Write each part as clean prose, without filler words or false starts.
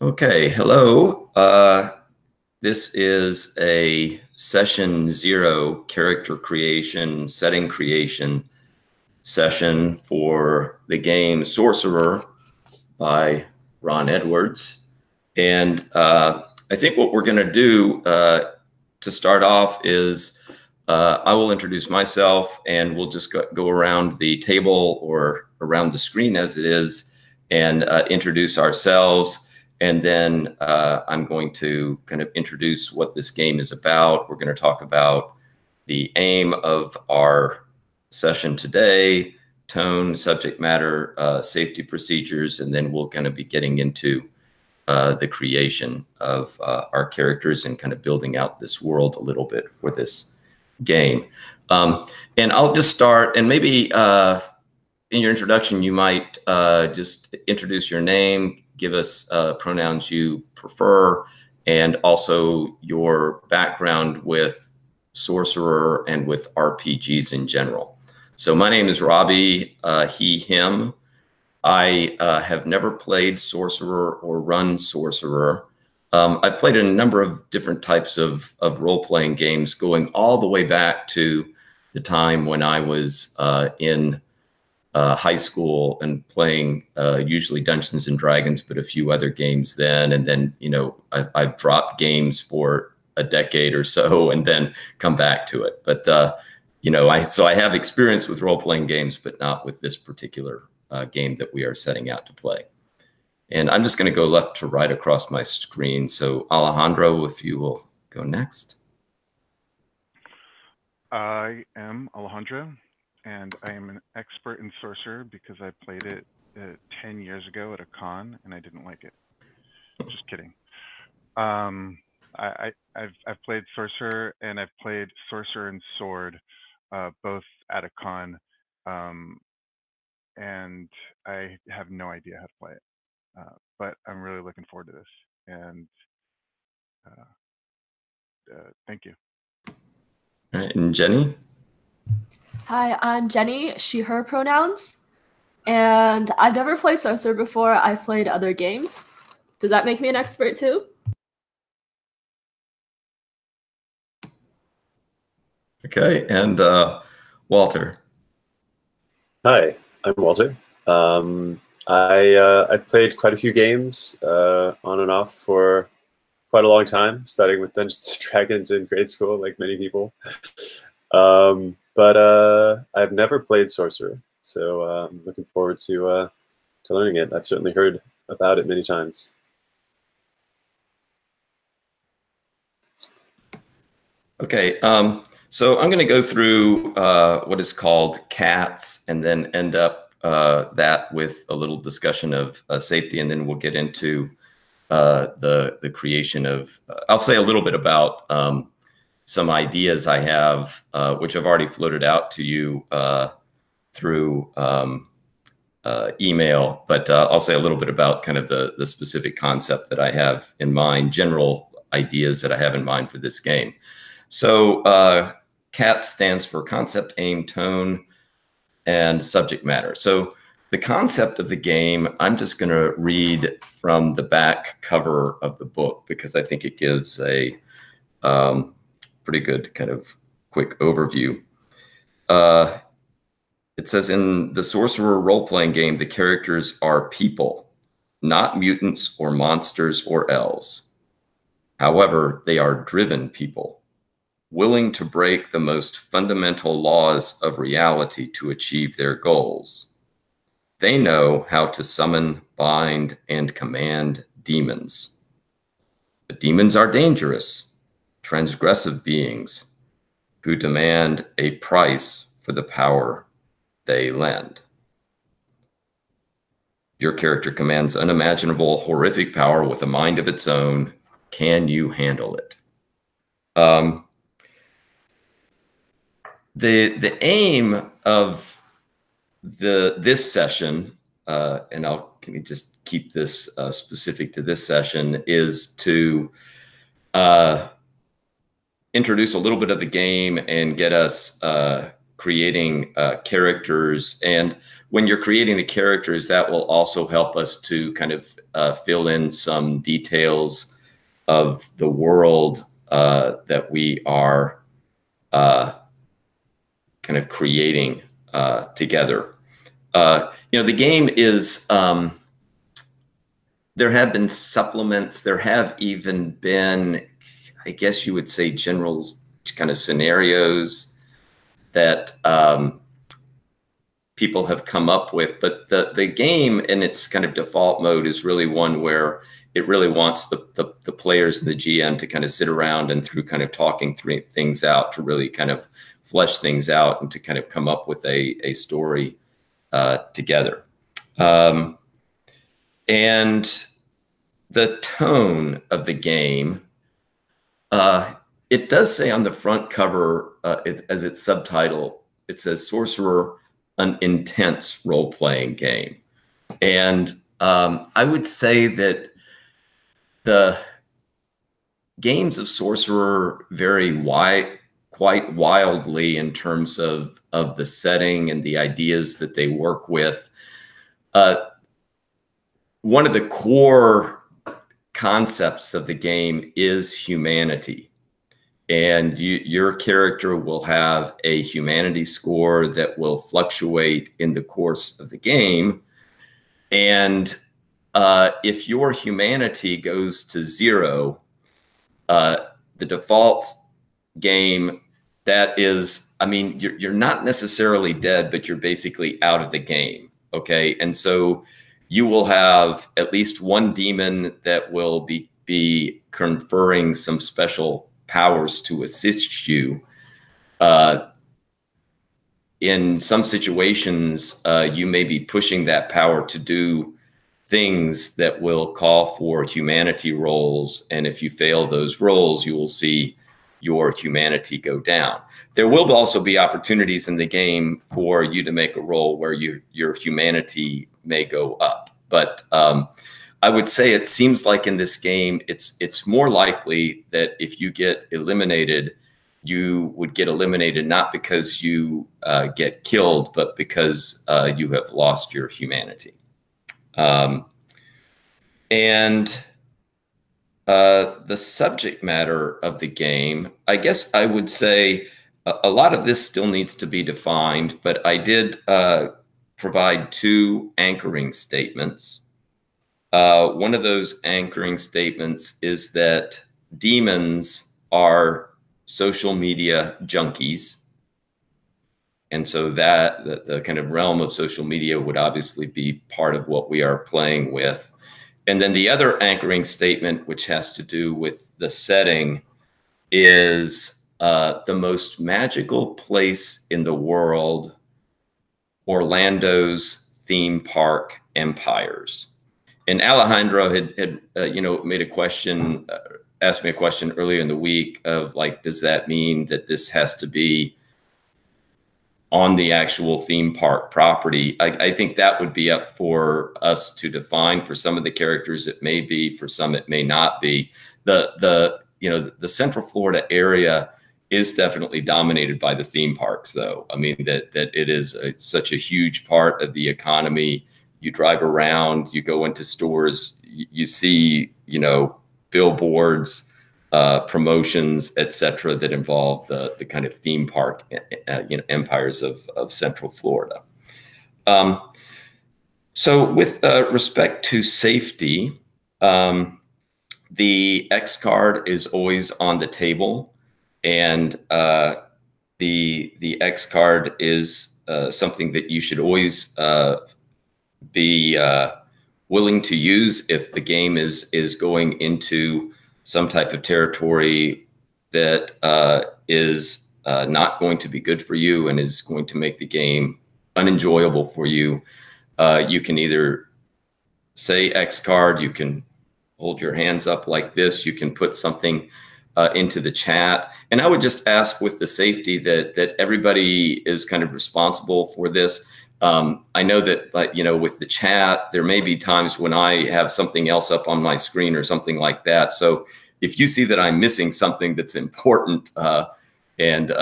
Okay, hello. This is a session 0 character creation, setting creation session for the game Sorcerer by Ron Edwards. And I think what we're going to do to start off is I will introduce myself and we'll just go around the table or around the screen as it is and introduce ourselves. And then I'm going to kind of introduce what this game is about. We're going to talk about the aim of our session today, tone, subject matter, safety procedures, and then we'll kind of be getting into the creation of our characters and kind of building out this world a little bit for this game. And I'll just start, and maybe in your introduction, you might just introduce your name, give us pronouns you prefer, and also your background with Sorcerer and with RPGs in general. So my name is Robbie, he, him. I have never played Sorcerer or run Sorcerer. I've played a number of different types of role-playing games going all the way back to the time when I was in high school and playing usually Dungeons and Dragons, but a few other games then. And then, you know, I've dropped games for a decade or so and then come back to it. But, you know, so I have experience with role-playing games, but not with this particular game that we are setting out to play. And I'm just going to go left to right across my screen. So Alejandro, if you will go next. I am Alejandro, and I am an expert in Sorcerer because I played it 10 years ago at a con, and I didn't like it. Just kidding. I've played Sorcerer, and I've played Sorcerer and Sword, both at a con, and I have no idea how to play it. But I'm really looking forward to this, and thank you. All right, and Jenny? Hi, I'm Jenny, she, her pronouns. And I've never played Sorcerer before. I've played other games. Does that make me an expert too? Okay, and Walter. Hi, I'm Walter. I've played quite a few games on and off for quite a long time, starting with Dungeons and Dragons in grade school, like many people. But I've never played Sorcerer, so I'm looking forward to learning it. I've certainly heard about it many times. Okay, so I'm going to go through what is called CATS and then end up that with a little discussion of safety, and then we'll get into the creation of, I'll say a little bit about some ideas I have, which I've already floated out to you through email, but I'll say a little bit about kind of the specific concept that I have in mind, general ideas that I have in mind for this game. So CAT stands for concept, aim, tone, and subject matter. So the concept of the game, I'm just going to read from the back cover of the book because I think it gives a pretty good kind of quick overview. It says, in the Sorcerer role-playing game, the characters are people, not mutants or monsters or elves. However, they are driven people, willing to break the most fundamental laws of reality to achieve their goals. They know how to summon, bind, and command demons. The demons are dangerous, transgressive beings who demand a price for the power they lend. Your character commands unimaginable, horrific power with a mind of its own. Can you handle it? The aim of this session, and can you just keep this specific to this session, is to introduce a little bit of the game and get us creating characters. And when you're creating the characters, that will also help us to kind of fill in some details of the world that we are kind of creating together. The game is, there have been supplements. There have even been, I guess you would say, general kind of scenarios that people have come up with. But the game in its kind of default mode is really one where it really wants the players and the GM to kind of sit around and through kind of talking things out to really kind of flesh things out and to kind of come up with a story together. And the tone of the game, it does say on the front cover, as its subtitle, it says Sorcerer, an intense role-playing game. And I would say that the games of Sorcerer vary quite wildly in terms of the setting and the ideas that they work with. One of the core concepts of the game is humanity. And your character will have a humanity score that will fluctuate in the course of the game. And if your humanity goes to 0, the default game, that is, I mean, you're not necessarily dead, but you're basically out of the game. Okay. And so you will have at least one demon that will be conferring some special powers to assist you. In some situations, you may be pushing that power to do things that will call for humanity rolls. And if you fail those rolls, you will see your humanity go down. There will also be opportunities in the game for you to make a roll where your humanity may go up. But I would say it seems like in this game, it's more likely that if you get eliminated, you would get eliminated not because you get killed, but because you have lost your humanity. The subject matter of the game, I guess I would say a lot of this still needs to be defined, but I did provide 2 anchoring statements. One of those anchoring statements is that demons are social media junkies. And so that the kind of realm of social media would obviously be part of what we are playing with. And then the other anchoring statement, which has to do with the setting, is the most magical place in the world, Orlando's theme park empires. And Alejandro had made a question, asked me a question earlier in the week of like, does that mean that this has to be on the actual theme park property? I think that would be up for us to define. For some of the characters, it may be. For some, it may not be. The Central Florida area is definitely dominated by the theme parks, though. I mean, that it is such a huge part of the economy. You drive around, you go into stores, you see, billboards, promotions, etc., that involve the kind of theme park, empires of Central Florida. So with respect to safety, the X card is always on the table, and the X card is something that you should always be willing to use if the game is going into some type of territory that is not going to be good for you and is going to make the game unenjoyable for you. You can either say X card, you can hold your hands up like this, you can put something into the chat. And I would just ask, with the safety, that everybody is kind of responsible for this. I know that, with the chat, there may be times when I have something else up on my screen or something like that. So if you see that I'm missing something that's important, and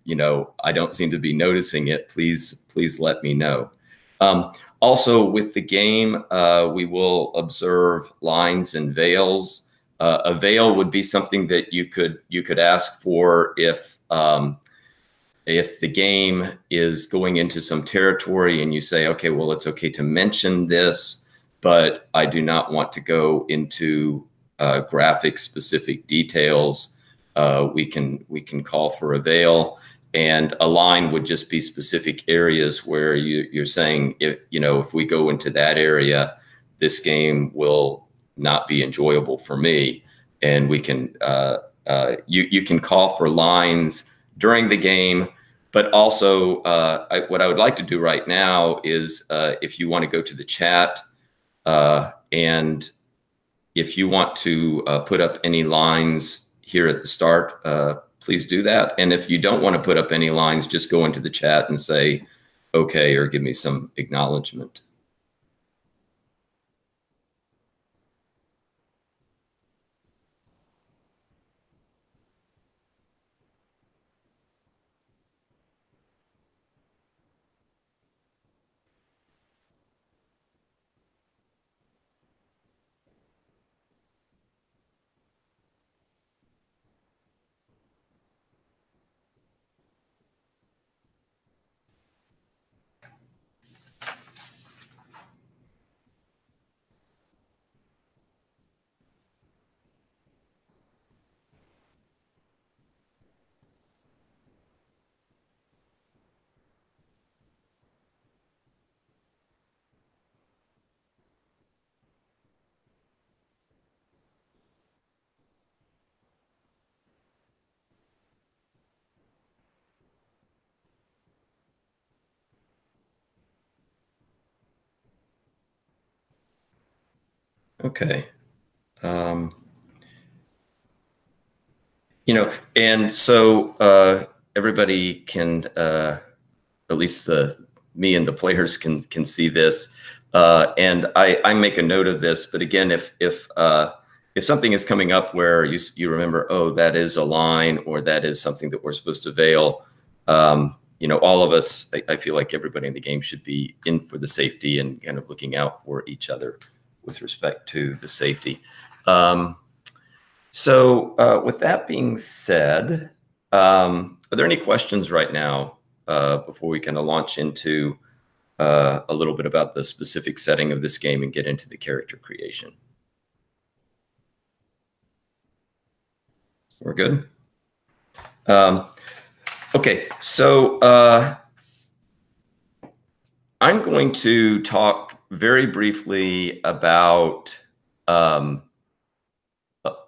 I don't seem to be noticing it, please let me know. Also, with the game, we will observe lines and veils. A veil would be something that you could ask for if the game is going into some territory and you say, okay, well, it's okay to mention this, but I do not want to go into graphic specific details. We can call for a veil, and a line would just be specific areas where you're saying, if we go into that area, this game will not be enjoyable for me. And we can you can call for lines during the game, but also what I would like to do right now is if you want to go to the chat and if you want to put up any lines here at the start, please do that. And if you don't want to put up any lines, just go into the chat and say, okay, or give me some acknowledgement. Okay. And so everybody can, at least me and the players can see this. And I make a note of this, but again, if something is coming up where you remember, oh, that is a line, or that is something that we're supposed to veil, all of us, I feel like everybody in the game should be in for the safety and kind of looking out for each other with respect to the safety. So with that being said, are there any questions right now before we kind of launch into a little bit about the specific setting of this game and get into the character creation? We're good? Okay, so I'm going to talk very briefly about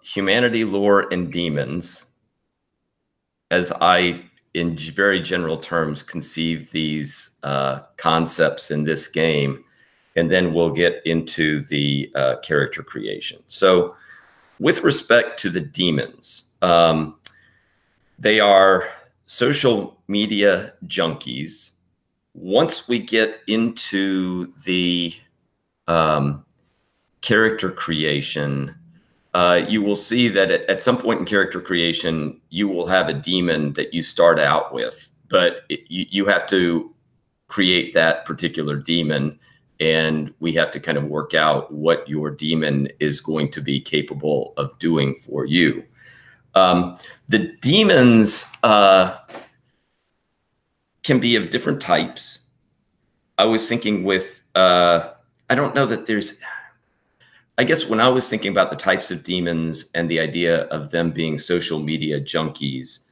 humanity, lore, and demons, as I, in very general terms, conceive these concepts in this game, and then we'll get into the character creation. So with respect to the demons, they are social media junkies. Once we get into the character creation, you will see that at some point in character creation, you will have a demon that you start out with, but you have to create that particular demon, and we have to kind of work out what your demon is going to be capable of doing for you. The demons can be of different types. I was thinking with, I don't know that there's, I guess when I was thinking about the types of demons and the idea of them being social media junkies,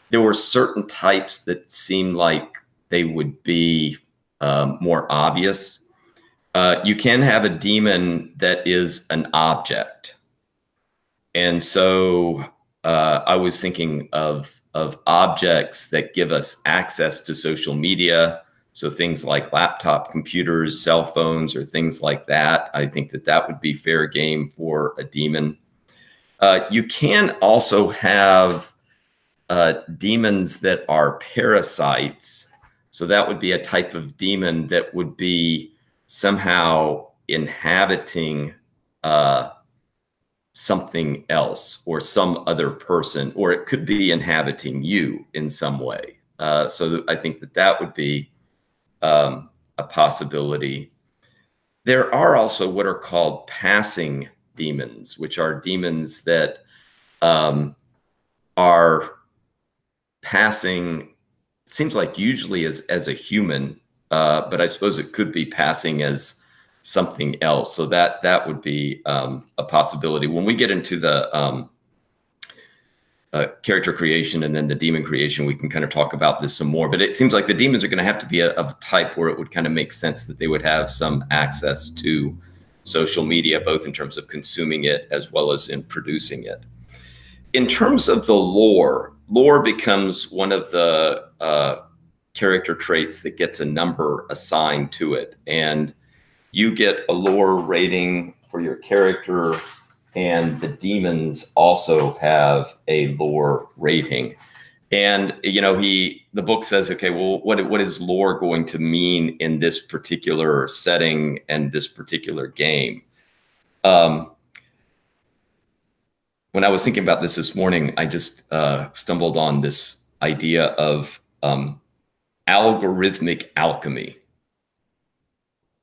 there were certain types that seemed like they would be more obvious. You can have a demon that is an object. And so I was thinking of objects that give us access to social media. So things like laptop computers, cell phones, or things like that. I think that would be fair game for a demon. You can also have demons that are parasites. So that would be a type of demon that would be somehow inhabiting something else or some other person, or it could be inhabiting you in some way. So I think that that would be a possibility. There are also what are called passing demons, which are demons that are passing, seems like usually as a human, but I suppose it could be passing as something else. So that would be a possibility. When we get into the character creation and then the demon creation, we can kind of talk about this some more. But it seems like the demons are going to have to be of a type where it would kind of make sense that they would have some access to social media, both in terms of consuming it as well as in producing it. In terms of the lore becomes one of the character traits that gets a number assigned to it. And you get a lore rating for your character, and the demons also have a lore rating. And, you know, the book says, okay, well, what is lore going to mean in this particular setting and this particular game? When I was thinking about this morning, I just stumbled on this idea of algorithmic alchemy.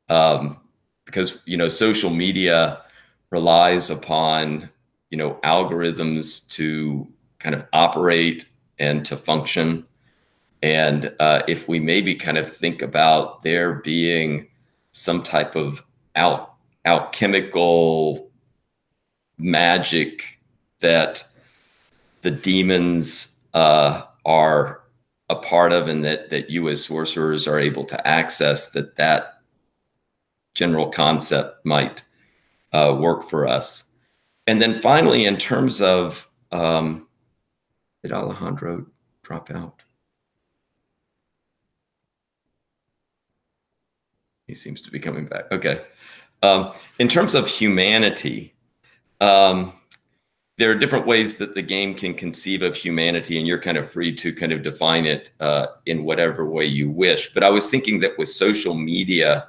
Because, you know, social media relies upon, you know, algorithms to kind of operate and to function. And if we maybe kind of think about there being some type of alchemical magic that the demons are a part of, and that you as sorcerers are able to access, that general concept might work for us. And then finally, in terms of, did Alejandro drop out? He seems to be coming back. Okay. In terms of humanity, there are different ways that the game can conceive of humanity, and you're kind of free to kind of define it in whatever way you wish. But I was thinking that with social media,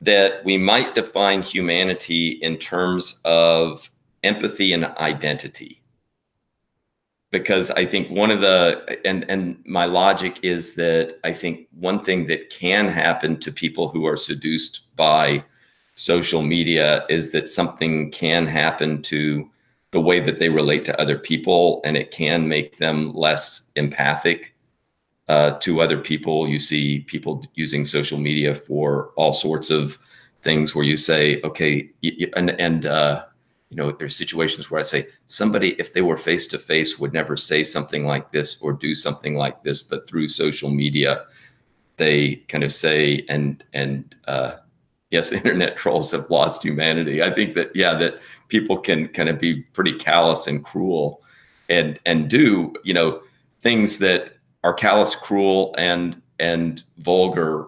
that we might define humanity in terms of empathy and identity. Because I think one of the, and my logic is that I think one thing that can happen to people who are seduced by social media is that something can happen to the way that they relate to other people, and it can make them less empathic to other people. You see people using social media for all sorts of things where you say, okay, and you know, there's situations where I say somebody, if they were face to face, would never say something like this or do something like this, but through social media, they kind of say, and yes, internet trolls have lost humanity. I think that, yeah, that people can kind of be pretty callous and cruel and do, you know, things that are callous, cruel, and vulgar,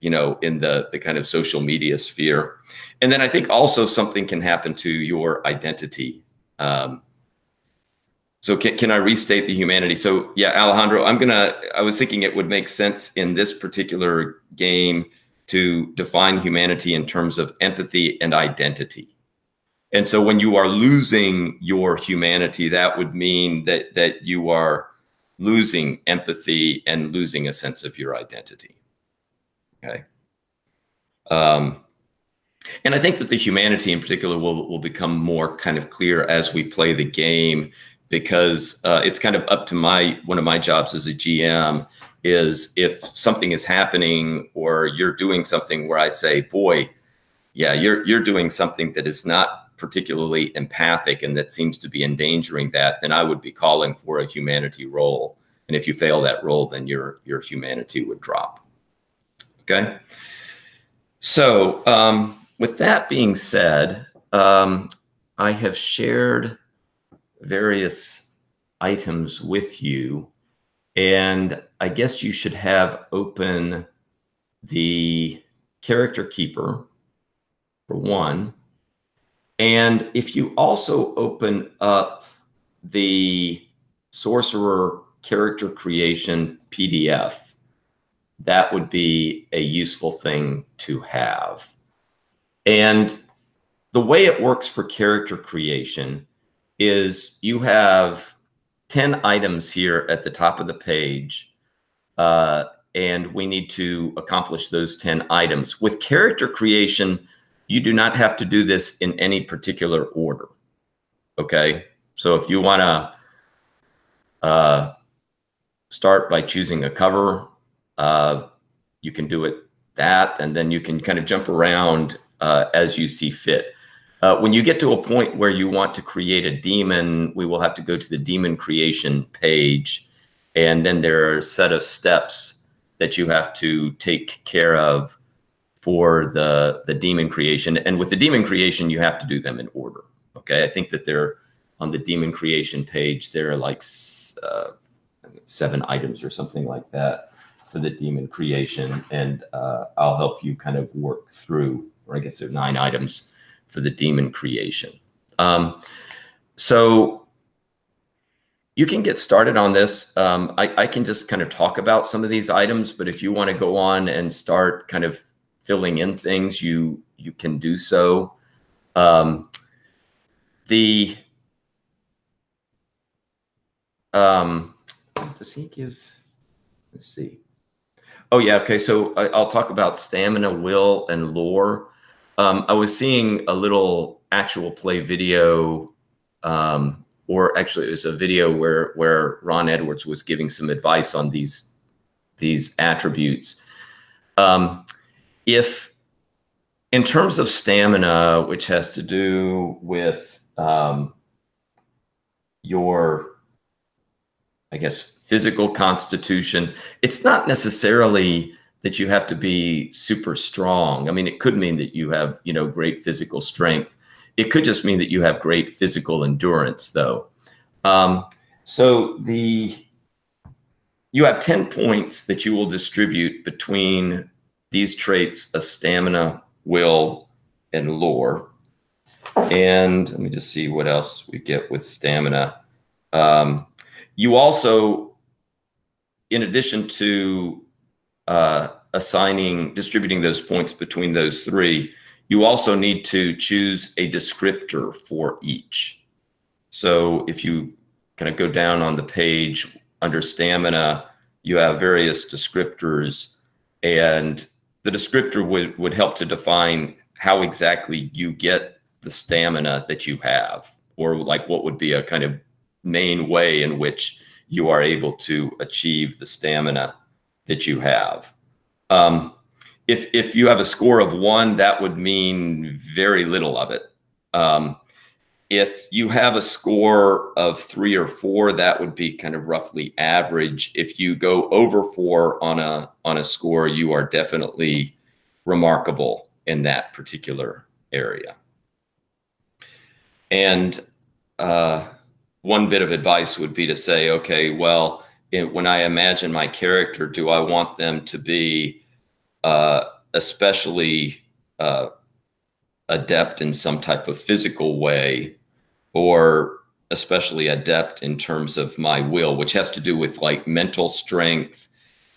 you know, in the kind of social media sphere. And then I think also something can happen to your identity. So can I restate the humanity? So yeah, Alejandro, I was thinking it would make sense in this particular game to define humanity in terms of empathy and identity. And so when you are losing your humanity, that would mean that you are losing empathy and losing a sense of your identity. Okay. And I think that the humanity in particular will become more kind of clear as we play the game, because it's kind of up to one of my jobs as a GM is if something is happening or you're doing something where I say, boy, yeah, you're doing something that is not particularly empathic and that seems to be endangering that, then I would be calling for a humanity roll. And if you fail that roll, then your humanity would drop. Okay. So with that being said, I have shared various items with you, and I guess you should have open the character keeper for one. And if you also open up the Sorcerer character creation PDF, that would be a useful thing to have. And the way it works for character creation is you have 10 items here at the top of the page and we need to accomplish those 10 items. With character creation, you do not have to do this in any particular order. Okay, so if you want to start by choosing a cover, you can do it that, and then you can kind of jump around as you see fit. When you get to a point where you want to create a demon, we will have to go to the demon creation page, and then there are a set of steps that you have to take care of for the demon creation. And with the demon creation, you have to do them in order. Okay, I think that they're on the demon creation page. There are like 7 items or something like that for the demon creation, and I'll help you kind of work through, or I guess there are 9 items for the demon creation. So you can get started on this. I can just kind of talk about some of these items, but if you want to go on and start kind of filling in things, you can do so. Does he give, let's see. Oh yeah, okay, so I'll talk about stamina, will, and lore. I was seeing a little actual play video, or actually it was a video where Ron Edwards was giving some advice on these attributes. If in terms of stamina, which has to do with your, I guess, physical constitution, it's not necessarily that you have to be super strong. I mean, it could mean that you have, you know, great physical strength. It could just mean that you have great physical endurance, though. So you have 10 points that you will distribute between these traits of stamina, will, and lore. And let me just see what else we get with stamina. You also, in addition to distributing those points between those 3, you also need to choose a descriptor for each. So if you kind of go down on the page under stamina, you have various descriptors, and the descriptor would help to define how exactly you get the stamina that you have, or like what would be a kind of main way in which you are able to achieve the stamina that you have. If you have a score of 1, that would mean very little of it. If you have a score of 3 or 4, that would be kind of roughly average. If you go over 4 on a score, you are definitely remarkable in that particular area. And one bit of advice would be to say, okay, well, when I imagine my character, do I want them to be especially adept in some type of physical way, or especially adept in terms of my will, which has to do with like mental strength,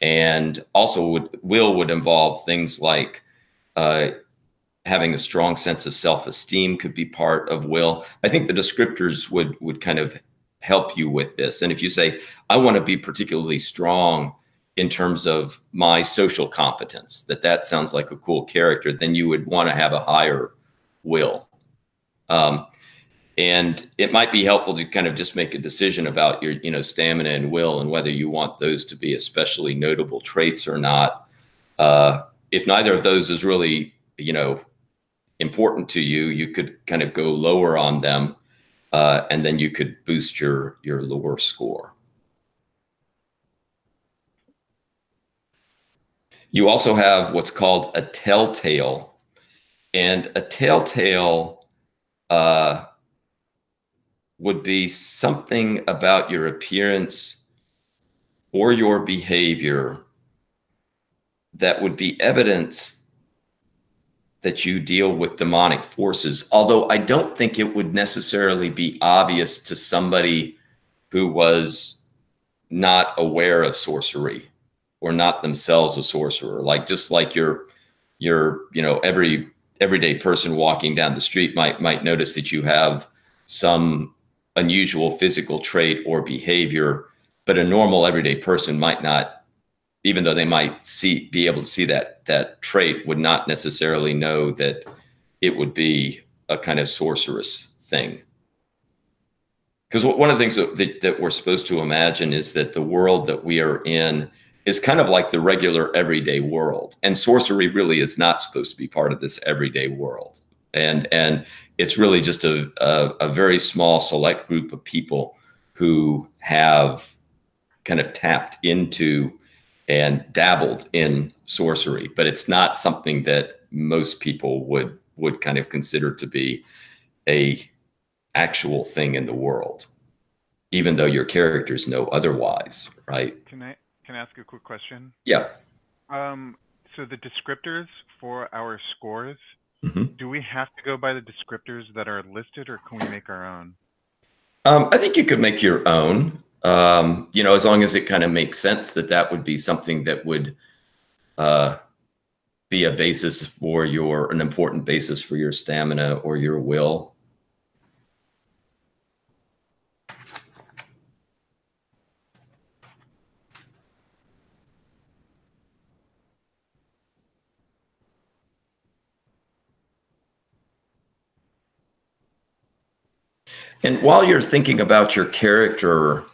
and also will would involve things like having a strong sense of self-esteem could be part of will. I think the descriptors would kind of help you with this. And if you say, I want to be particularly strong in terms of my social competence, that sounds like a cool character, then you would want to have a higher will. And it might be helpful to kind of just make a decision about your, you know, stamina and will, and whether you want those to be especially notable traits or not. If neither of those is really, you know, important to you, you could kind of go lower on them, and then you could boost your lore score. You also have what's called a telltale, and a telltale would be something about your appearance or your behavior that would be evidence that you deal with demonic forces, although I don't think it would necessarily be obvious to somebody who was not aware of sorcery or not themselves a sorcerer. Like, just like your you know, everyday person walking down the street might notice that you have some unusual physical trait or behavior, but a normal everyday person might not even though they might be able to see that trait, would not necessarily know that it would be a kind of sorceress thing. Because one of the things that we're supposed to imagine is that the world that we are in is kind of like the regular everyday world. And sorcery really is not supposed to be part of this everyday world. And it's really just a very small select group of people who have kind of tapped into and dabbled in sorcery. But it's not something that most people would kind of consider to be a actual thing in the world, even though your characters know otherwise, right? Can I ask a quick question? Yeah. So the descriptors for our scores, Mm-hmm. do we have to go by the descriptors that are listed, or can we make our own? I think you could make your own, you know, as long as it kind of makes sense that would be something that would be a basis for an important basis for your stamina or your will. And while you're thinking about your character,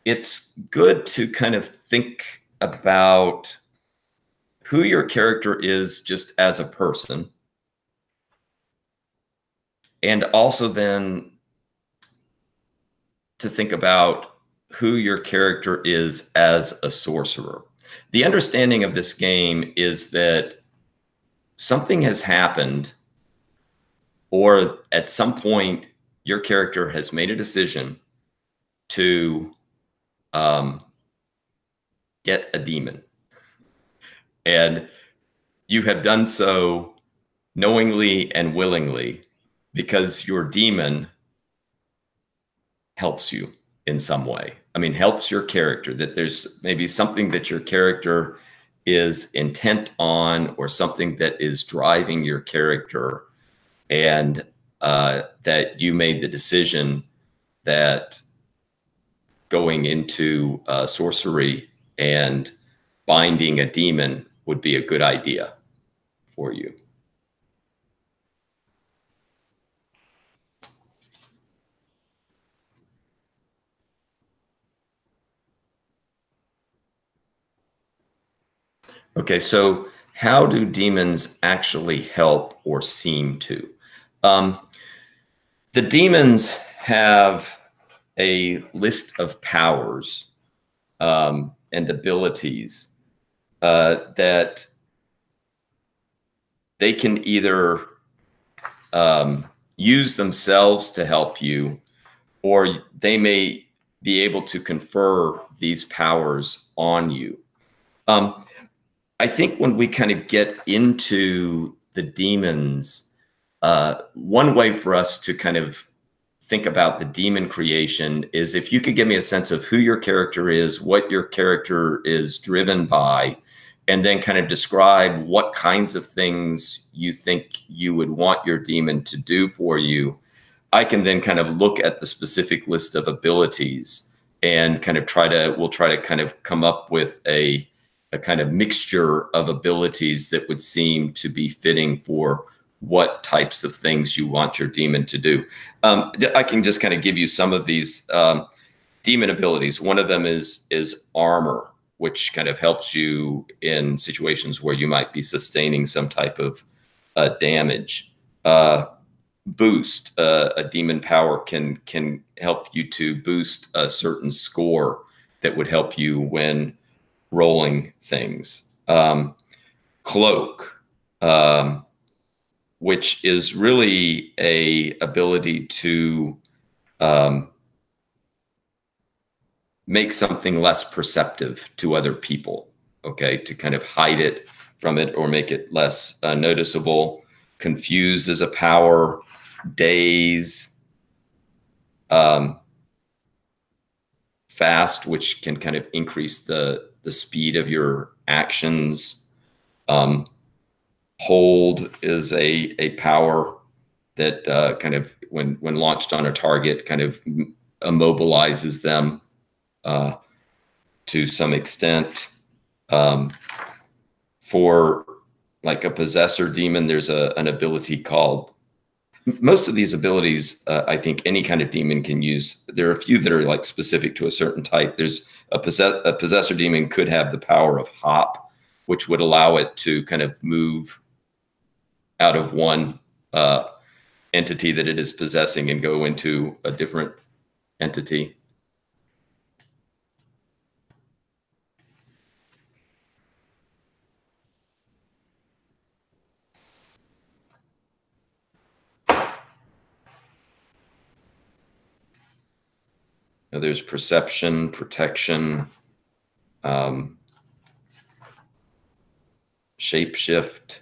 it's good to kind of think about who your character is just as a person. And also then to think about who your character is as a sorcerer. The understanding of this game is that something has happened, or at some point your character has made a decision to get a demon. And you have done so knowingly and willingly because your demon helps you in some way. I mean, helps your character, that there's maybe something that your character is intent on, or something that is driving your character, and that you made the decision that going into sorcery and binding a demon would be a good idea for you. Okay, so how do demons actually help or seem to? The demons have a list of powers and abilities that they can either use themselves to help you, or they may be able to confer these powers on you. I think when we kind of get into the demons, one way for us to kind of think about the demon creation is if you could give me a sense of who your character is, what your character is driven by, and then kind of describe what kinds of things you think you would want your demon to do for you. I can then kind of look at the specific list of abilities and kind of we'll try to kind of come up with a kind of mixture of abilities that would seem to be fitting for what types of things you want your demon to do. I can just kind of give you some of these demon abilities. One of them is armor, which kind of helps you in situations where you might be sustaining some type of damage. Boost, a demon power can help you to boost a certain score that would help you when rolling things. Cloak, which is really a ability to make something less perceptive to other people, okay, to kind of hide it from it or make it less noticeable. Confuse is a power. Daze, fast, which can kind of increase the speed of your actions. Hold is a power that kind of, when launched on a target, kind of immobilizes them to some extent. For like a possessor demon, there's an ability called, most of these abilities, I think any kind of demon can use. There are a few that are like specific to a certain type. There's a possessor demon could have the power of hop, which would allow it to kind of move out of one entity that it is possessing and go into a different entity. Now there's perception, protection, shapeshift.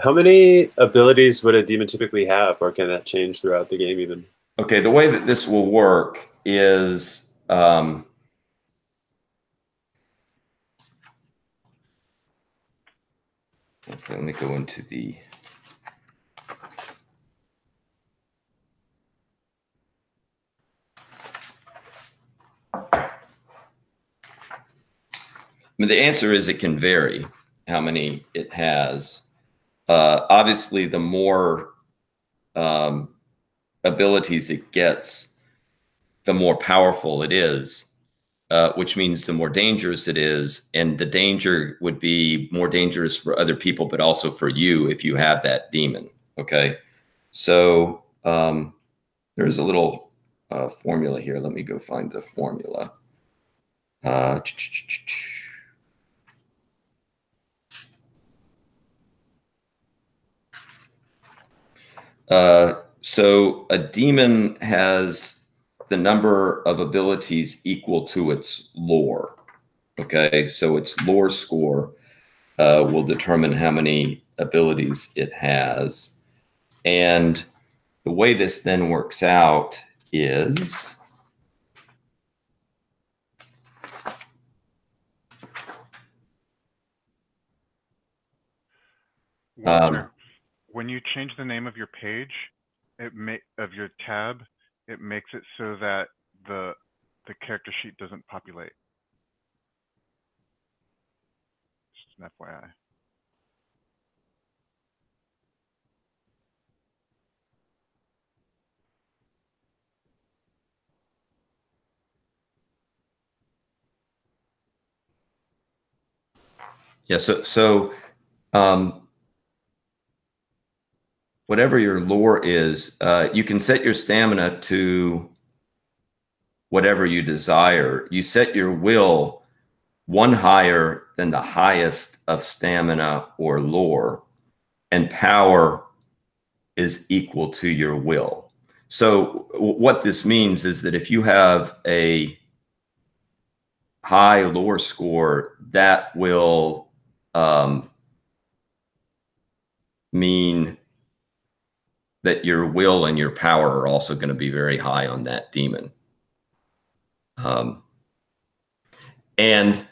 How many abilities would a demon typically have, or can that change throughout the game even? Okay, the way that this will work is okay, let me go into the the answer is it can vary how many it has. Obviously, the more abilities it gets, the more powerful it is, which means the more dangerous it is. And the danger would be more dangerous for other people, but also for you if you have that demon. Okay. So there's a little formula here. Let me go find the formula. So a demon has the number of abilities equal to its lore. Okay, so its lore score will determine how many abilities it has. And the way this then works out is when you change the name of your page, of your tab, it makes it so that the character sheet doesn't populate. Just an FYI. yeah, so whatever your lore is, you can set your stamina to whatever you desire. You set your will one higher than the highest of stamina or lore, and power is equal to your will. So what this means is that if you have a high lore score, that will mean that your will and your power are also going to be very high on that demon. And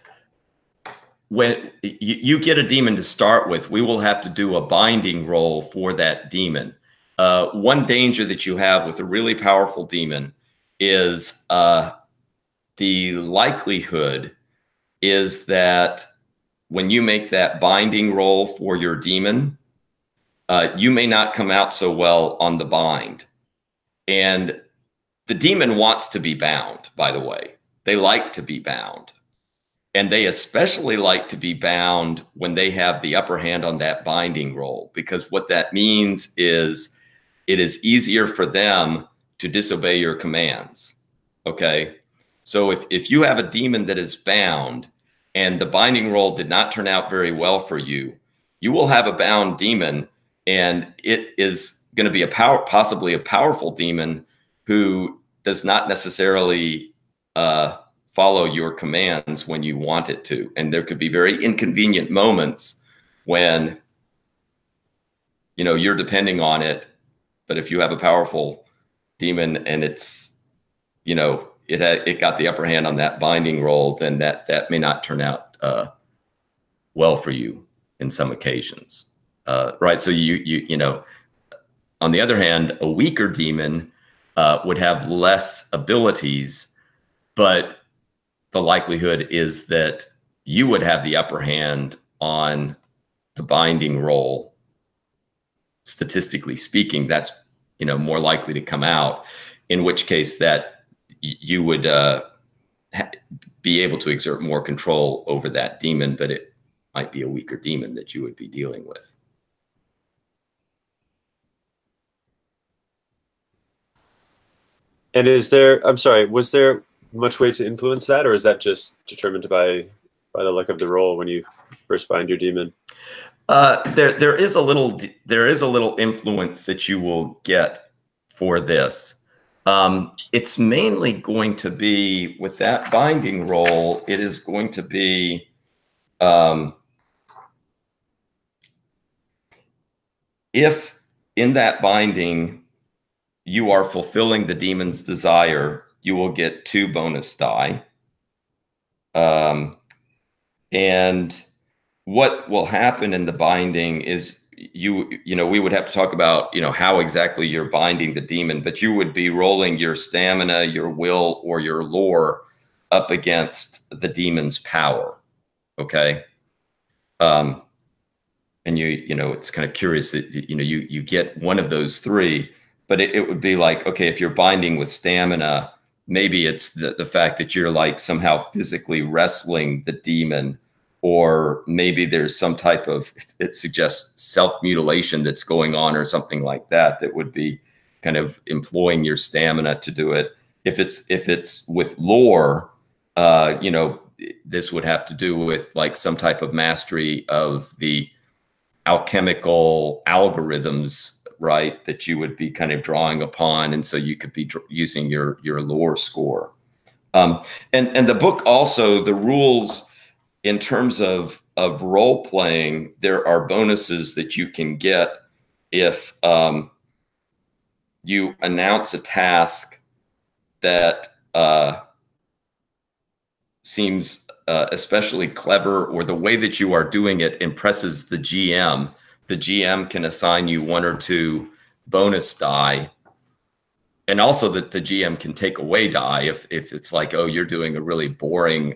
when you get a demon to start with, we will have to do a binding roll for that demon. One danger that you have with a really powerful demon is the likelihood is that when you make that binding roll for your demon, you may not come out so well on the bind. And the demon wants to be bound, by the way. They like to be bound. And they especially like to be bound when they have the upper hand on that binding roll, because what that means is it is easier for them to disobey your commands. Okay. So if you have a demon that is bound and the binding roll did not turn out very well for you, you will have a bound demon, and it is going to be possibly a powerful demon who does not necessarily follow your commands when you want it to. And there could be very inconvenient moments when, you know, you're depending on it. But if you have a powerful demon and it's, you know, it got the upper hand on that binding roll, then that may not turn out well for you in some occasions. Right. So you know, On the other hand, a weaker demon would have less abilities, but the likelihood is that you would have the upper hand on the binding roll. Statistically speaking, that's more likely to come out, in which case that you would be able to exert more control over that demon, but it might be a weaker demon that you would be dealing with. And I'm sorry, was there much way to influence that, or is that just determined by the luck of the roll when you first bind your demon? There is a little influence that you will get for this. It's mainly going to be with that binding roll. It is going to be if in that binding you are fulfilling the demon's desire, you will get 2 bonus die. And what will happen in the binding is we would have to talk about, how exactly you're binding the demon, but you would be rolling your stamina, your will, or your lore up against the demon's power. Okay. And it's kind of curious that, you get one of those 3, but it would be like, okay, if you're binding with stamina, maybe it's the fact that you're like somehow physically wrestling the demon, or maybe there's some type of, it suggests self-mutilation that's going on or something like that, that would be kind of employing your stamina to do it. If it's with lore, this would have to do with like some type of mastery of the alchemical algorithms, right, that you would be kind of drawing upon. And so you could be using your lore score. And the book also, the rules in terms of role playing, there are bonuses that you can get if you announce a task that seems especially clever, or the way that you are doing it impresses the GM. The GM can assign you 1 or 2 bonus die, and also that the GM can take away die if it's like, oh, you're doing a really boring,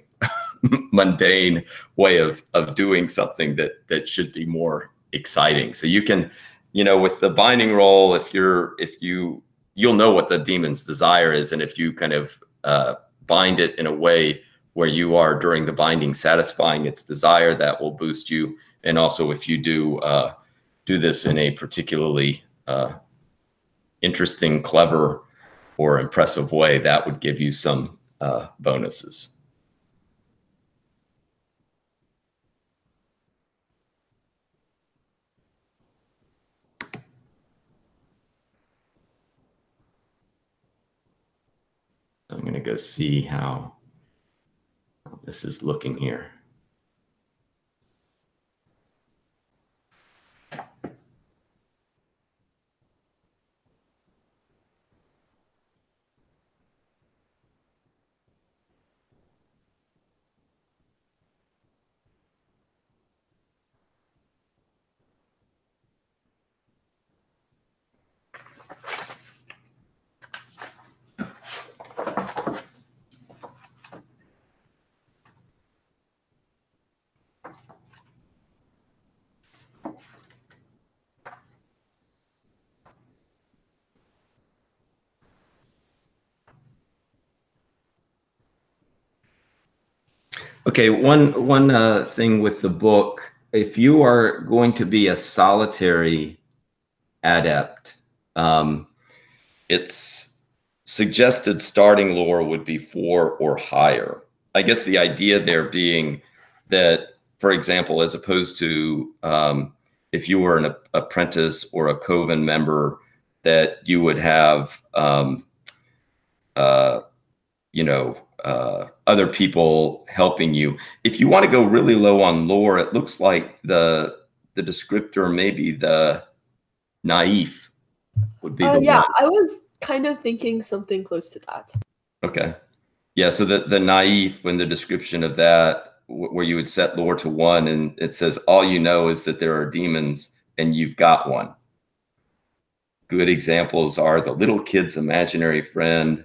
mundane way of doing something that should be more exciting. So you can, with the binding roll, you'll know what the demon's desire is, and if you kind of bind it in a way where you are during the binding satisfying its desire, that will boost you. And also if you do this in a particularly interesting, clever, or impressive way, that would give you some bonuses. I'm going to go see how this is looking here. Okay, one thing with the book, if you are going to be a solitary adept, its suggested starting lore would be 4 or higher. I guess the idea there being that, for example, as opposed to if you were an apprentice or a coven member, that you would have other people helping you. If you want to go really low on lore, it looks like the descriptor, maybe the naif would be the yeah, one. I was kind of thinking something close to that. Okay. Yeah, so the naif, in the description of that, where you would set lore to 1, and it says all you know is that there are demons and you've got one. good examples are the little kid's imaginary friend,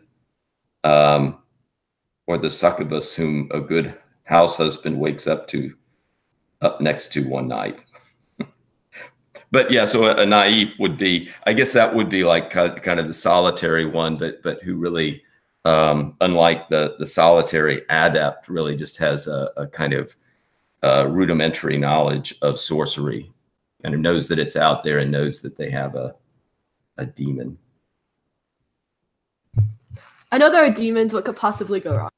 or the succubus whom a good house husband wakes up next to one night. But yeah, so a naive would be, I guess that would be like kind of the solitary one, but who really, unlike the solitary adept, really just has a kind of rudimentary knowledge of sorcery, kind of knows that it's out there and knows that they have a demon. I know there are demons. What could possibly go wrong?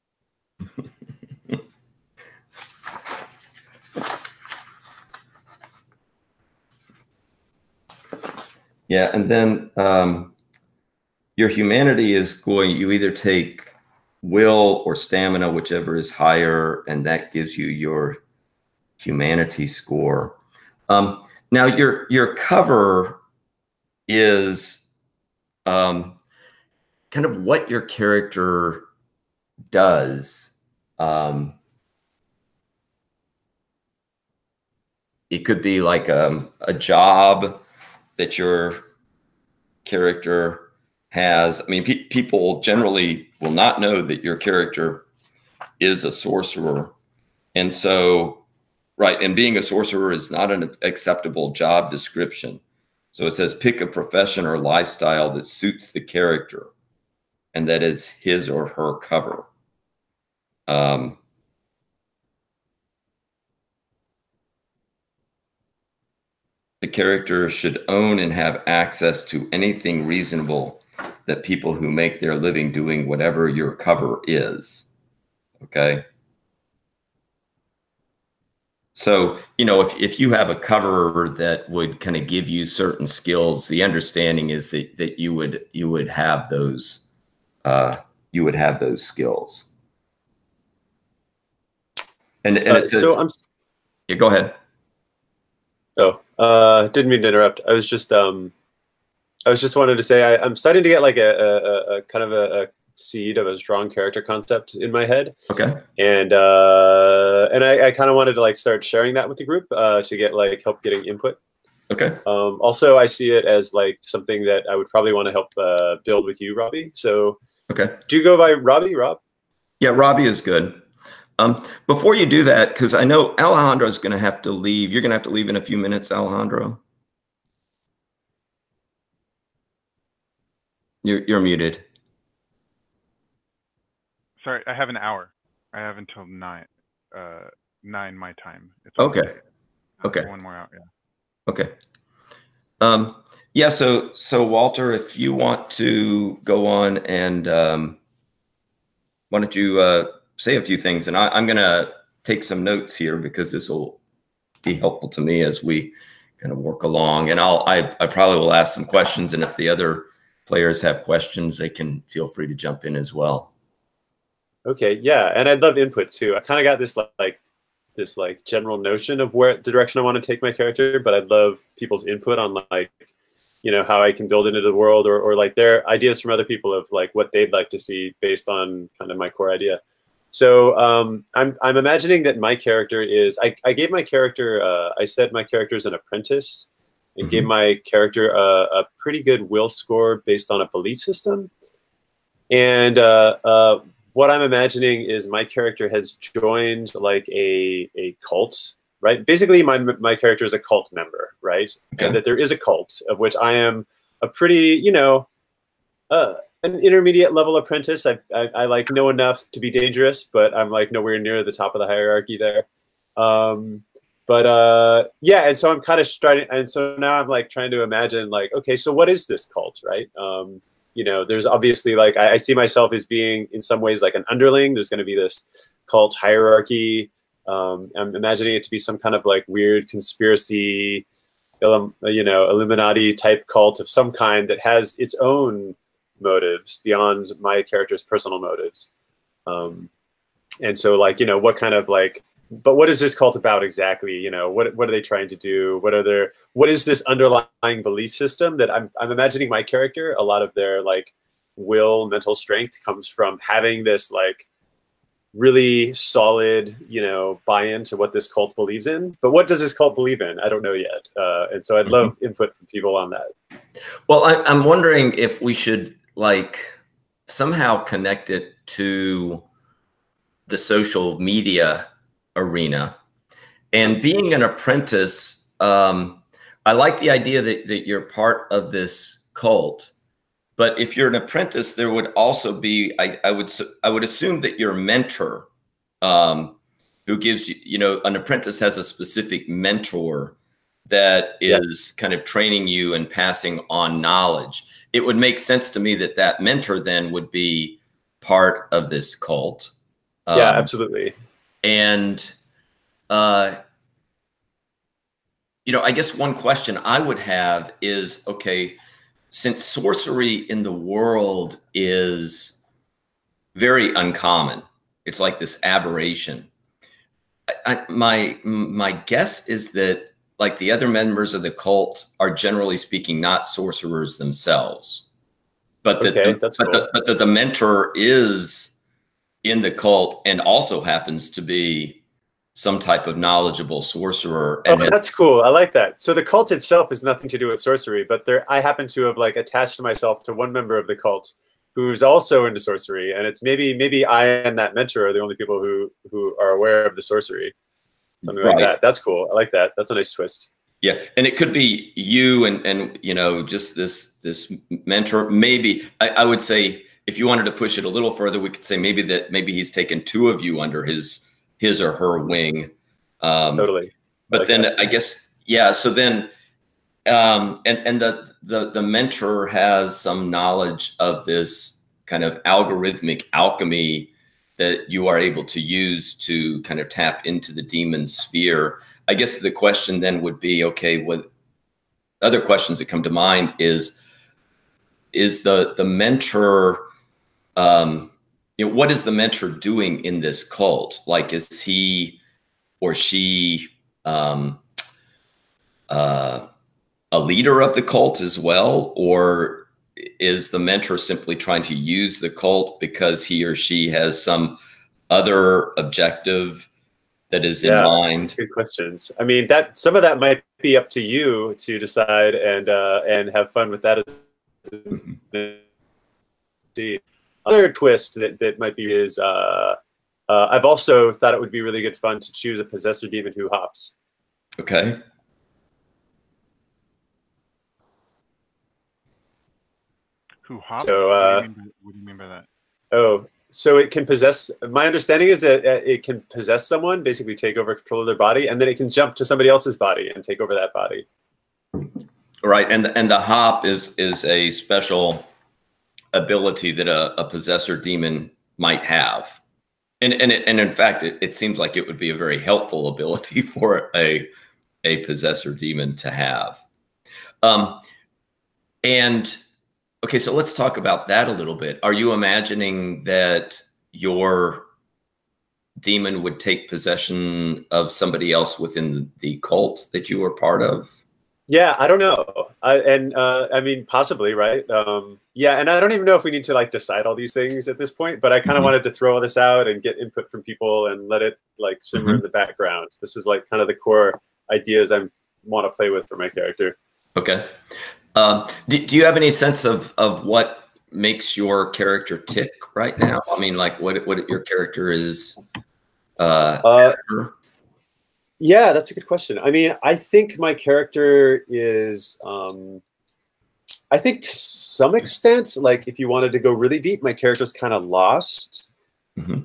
Yeah, and then your humanity is going, you either take will or stamina, whichever is higher, and that gives you your humanity score. Now your cover is kind of what your character does. It could be like a job that your character has. I mean, people generally will not know that your character is a sorcerer. And so, right, and being a sorcerer is not an acceptable job description. So it says pick a profession or lifestyle that suits the character, and that is his or her cover. The character should own and have access to anything reasonable that people who make their living doing whatever your cover is. Okay. So, you know, if you have a cover that would kind of give you certain skills, the understanding is that you would have those skills. And it says, so yeah, go ahead. Didn't mean to interrupt. I was just wanted to say I'm starting to get like a kind of a seed of a strong character concept in my head. Okay. And I kind of wanted to like start sharing that with the group to get like help getting input. Okay. Also, I see it as like something that I would probably want to help build with you, Robbie. So okay. Do you go by Robbie, Rob? Yeah, Robbie is good. Before you do that, because I know Alejandro is going to have to leave. You're going to have to leave in a few minutes, Alejandro. You're muted. Sorry, I have an hour. I have until 9 my time. It's okay. Okay. One more hour. Yeah. Okay. Yeah. So Walter, if you want to go on and why don't you say a few things, and I'm going to take some notes here because this will be helpful to me as we kind of work along. And I probably will ask some questions, and if the other players have questions, they can feel free to jump in as well. Okay, yeah, and I'd love input too. I kind of got this general notion of where the direction I want to take my character, but I'd love people's input on like, you know, how I can build into the world, or like their ideas from other people of like what they'd like to see based on kind of my core idea. So I'm imagining that my character is, I gave my character, I said my character is an apprentice, and gave my character a pretty good will score based on a belief system. And what I'm imagining is my character has joined like a cult, right? Basically, my character is a cult member, right? Okay. And that there is a cult of which I am a pretty, you know, an intermediate level apprentice. I like know enough to be dangerous, but I'm like nowhere near the top of the hierarchy there. Yeah, and so I'm kind of starting, and so now I'm like trying to imagine like, okay, so what is this cult, right? You know, there's obviously like, I see myself as being in some ways like an underling. There's going to be this cult hierarchy. I'm imagining it to be some kind of like weird conspiracy, you know, Illuminati type cult of some kind that has its own motives beyond my character's personal motives. And so like, you know, what kind of like, but what is this cult about exactly? You know, what are they trying to do? What is this underlying belief system that I'm imagining my character, a lot of their like will, mental strength comes from having this like really solid, you know, buy-in to what this cult believes in. But what does this cult believe in? I don't know yet. And so I'd love input from people on that. Well, I'm wondering if we should like somehow connect it to the social media arena. And being an apprentice, I like the idea that you're part of this cult. But if you're an apprentice, there would also be, I would assume that your mentor, who gives you, you know, an apprentice has a specific mentor that is kind of training you and passing on knowledge. It would make sense to me that that mentor then would be part of this cult. Yeah, absolutely. And, you know, I guess one question I would have is, okay, since sorcery in the world is very uncommon, it's like this aberration. My guess is that like the other members of the cult are generally speaking not sorcerers themselves, but that the mentor is in the cult and also happens to be some type of knowledgeable sorcerer. And that's cool. I like that. So the cult itself has nothing to do with sorcery, but I happen to have like attached myself to one member of the cult who's also into sorcery, and it's maybe I and that mentor are the only people who are aware of the sorcery, something like that. That's cool. I like that. That's a nice twist. Yeah, and it could be you and you know, just this mentor. Maybe I would say if you wanted to push it a little further, we could say maybe he's taken two of you under his or her wing. Totally. But then I guess, yeah. So then, and the mentor has some knowledge of this kind of algorithmic alchemy that you are able to use to kind of tap into the demon sphere. I guess the question then would be, okay, what other questions that come to mind is the mentor, you know, what is the mentor doing in this cult? Like, is he or she a leader of the cult as well? Or is the mentor simply trying to use the cult because he or she has some other objective that is in mind? Good questions. I mean, some of that might be up to you to decide and have fun with that. Other twist that might be is I've also thought it would be really good fun to choose a possessor demon who hops. Okay. Who hops? So, what do you mean by that? Oh, so it can possess. My understanding is that it can possess someone, basically take over control of their body, and then it can jump to somebody else's body and take over that body. Right, and the hop is a special ability that a possessor demon might have, and in fact, it seems like it would be a very helpful ability for a possessor demon to have. And okay, so let's talk about that a little bit. Are you imagining that your demon would take possession of somebody else within the cult that you were part of? Yeah, I don't know. I mean, possibly, right? Yeah, and I don't even know if we need to like decide all these things at this point, but I kind of wanted to throw all this out and get input from people and let it like simmer in the background. This is like kind of the core ideas I want to play with for my character. Okay. Do you have any sense of what makes your character tick right now? I mean, like what your character is after? Yeah, that's a good question. I mean, I think my character is, I think to some extent, like if you wanted to go really deep, my character's kind of lost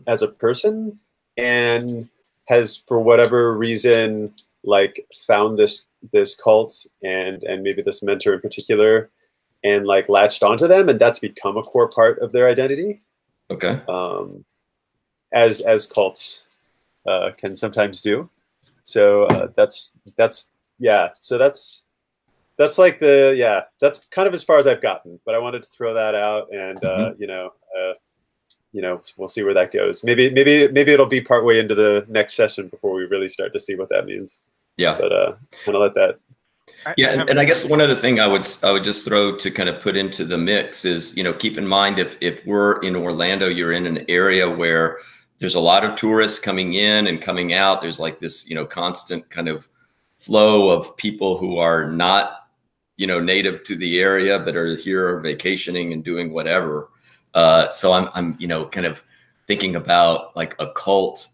as a person and has, for whatever reason, like found this cult and maybe this mentor in particular and like latched onto them, and that's become a core part of their identity. Okay. As cults can sometimes do. So that's like that's kind of as far as I've gotten, but I wanted to throw that out and we'll see where that goes. Maybe it'll be partway into the next session before we really start to see what that means. Yeah. But I'm gonna let that. Yeah, and I guess one other thing I would just throw to kind of put into the mix is, keep in mind if we're in Orlando, you're in an area where there's a lot of tourists coming in and coming out. There's like this, constant kind of flow of people who are not, native to the area, but are here vacationing and doing whatever. So I'm, kind of thinking about like a cult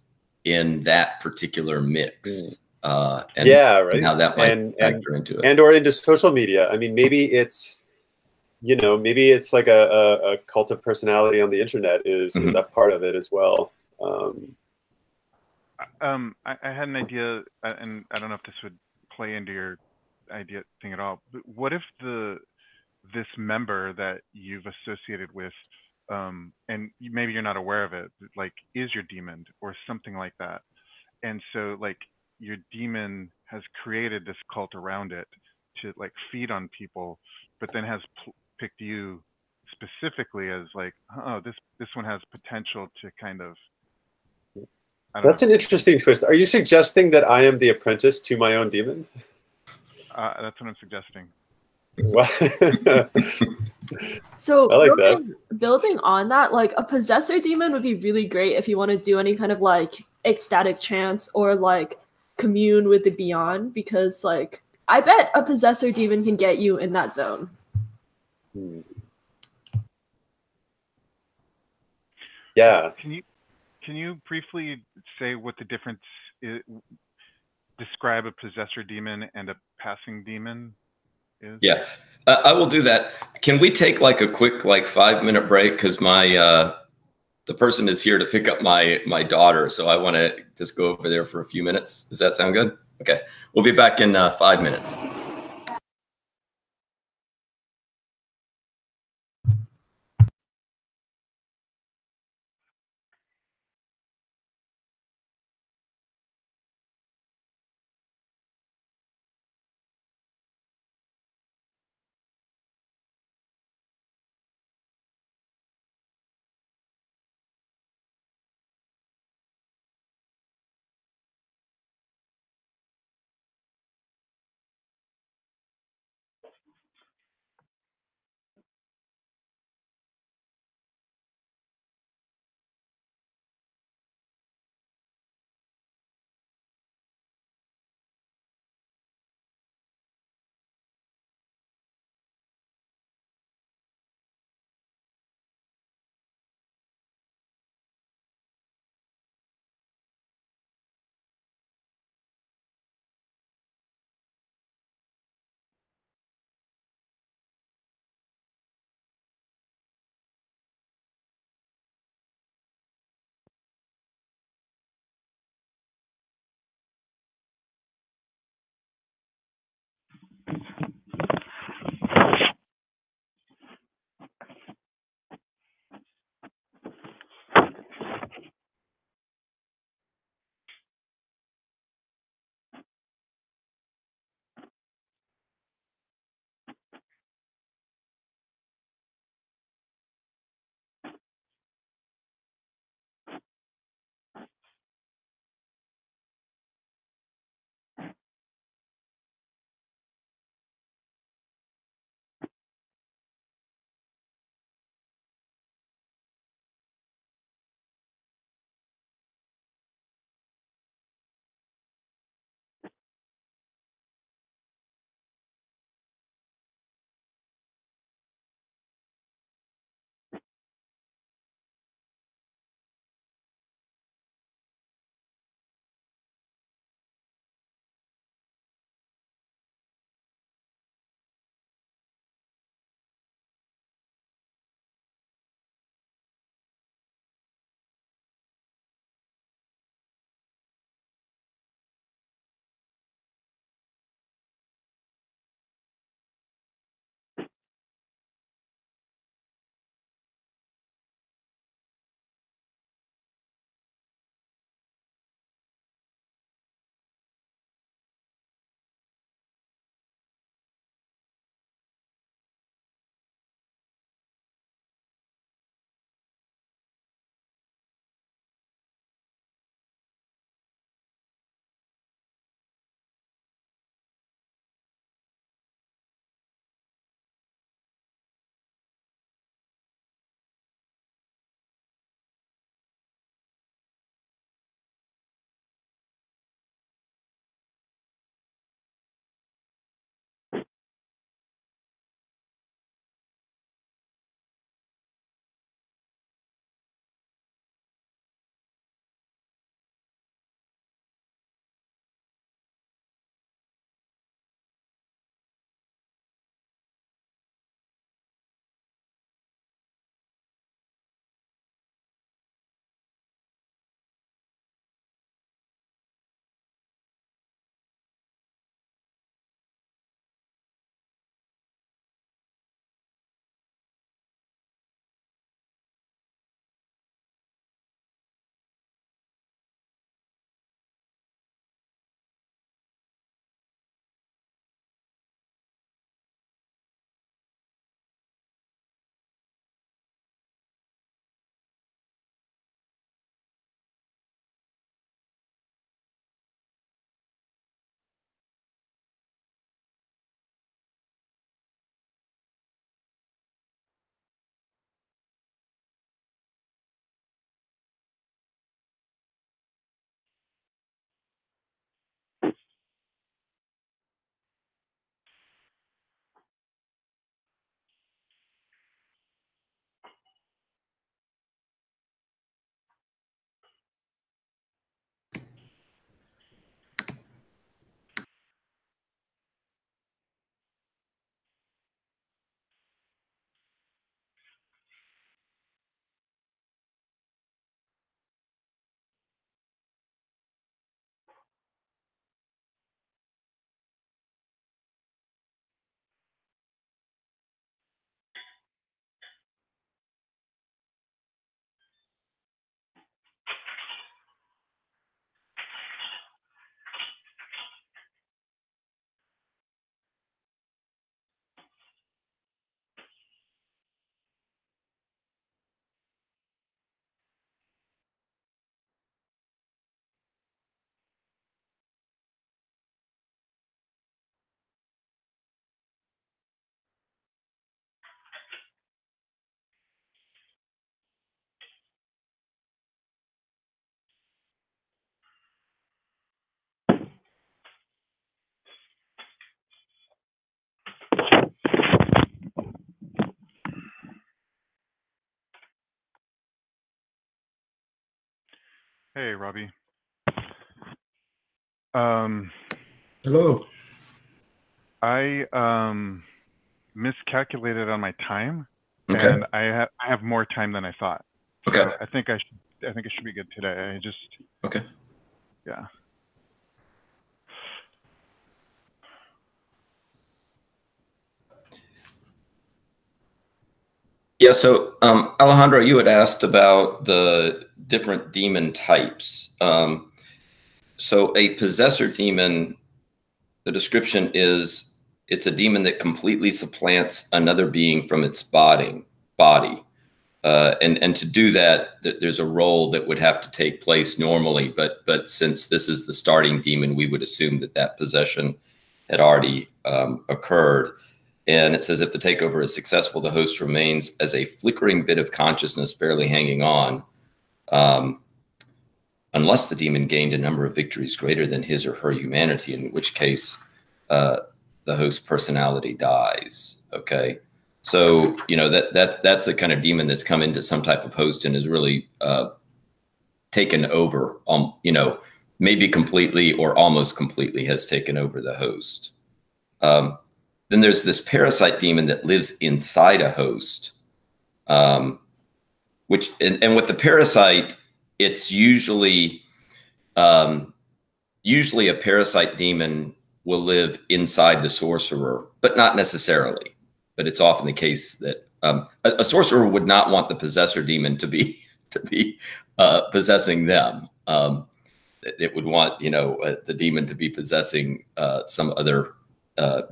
in that particular mix. And, right. and how that might factor into it. And or into social media. I mean, maybe it's, maybe it's like a cult of personality on the internet is a part of it as well. I had an idea, and I don't know if this would play into your idea thing at all. But what if this member that you've associated with, and maybe you're not aware of it, like is your demon or something like that, and so like your demon has created this cult around it to like feed on people, but then has picked you specifically as like, oh, this one has potential to kind of. That's an interesting twist. Are you suggesting that I am the apprentice to my own demon? That's what I'm suggesting. So I like building on that, like a possessor demon would be really great if you want to do any kind of like ecstatic trance or like commune with the beyond, because like I bet a possessor demon can get you in that zone. Yeah. Can you briefly say what the difference is? Describe a possessor demon and a passing demon is? Yeah, I will do that. Can we take like a quick 5-minute break? Because the person is here to pick up my daughter. So I want to just go over there for a few minutes. Does that sound good? Okay. We'll be back in 5 minutes. Hey, Robbie. Um, Hello. I miscalculated on my time, Okay. and I have more time than I thought. Okay. So I think I should be good today. Okay. Yeah. Yeah, so Alejandro, you had asked about the different demon types. So a possessor demon, the description is it's a demon that completely supplants another being from its body. And to do that, there's a role that would have to take place normally, but since this is the starting demon, we would assume that that possession had already occurred. And it says if the takeover is successful, the host remains as a flickering bit of consciousness barely hanging on, unless the demon gained a number of victories greater than his or her humanity, in which case the host personality dies. Okay. So, you know, that's a kind of demon that's come into some type of host and is really taken over, you know, maybe completely or almost completely has taken over the host. Then there's this parasite demon that lives inside a host, which and with the parasite, it's usually usually a parasite demon will live inside the sorcerer, but not necessarily. But it's often the case that a sorcerer would not want the possessor demon to be possessing them. It would want, you know, the demon to be possessing some other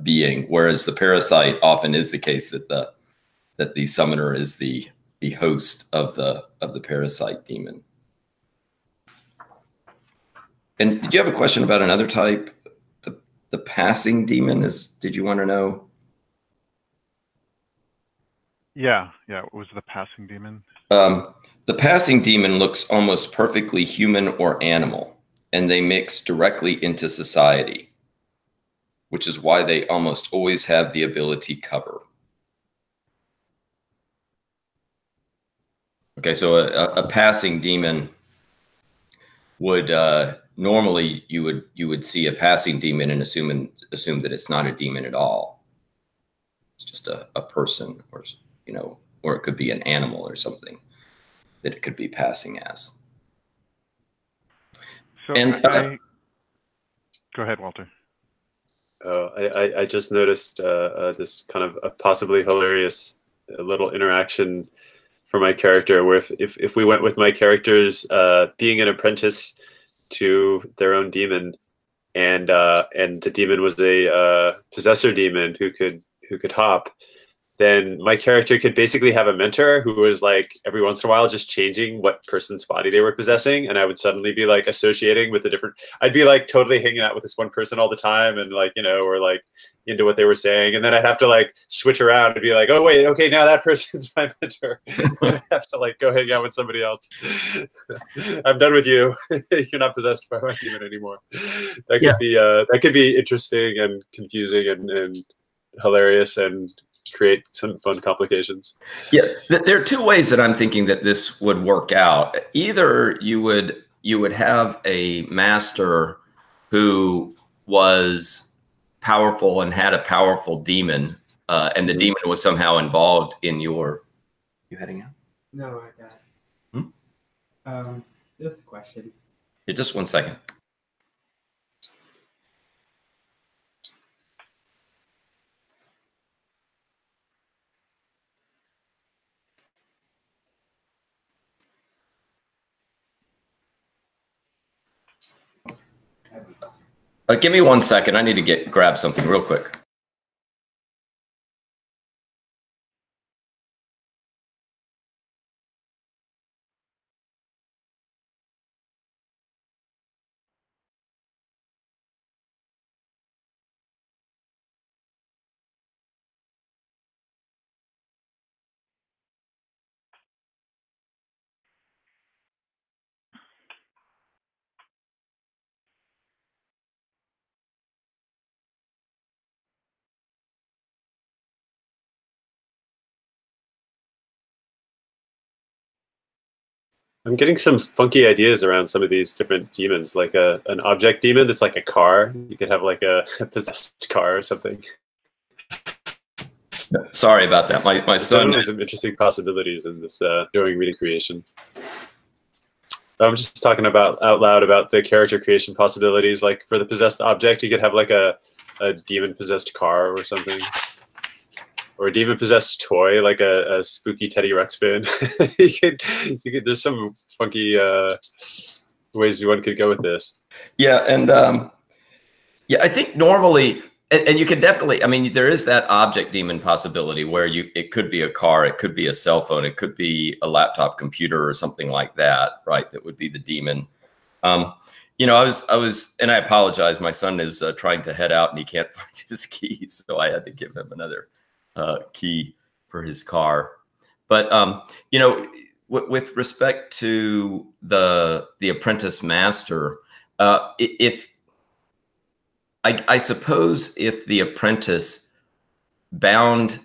being, whereas the parasite often is the case that the summoner is the host of the parasite demon. And did you have a question about another type? The passing demon is, did you want to know? Yeah. What was the passing demon? The passing demon looks almost perfectly human or animal, and they mix directly into society, which is why they almost always have the ability cover. Okay, so a passing demon would normally you would see a passing demon and assume that it's not a demon at all. It's just a person, or, you know, or it could be an animal or something that it could be passing as. So And go ahead, Walter. I just noticed this kind of a possibly hilarious little interaction for my character, where if we went with my characters being an apprentice to their own demon, and the demon was a possessor demon who could hop, then my character could basically have a mentor who was like every once in a while just changing what person's body they were possessing, and I would suddenly be like associating with the different. I'd be like totally hanging out with this one person all the time, and like, you know, or like into what they were saying, and then I'd have to like switch around and be like, oh wait, okay, now that person's my mentor. I have to like go hang out with somebody else. I'm done with you. You're not possessed by my demon anymore. That could be interesting and confusing and hilarious and create some fun complications. yeah, there are two ways that I'm thinking that this would work out. Either you would have a master who was powerful and had a powerful demon, and the demon was somehow involved in your. You heading out? No, I got it. Just a question. Yeah, just 1 second. Give me 1 second. I need to grab something real quick. I'm getting some funky ideas around some of these different demons, like an object demon that's like a car. You could have like a possessed car or something. Sorry about that. My son. There's some interesting possibilities in this showing reading creation. I'm just talking about out loud about the character creation possibilities. Like for the possessed object, you could have like a demon possessed car or something. Or a demon-possessed toy, like a spooky Teddy Ruxpin. you could. There's some funky ways one could go with this. Yeah, and yeah, I think normally, and you can definitely. I mean, there is that object demon possibility where it could be a car, it could be a cell phone, it could be a laptop computer or something like that, right? That would be the demon. You know, I was, and I apologize. My son is trying to head out and he can't find his keys, so I had to give him another key for his car. But you know, with respect to the apprentice master, if I suppose if the apprentice if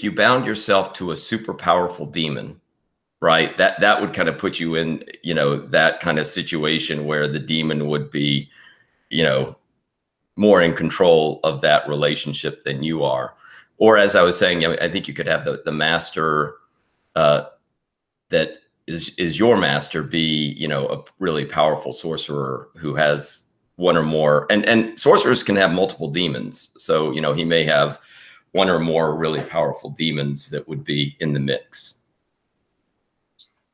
you bound yourself to a super powerful demon, right, that would kind of put you in, you know, that kind of situation where the demon would be, you know, more in control of that relationship than you are. Or as I was saying, I think you could have the master that is your master be, you know, a really powerful sorcerer who has one or more, and sorcerers can have multiple demons. So, you know, he may have one or more really powerful demons that would be in the mix.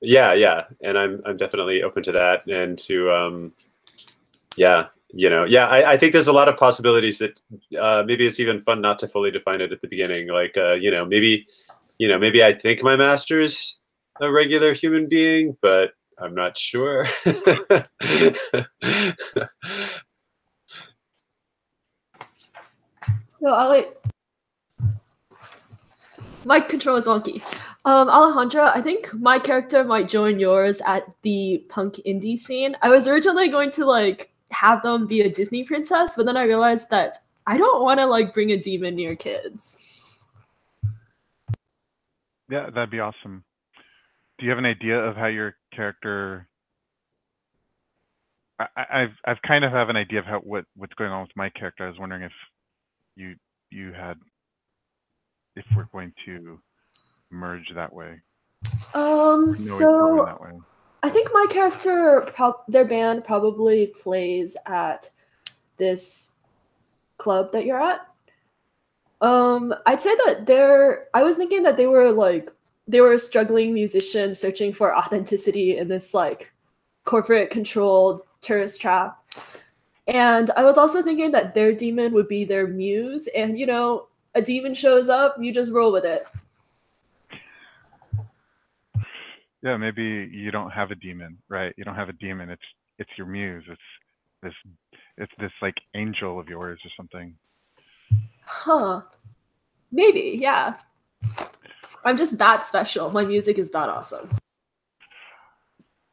Yeah, and I'm definitely open to that, and to yeah. You know, yeah, I think there's a lot of possibilities that maybe it's even fun not to fully define it at the beginning. Like, you know, maybe I think my master's a regular human being, but I'm not sure. So my control is wonky. Alejandra, I think my character might join yours at the punk indie scene. I was originally going to like have them be a Disney princess, but then I realized that I don't want to like bring a demon near kids. Yeah, that'd be awesome. Do you have an idea of how your character? I've kind of have an idea of what's going on with my character. I was wondering if you had, if we're going to merge that way. So that way. I think my character, their band probably plays at this club that you're at. I'd say that I was thinking that they were a struggling musician searching for authenticity in this like corporate controlled tourist trap. And I was also thinking that their demon would be their muse, and you know, a demon shows up, you just roll with it. Yeah, maybe you don't have a demon, right? You don't have a demon. It's your muse. It's this like angel of yours or something. Huh. Maybe, yeah. I'm just that special. My music is that awesome.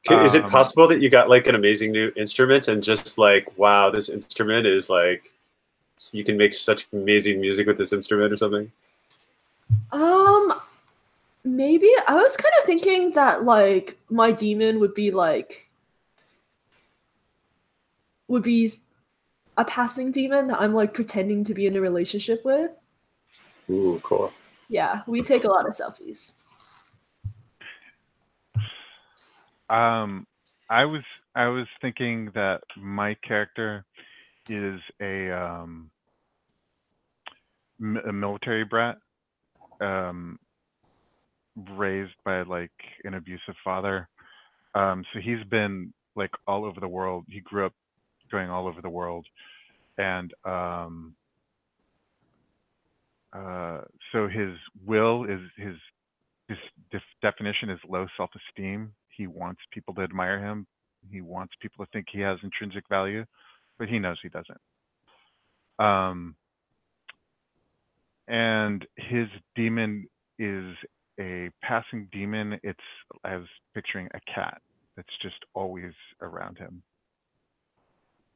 Is it possible that you got like an amazing new instrument and just like, wow, this instrument is like, you can make such amazing music with this instrument or something? Maybe. I was kind of thinking that like my demon would be a passing demon that I'm like pretending to be in a relationship with. Ooh, cool. Yeah, we take a lot of selfies. I was thinking that my character is a military brat, raised by like an abusive father. So he's been like all over the world. He grew up going all over the world, and so his will is his definition is low self-esteem. He wants people to admire him. He wants people to think he has intrinsic value, but he knows he doesn't. And his demon is a passing demon. I was picturing a cat that's just always around him.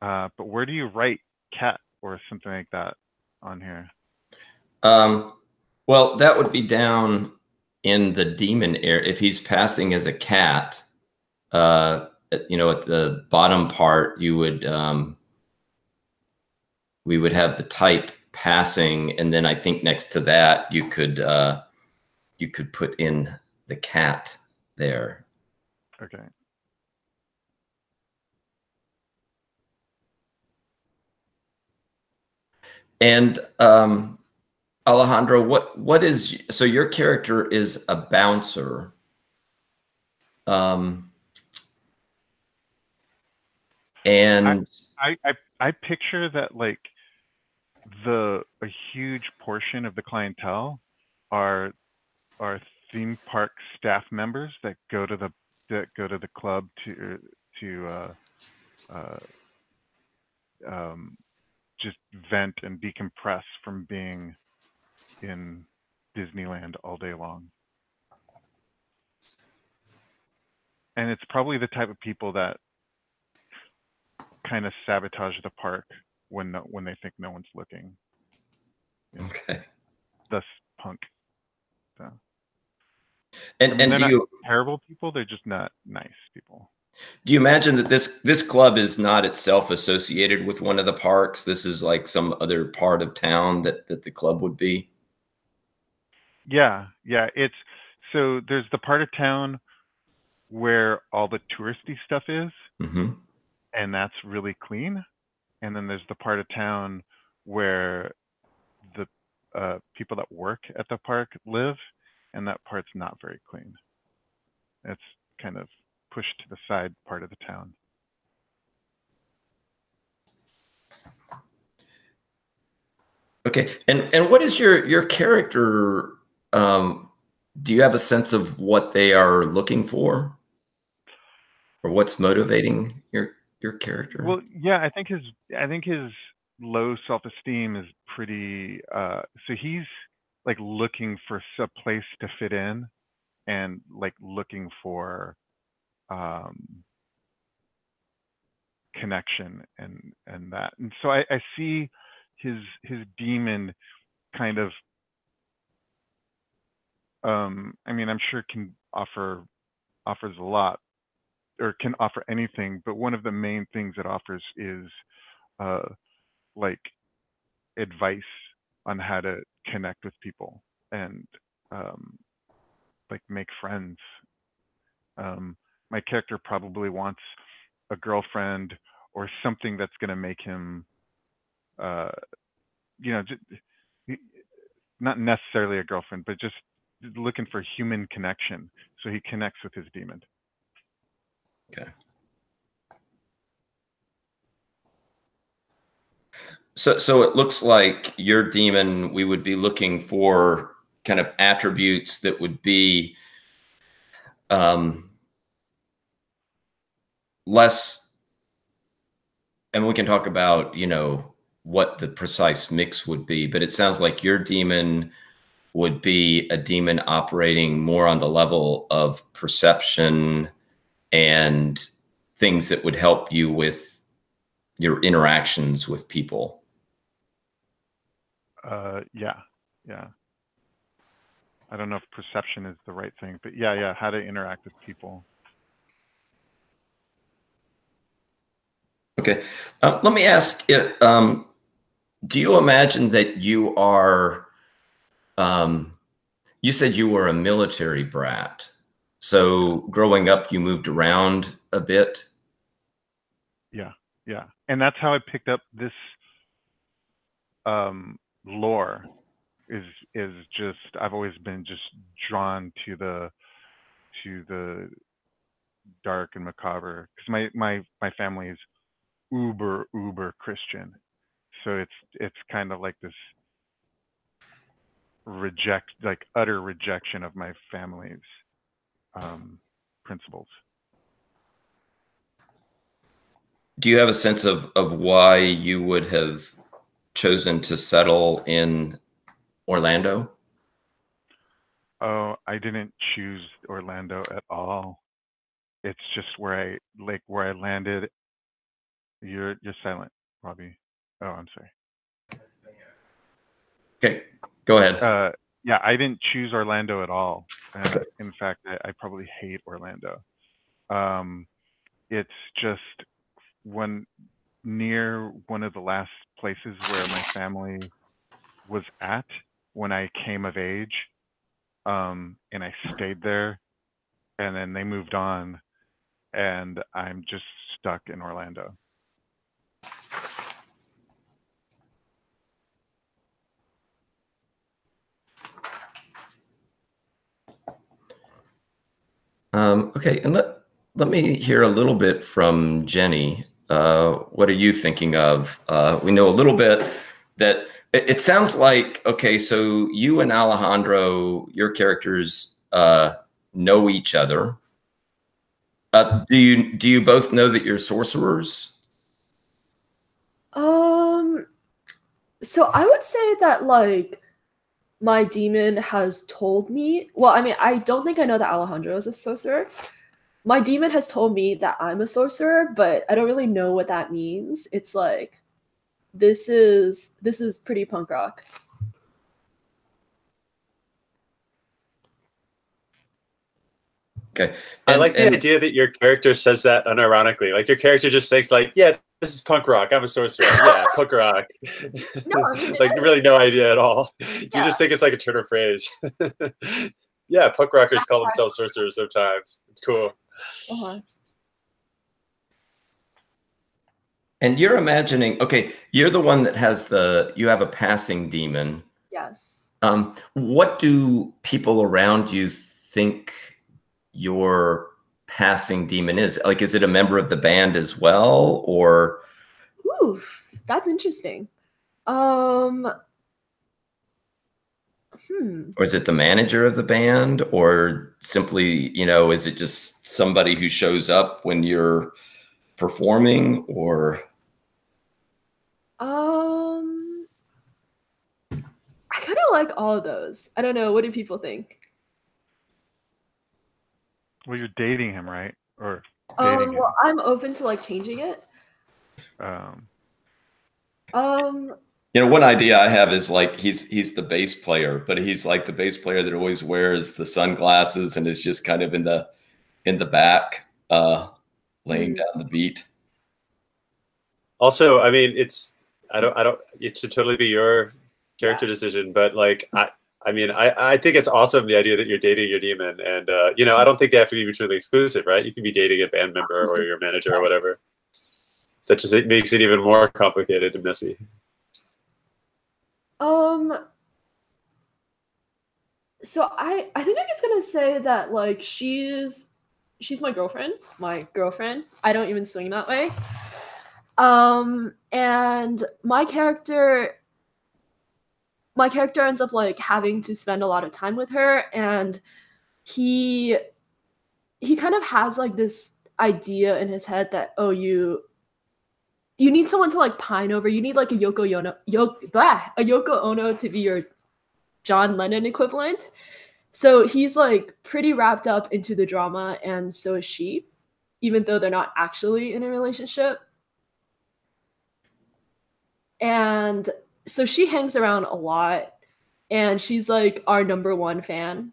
But where do you write cat or something like that on here? Well, that would be down in the demon area, if he's passing as a cat, you know, at the bottom part, you would we would have the type passing, and then I think next to that you could put in the cat there. Okay. And Alejandro, what is, so your character is a bouncer. And I picture that like a huge portion of the clientele are theme park staff members that go to the club to just vent and decompress from being in Disneyland all day long. And it's probably the type of people that kind of sabotage the park when they think no one's looking. okay. Thus punk. So. And I mean, do they're you not terrible people, they're just not nice people. Do you imagine that this club is not itself associated with one of the parks? This is like some other part of town that the club would be? Yeah, it's so there's the part of town where all the touristy stuff is, and that's really clean. And then there's the part of town where the people that work at the park live, and that part's not very clean. It's kind of pushed to the side part of the town. Okay, and what is your character? Do you have a sense of what they are looking for, or what's motivating your character? Well, yeah, I think his low self-esteem is pretty. So he's like looking for a place to fit in, and like looking for connection and that. And so I see his demon kind of. I mean, I'm sure offers a lot, or can offer anything, but one of the main things it offers is like advice on how to connect with people and like make friends. My character probably wants a girlfriend or something that's going to make him you know, not necessarily a girlfriend, but just looking for human connection, so he connects with his demon. Okay. So it looks like your demon, we would be looking for kind of attributes that would be less, and we can talk about, you know, what the precise mix would be, but it sounds like your demon would be a demon operating more on the level of perception and things that would help you with your interactions with people. Yeah. I don't know if perception is the right thing, but yeah, how to interact with people. Okay. Let me ask, do you imagine that you are, you said you were a military brat. So growing up, you moved around a bit? Yeah. And that's how I picked up this lore is just, I've always been just drawn to the dark and macabre, because my family is uber Christian, so it's kind of like this utter rejection of my family's principles. Do you have a sense of why you would have chosen to settle in Orlando? Oh, I didn't choose Orlando at all. It's just where I landed. You're silent, Robbie. Oh, I'm sorry. Okay, go ahead. Yeah, I didn't choose Orlando at all. And in fact, I probably hate Orlando. It's just near one of the last places where my family was at when I came of age. And I stayed there, and then they moved on, and I'm just stuck in Orlando. Okay, and let me hear a little bit from Jenny. What are you thinking of? We know a little bit that it sounds like, okay, so you and Alejandro, your characters know each other. Do you both know that you're sorcerers? So I would say that like my demon has told me, well, I mean, I don't think I know that Alejandro is a sorcerer. My demon has told me that I'm a sorcerer, but I don't really know what that means. It's like this is pretty punk rock. Okay. I like the idea that your character says that unironically. Like your character just thinks like, yeah, this is punk rock. I'm a sorcerer. Yeah, punk rock. No, I mean, like really no idea at all. You just think it's like a turn of phrase. Yeah, punk rockers call themselves sorcerers sometimes. It's cool. And you're imagining, okay, you're the one that has you have a passing demon. Yes. What do people around you think your passing demon is? Like, is it a member of the band as well, or? Ooh, that's interesting. Or is it the manager of the band, or simply, is it just somebody who shows up when you're performing, or? I kind of like all of those. I don't know. What do people think? Well, you're dating him, right? Or well, I'm open to like changing it. One idea I have is like he's the bass player, but he's like the bass player that always wears the sunglasses and is just kind of in the back, laying down the beat. Also, I mean, it should totally be your character decision, but like I mean, I think it's awesome, the idea that you're dating your demon, and I don't think they have to be mutually exclusive, right? You can be dating a band member or your manager or whatever. That just makes it even more complicated and messy. So I think I'm just gonna say that like she's my girlfriend. I don't even swing that way. And my character ends up like having to spend a lot of time with her, and he kind of has like this idea in his head that, oh, you need someone to like pine over. You need like a Yoko Ono to be your John Lennon equivalent. So he's like pretty wrapped up into the drama, and so is she, even though they're not actually in a relationship. And so she hangs around a lot, and she's like our #1 fan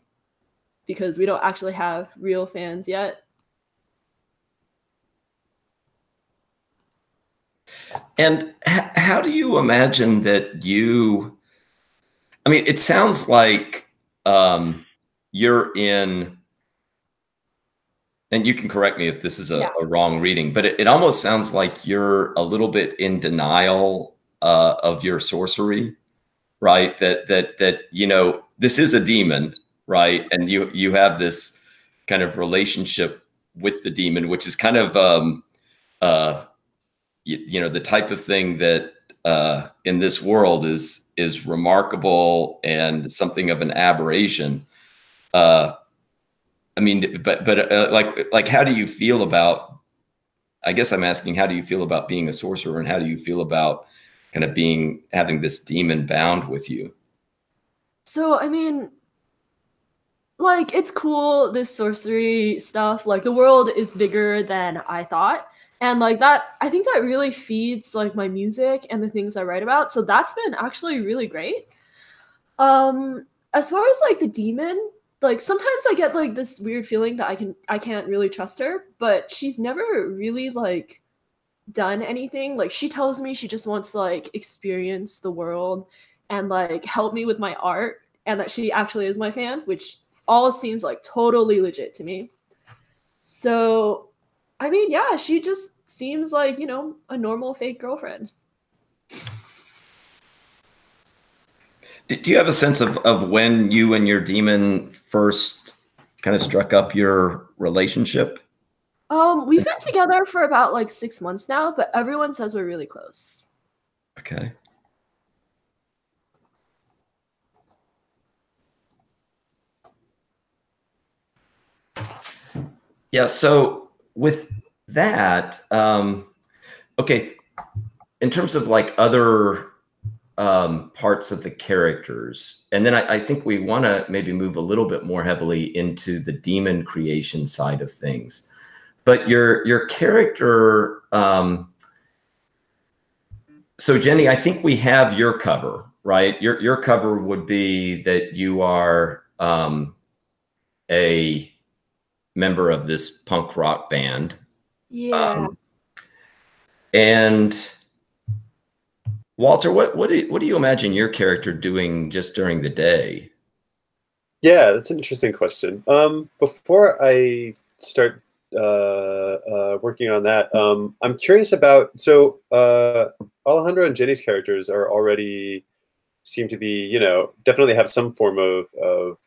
because we don't actually have real fans yet. And how do you imagine that I mean, it sounds like you're in, and you can correct me if this is a wrong reading, but it almost sounds like you're a little bit in denial of your sorcery, right? That this is a demon, right? And you have this kind of relationship with the demon, which is kind of the type of thing that in this world is remarkable and something of an aberration. I mean, but like, how do you feel about? I guess I'm asking, how do you feel about being a sorcerer, and how do you feel about kind of having this demon bound with you? So, I mean, like, it's cool, this sorcery stuff. Like, the world is bigger than I thought. And, like, that, I think that really feeds, like, my music and the things I write about. So that's been actually really great. as far as like the demon, like sometimes I get like this weird feeling that I can't really trust her, but she's never really like done anything. Like she tells me she just wants to like experience the world and like help me with my art, and that she actually is my fan, which all seems like totally legit to me. So I mean, yeah, she just seems like, you know, a normal fake girlfriend. Do you have a sense of when you and your demon first kind of struck up your relationship? We've been together for about like 6 months now, but everyone says we're really close. Okay. Yeah, so with that, okay, in terms of like other parts of the characters, and then I think we want to maybe move a little bit more heavily into the demon creation side of things. But your character, so Jenny, I think we have your cover, right? Your cover would be that you are a member of this punk rock band. Yeah. And Walter, what do you imagine your character doing just during the day? Yeah, that's an interesting question. Before I start working on that, I'm curious about, so Alejandro and Jenny's characters are already seem to be, you know, definitely have some form of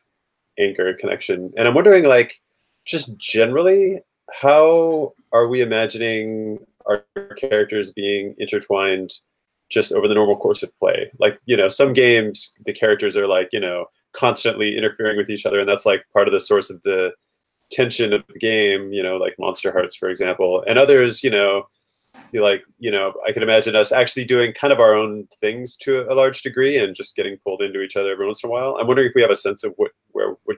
anchor connection. And I'm wondering, like, just generally, how are we imagining our characters being intertwined just over the normal course of play? Like, you know, some games, the characters are like, you know, constantly interfering with each other, and that's like part of the source of the tension of the game, you know, like Monster Hearts, for example. And others, you know, like, you know, I can imagine us actually doing kind of our own things to a large degree and just getting pulled into each other every once in a while. I'm wondering if we have a sense of what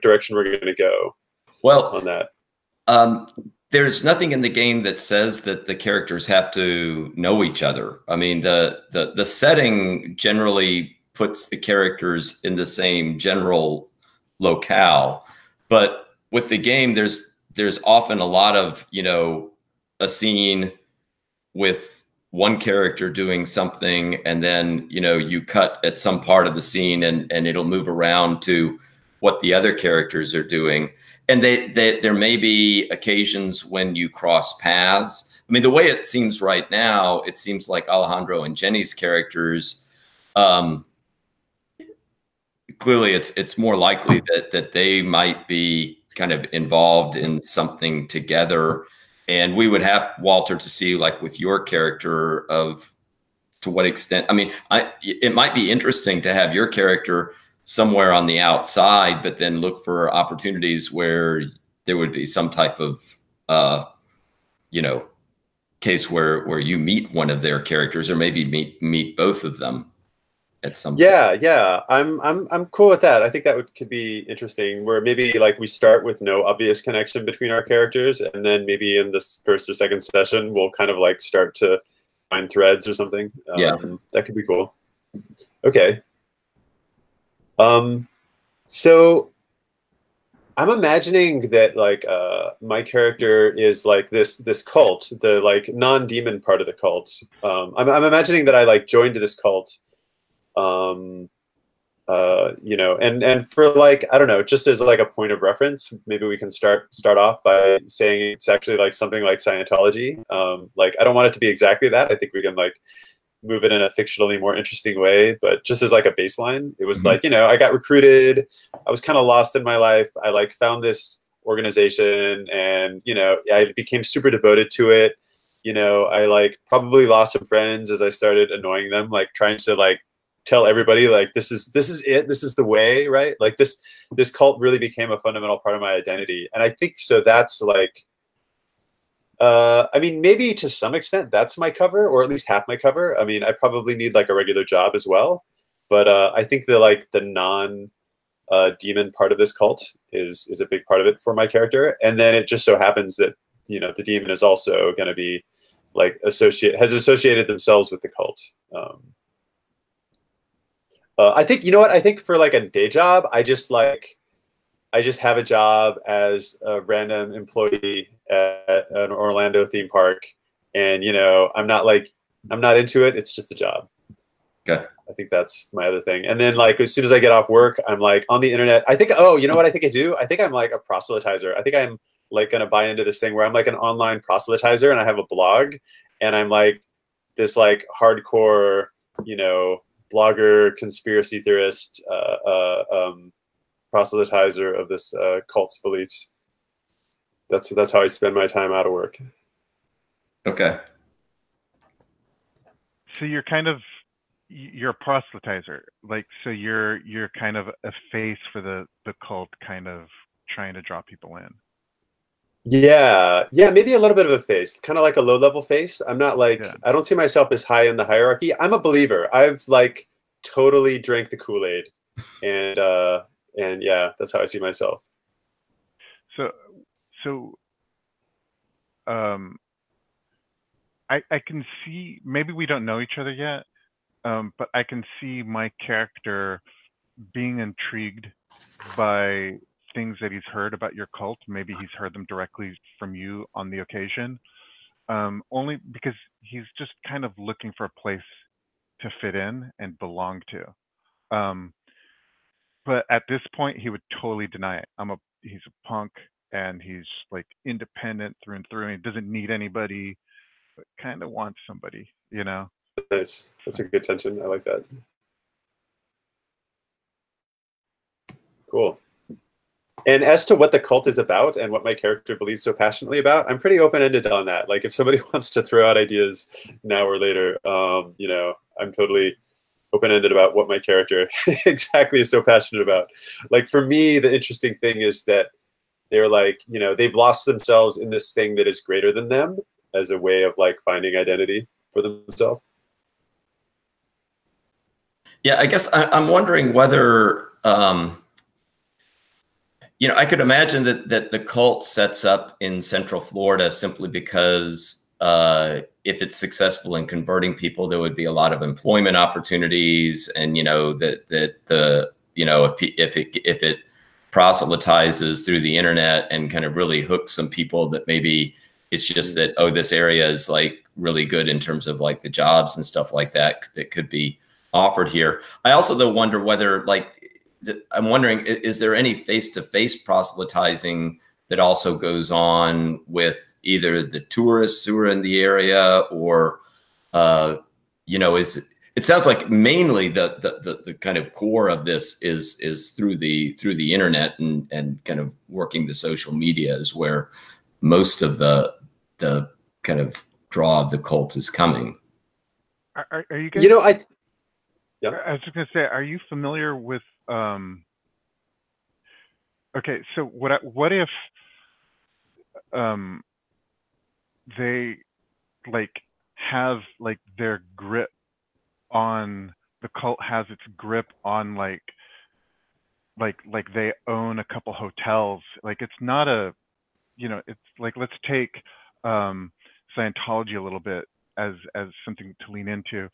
direction we're going to go on that. There's nothing in the game that says that the characters have to know each other. I mean, the setting generally puts the characters in the same general locale, but with the game, there's often a lot of, you know, a scene with one character doing something, and then, you know, you cut at some part of the scene and it'll move around to what the other characters are doing. And there may be occasions when you cross paths. I mean, the way it seems right now, it seems like Alejandro and Jenny's characters, clearly it's more likely that they might be kind of involved in something together. And we would have, Walter, to see, like with your character, of to what extent. I mean, it might be interesting to have your character somewhere on the outside, but then look for opportunities where there would be some type of, you know, case where you meet one of their characters, or maybe meet both of them at some point. Yeah, I'm cool with that. I think that could be interesting, where maybe like we start with no obvious connection between our characters, and then maybe in this first or second session we'll kind of like start to find threads or something. Yeah, that could be cool. Okay. So I'm imagining that like my character is like this cult, the like non-demon part of the cult. I'm imagining that I like joined this cult. You know, and for like, I don't know, just as like a point of reference, maybe we can start off by saying it's actually like something like Scientology. Like, I don't want it to be exactly that. I think we can like move it in a fictionally more interesting way, but just as like a baseline, it was like, you know, I got recruited, I was kind of lost in my life, I like found this organization, and, you know, I became super devoted to it. You know, I like probably lost some friends as I started annoying them, like trying to like tell everybody like this is it, this is the way, right? Like this cult really became a fundamental part of my identity. And I think so that's like I mean, maybe to some extent that's my cover, or at least half my cover. I mean, I probably need like a regular job as well, but I think the like the non demon part of this cult is a big part of it for my character. And then it just so happens that, you know, the demon is also going to be like has associated themselves with the cult. I think, you know what? I think for like a day job, I just have a job as a random employee at an Orlando theme park, and you know, I'm not into it. It's just a job. Okay. I think that's my other thing. And then like as soon as I get off work, I'm like on the internet. I think, oh, you know what I think I do? I think I'm like a proselytizer. I think I'm like gonna buy into this thing where I'm like an online proselytizer and I have a blog, and I'm like this like hardcore, you know, blogger, conspiracy theorist, proselytizer of this cult's beliefs. That's how I spend my time out of work. Okay. So you're a proselytizer, like, so you're kind of a face for the cult, kind of trying to draw people in. Yeah, maybe a little bit of a face, kind of like a low-level face. I'm not like, I don't see myself as high in the hierarchy. I'm a believer. I've like totally drank the Kool-Aid, and yeah, that's how I see myself. So I can see, maybe we don't know each other yet, but I can see my character being intrigued by things that he's heard about your cult. Maybe he's heard them directly from you on the occasion, only because he's just kind of looking for a place to fit in and belong to. But at this point, he would totally deny it. He's a punk, and he's like independent through and through, and he doesn't need anybody, but kind of wants somebody, you know? Nice. That's a good tension. I like that. Cool. And as to what the cult is about and what my character believes so passionately about, I'm pretty open-ended on that. Like if somebody wants to throw out ideas now or later, you know, I'm totally open-ended about what my character exactly is so passionate about. Like for me, the interesting thing is that they're like, you know, they've lost themselves in this thing that is greater than them as a way of like finding identity for themselves. Yeah, I guess I'm wondering whether, you know, I could imagine that the cult sets up in Central Florida simply because if it's successful in converting people, there would be a lot of employment opportunities, and you know that the you know if it proselytizes through the internet and kind of really hooks some people, that maybe it's just that, oh, this area is like really good in terms of like the jobs and stuff like that that could be offered here. I also though wonder whether I'm wondering, is there any face-to-face proselytizing that also goes on with either the tourists who are in the area, or, you know, it sounds like mainly the kind of core of this is through the internet and kind of working the social media is where most of the kind of draw of the cult is coming. Are you guys? You know, yeah. I was just gonna say, are you familiar with? Okay, so what if they like have like their grip on the cult has its grip on like they own a couple hotels. Like it's not a, you know, it's like, let's take Scientology a little bit as something to lean into.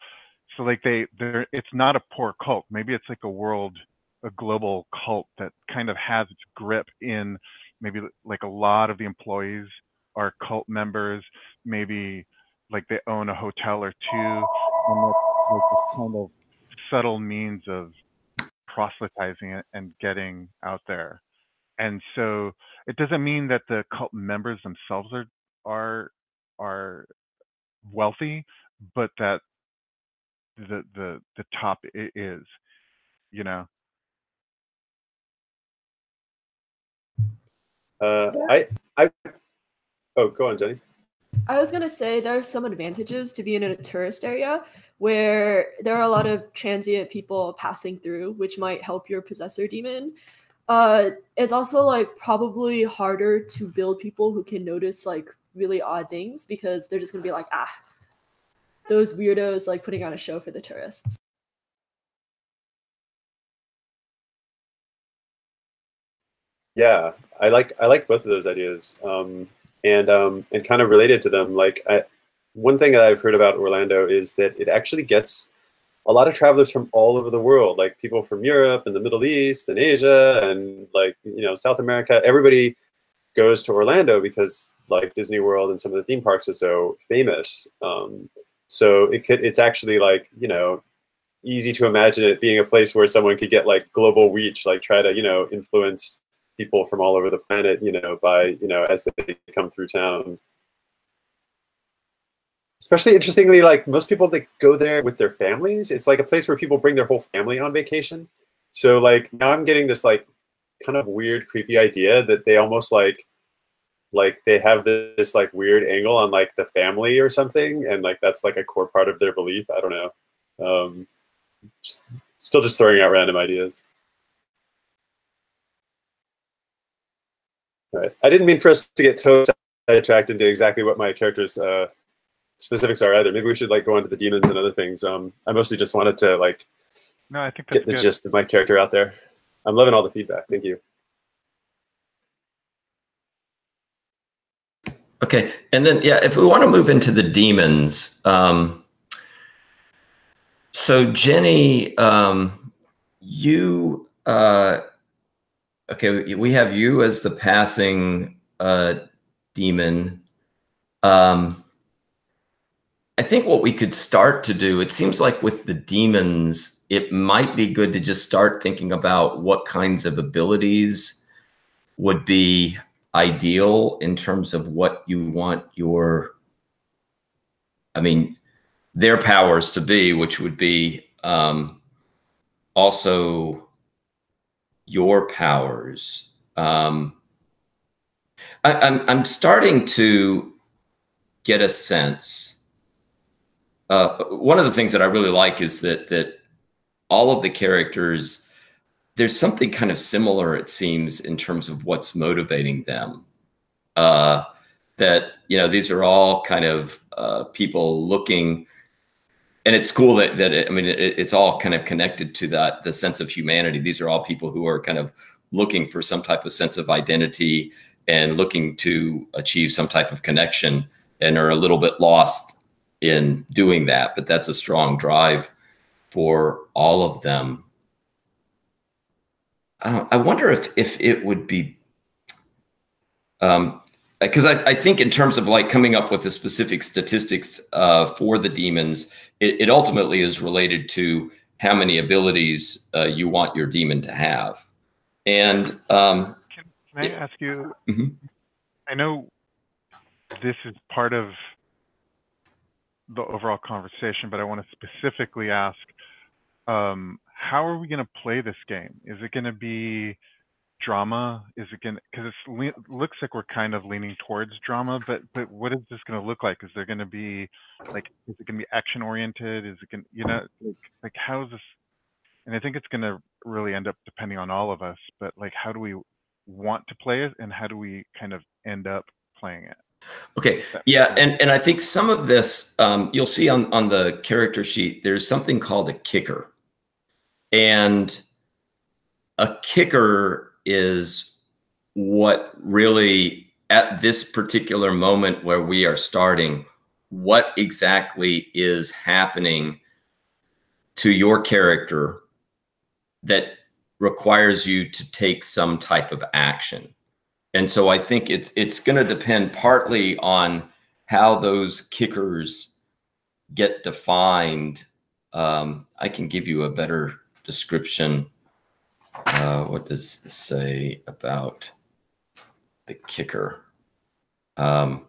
So like it's not a poor cult. Maybe it's like a global cult that kind of has its grip in maybe like a lot of the employees are cult members. Maybe like they own a hotel or two, and that's like this kind of subtle means of proselytizing it and getting out there. And so it doesn't mean that the cult members themselves are wealthy, but that the top is, you know. Oh, go on, Jenny. I was gonna say there are some advantages to being in a tourist area where there are a lot of transient people passing through, which might help your possessor demon. It's also like probably harder to build people who can notice like really odd things, because they're just gonna be like, those weirdos like putting on a show for the tourists. Yeah, I like both of those ideas, and kind of related to them. Like one thing that I've heard about Orlando is that it actually gets a lot of travelers from all over the world, like people from Europe and the Middle East and Asia and like, you know, South America. Everybody goes to Orlando because like Disney World and some of the theme parks are so famous. So it's actually like, you know, easy to imagine it being a place where someone could get like global reach, like try to, you know, influence people from all over the planet, you know, by, you know, as they come through town. Especially interestingly, like most people that go there with their families, it's like a place where people bring their whole family on vacation. So like now I'm getting this like kind of weird, creepy idea that they almost like they have this like weird angle on like the family or something, and like that's like a core part of their belief. I don't know. Still just throwing out random ideas. All right. I didn't mean for us to get totally sidetracked into exactly what my character's specifics are either. Maybe we should like go into the demons and other things. I mostly just wanted to like I think that's get the good. gist of my character out there. I'm loving all the feedback. Thank you. Okay, and then yeah, if we want to move into the demons, so Jenny, you okay, we have you as the passing demon. I think what we could start to do, it seems like with the demons, it might be good to just start thinking about what kinds of abilities would be ideal in terms of what you want your, I mean, their powers to be, which would be also your powers. I'm starting to get a sense. One of the things that I really like is that all of the characters, there's something kind of similar, it seems, in terms of what's motivating them. That, you know, these are all kind of people looking, and it's cool that I mean, it's all kind of connected to the sense of humanity. These are all people who are kind of looking for some type of sense of identity and looking to achieve some type of connection, and are a little bit lost in doing that, but that's a strong drive for all of them. I wonder if it would be, because I think in terms of like coming up with the specific statistics for the demons, it ultimately is related to how many abilities you want your demon to have. And can I ask you? I know this is part of the overall conversation, but I want to specifically ask, how are we going to play this game? Is it going to be drama? Is it going to, because it looks like we're kind of leaning towards drama, but what is this going to look like? Is there going to be like, is it going to be action oriented? Is it going to, you know, like how is this? And I think it's going to really end up depending on all of us, but like, how do we want to play it, and how do we kind of end up playing it? Okay, yeah, and I think some of this, you'll see on the character sheet, there's something called a kicker. And a kicker is what really, at this particular moment where we are starting, what exactly is happening to your character that requires you to take some type of action. And so I think it's going to depend partly on how those kickers get defined. I can give you a better description. What does this say about the kicker? I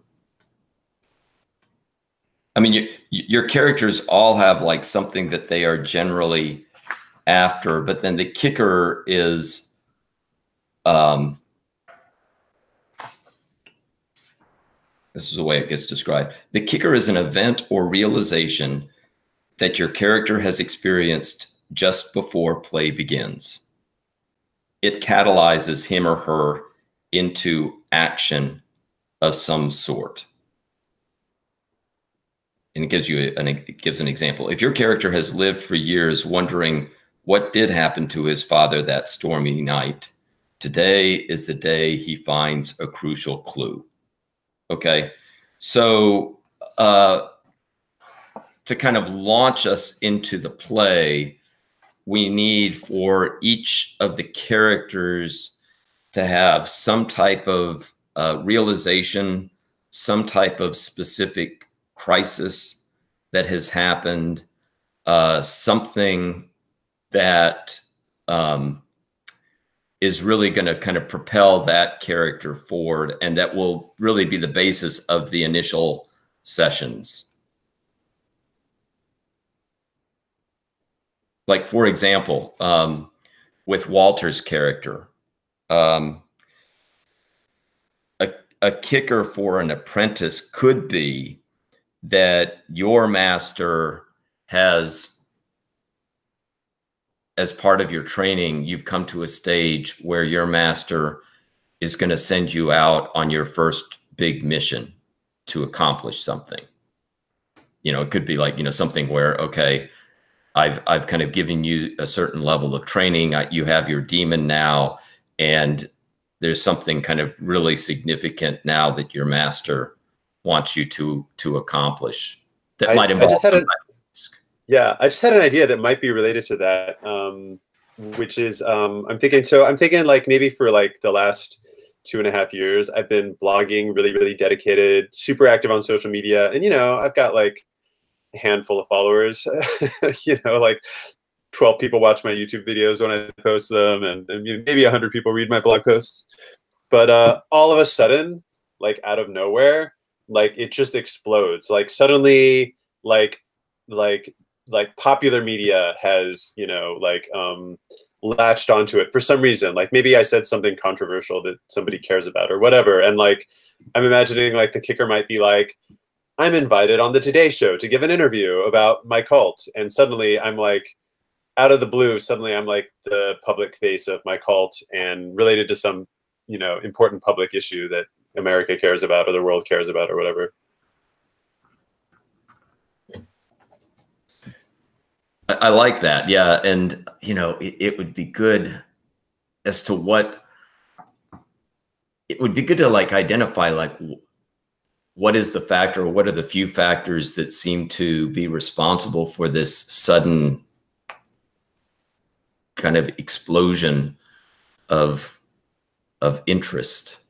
mean, your characters all have like something that they are generally after, but then the kicker is this is the way it gets described. The kicker is an event or realization that your character has experienced just before play begins. It catalyzes him or her into action of some sort. And it gives you it gives an example. If your character has lived for years wondering what did happen to his father that stormy night, today is the day he finds a crucial clue. Okay, so to kind of launch us into the play, we need for each of the characters to have some type of realization, some type of specific crisis that has happened, something that is really going to kind of propel that character forward, and that will really be the basis of the initial sessions. Like, for example, with Walter's character, a kicker for an apprentice could be that your master has, as part of your training, you've come to a stage where your master is going to send you out on your first big mission to accomplish something. You know, it could be like, you know, something where, okay, I've kind of given you a certain level of training. You have your demon now, and there's something kind of really significant now that your master wants you to accomplish that might involve. Yeah, I just had an idea that might be related to that, which is I'm thinking like maybe for like the last 2.5 years, I've been blogging, really dedicated, super active on social media, and you know, I've got like a handful of followers. You know, like 12 people watch my YouTube videos when I post them, and maybe 100 people read my blog posts. But all of a sudden, like out of nowhere, like it just explodes. Like suddenly, like popular media has, you know, like latched onto it for some reason. Like maybe I said something controversial that somebody cares about or whatever. And like, I'm imagining like the kicker might be like, I'm invited on the Today Show to give an interview about my cult. And suddenly I'm like, out of the blue, suddenly I'm like the public face of my cult and related to some, you know, important public issue that America cares about or the world cares about or whatever. I like that. Yeah. And, you know, it would be good as to what, it would be good to like identify like what is the factor, or what are the few factors that seem to be responsible for this sudden kind of explosion of interest.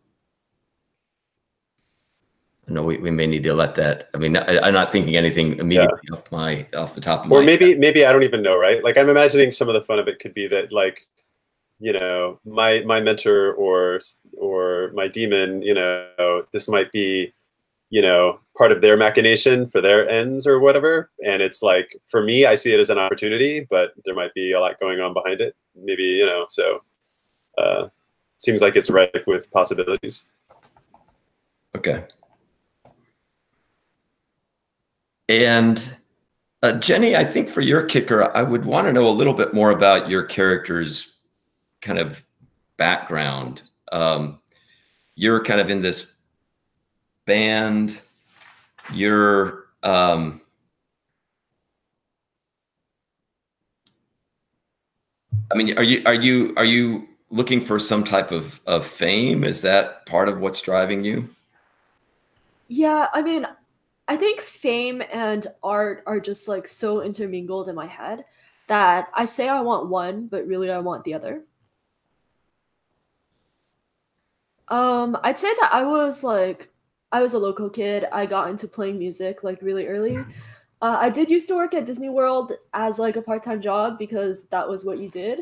No, we may need to let that. I mean, I'm not thinking anything immediately off the top of my head. Or maybe I don't even know, right? Like I'm imagining some of the fun of it could be that, like, you know, my mentor or my demon, you know, this might be, you know, part of their machination for their ends or whatever. And it's like, for me, I see it as an opportunity, but there might be a lot going on behind it. Maybe, you know, so seems like it's ripe with possibilities. Okay. And Jenny, I think for your kicker, I would want to know a little bit more about your character's kind of background. You're kind of in this band. You're I mean, are you looking for some type of fame? Is that part of what's driving you? Yeah, I mean, I think fame and art are just like so intermingled in my head that I say I want one, but really I want the other. I'd say that I was a local kid. I got into playing music like really early. I did used to work at Disney World as like a part-time job because that was what you did.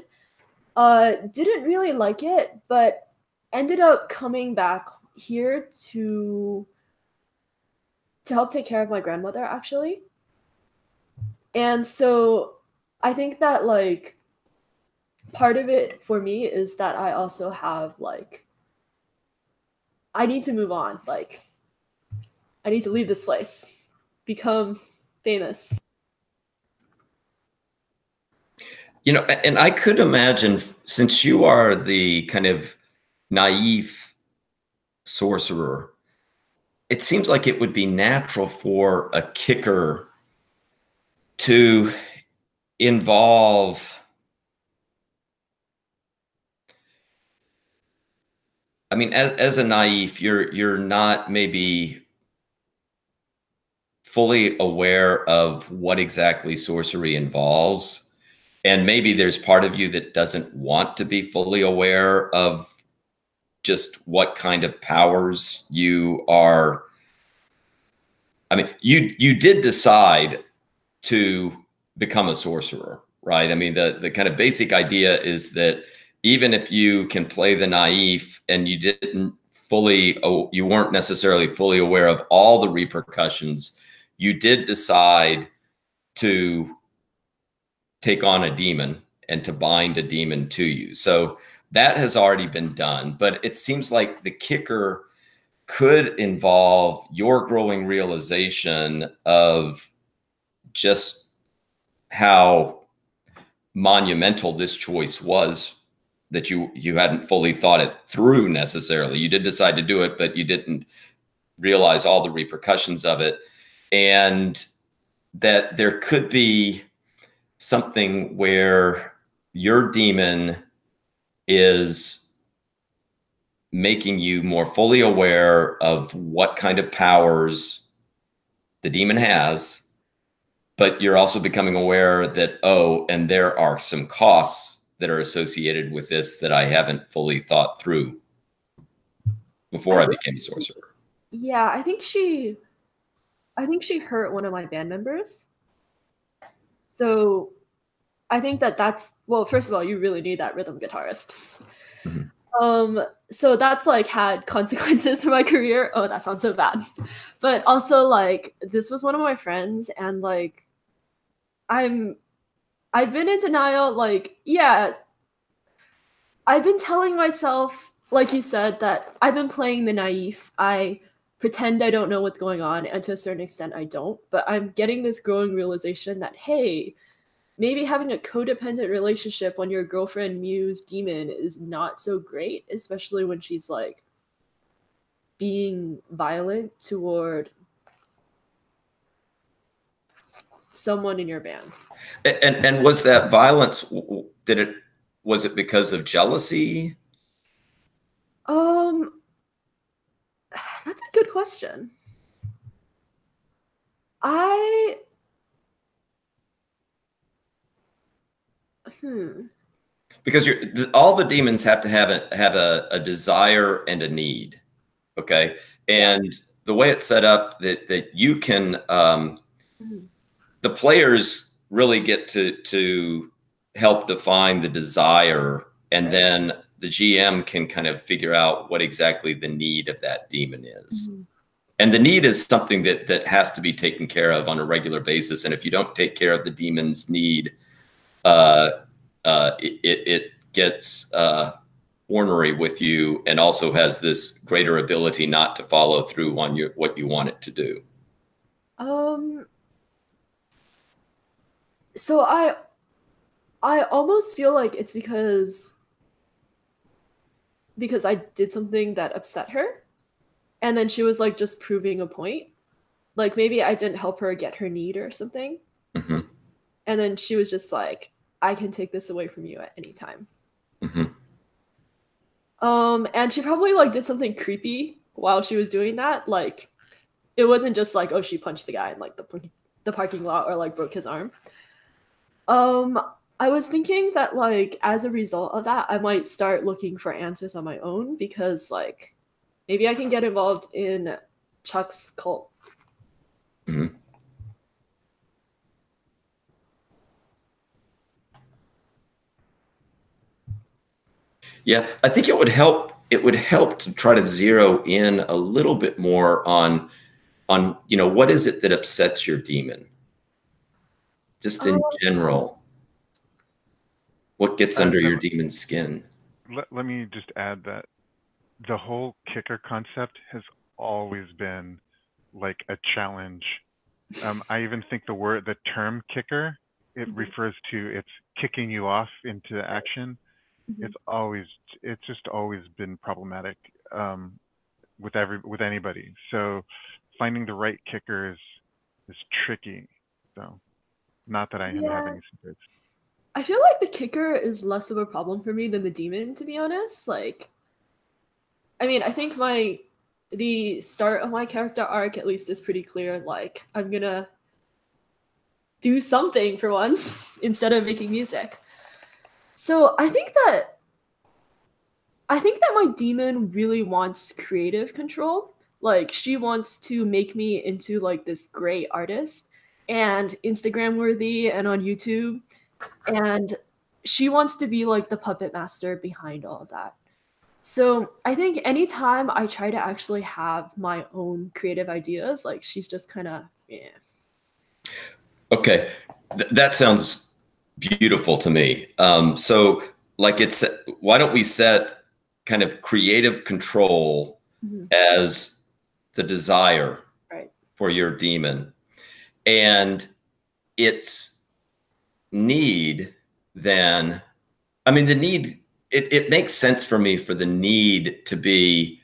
Didn't really like it, but ended up coming back here to help take care of my grandmother actually. And so I think that like part of it for me is that I also have like I need to move on. Like I need to leave this place, become famous. You know, and I could imagine, since you are the kind of naive sorcerer, it seems like it would be natural for a kicker to involve, I mean, as a naive, you're not maybe fully aware of what exactly sorcery involves. And maybe there's part of you that doesn't want to be fully aware of just what kind of powers you are. I mean, you did decide to become a sorcerer, right? I mean, the kind of basic idea is that even if you can play the naive and you didn't fully, you weren't necessarily fully aware of all the repercussions, you did decide to take on a demon and to bind a demon to you. So that has already been done, but it seems like the kicker could involve your growing realization of just how monumental this choice was, that you hadn't fully thought it through necessarily. You did decide to do it, but you didn't realize all the repercussions of it. And that there could be something where your demon is making you more fully aware of what kind of powers the demon has, but you're also becoming aware that, oh, and there are some costs that are associated with this that I haven't fully thought through before I became a sorcerer. Yeah, I think she hurt one of my band members. So I think that's, well, first of all, you really need that rhythm guitarist. So that's like had consequences for my career. Oh, that sounds so bad. But also like this was one of my friends, and like I've been in denial. Like, yeah, I've been telling myself, like you said, that I've been playing the naive. I pretend I don't know what's going on, and to a certain extent I don't, but I'm getting this growing realization that, hey, maybe having a codependent relationship when your girlfriend muse demon is not so great, especially when she's like being violent toward someone in your band. And was that violence, was it because of jealousy? That's a good question. Because all the demons have to have a desire and a need, okay? And the way it's set up, that you can, the players really get to help define the desire, and then the GM can kind of figure out what exactly the need of that demon is. And the need is something that has to be taken care of on a regular basis. And if you don't take care of the demon's need, it gets ornery with you, and also has this greater ability not to follow through on what you want it to do. So I almost feel like it's because I did something that upset her, and then she was like just proving a point. Like maybe I didn't help her get her need or something. And then she was just like, I can take this away from you at any time. And she probably like did something creepy while she was doing that. Like it wasn't just like, oh, she punched the guy in like the parking lot or like broke his arm. I was thinking that like as a result of that, I might start looking for answers on my own, because like maybe I can get involved in Chuck's cult. Yeah, I think it would help. It would help to try to zero in a little bit more on what is it that upsets your demon, just in general. What gets under your demon's skin? Let me just add that the whole kicker concept has always been like a challenge. I even think the term kicker, it refers to it's kicking you off into action. It's just always been problematic with anybody. So finding the right kicker is tricky. So not that I have any secrets. I feel like the kicker is less of a problem for me than the demon, to be honest. Like, I mean, I think my the start of my character arc at least is pretty clear. Like, I'm gonna do something for once instead of making music. So I think that my demon really wants creative control. Like, she wants to make me into like this great artist and Instagram worthy and on YouTube. And she wants to be like the puppet master behind all of that. So I think anytime I try to actually have my own creative ideas, like, she's just kind of, yeah. Okay, that sounds beautiful to me. So like why don't we set kind of creative control as the desire for your demon, and its need then, I mean, the need, it makes sense for me for the need to be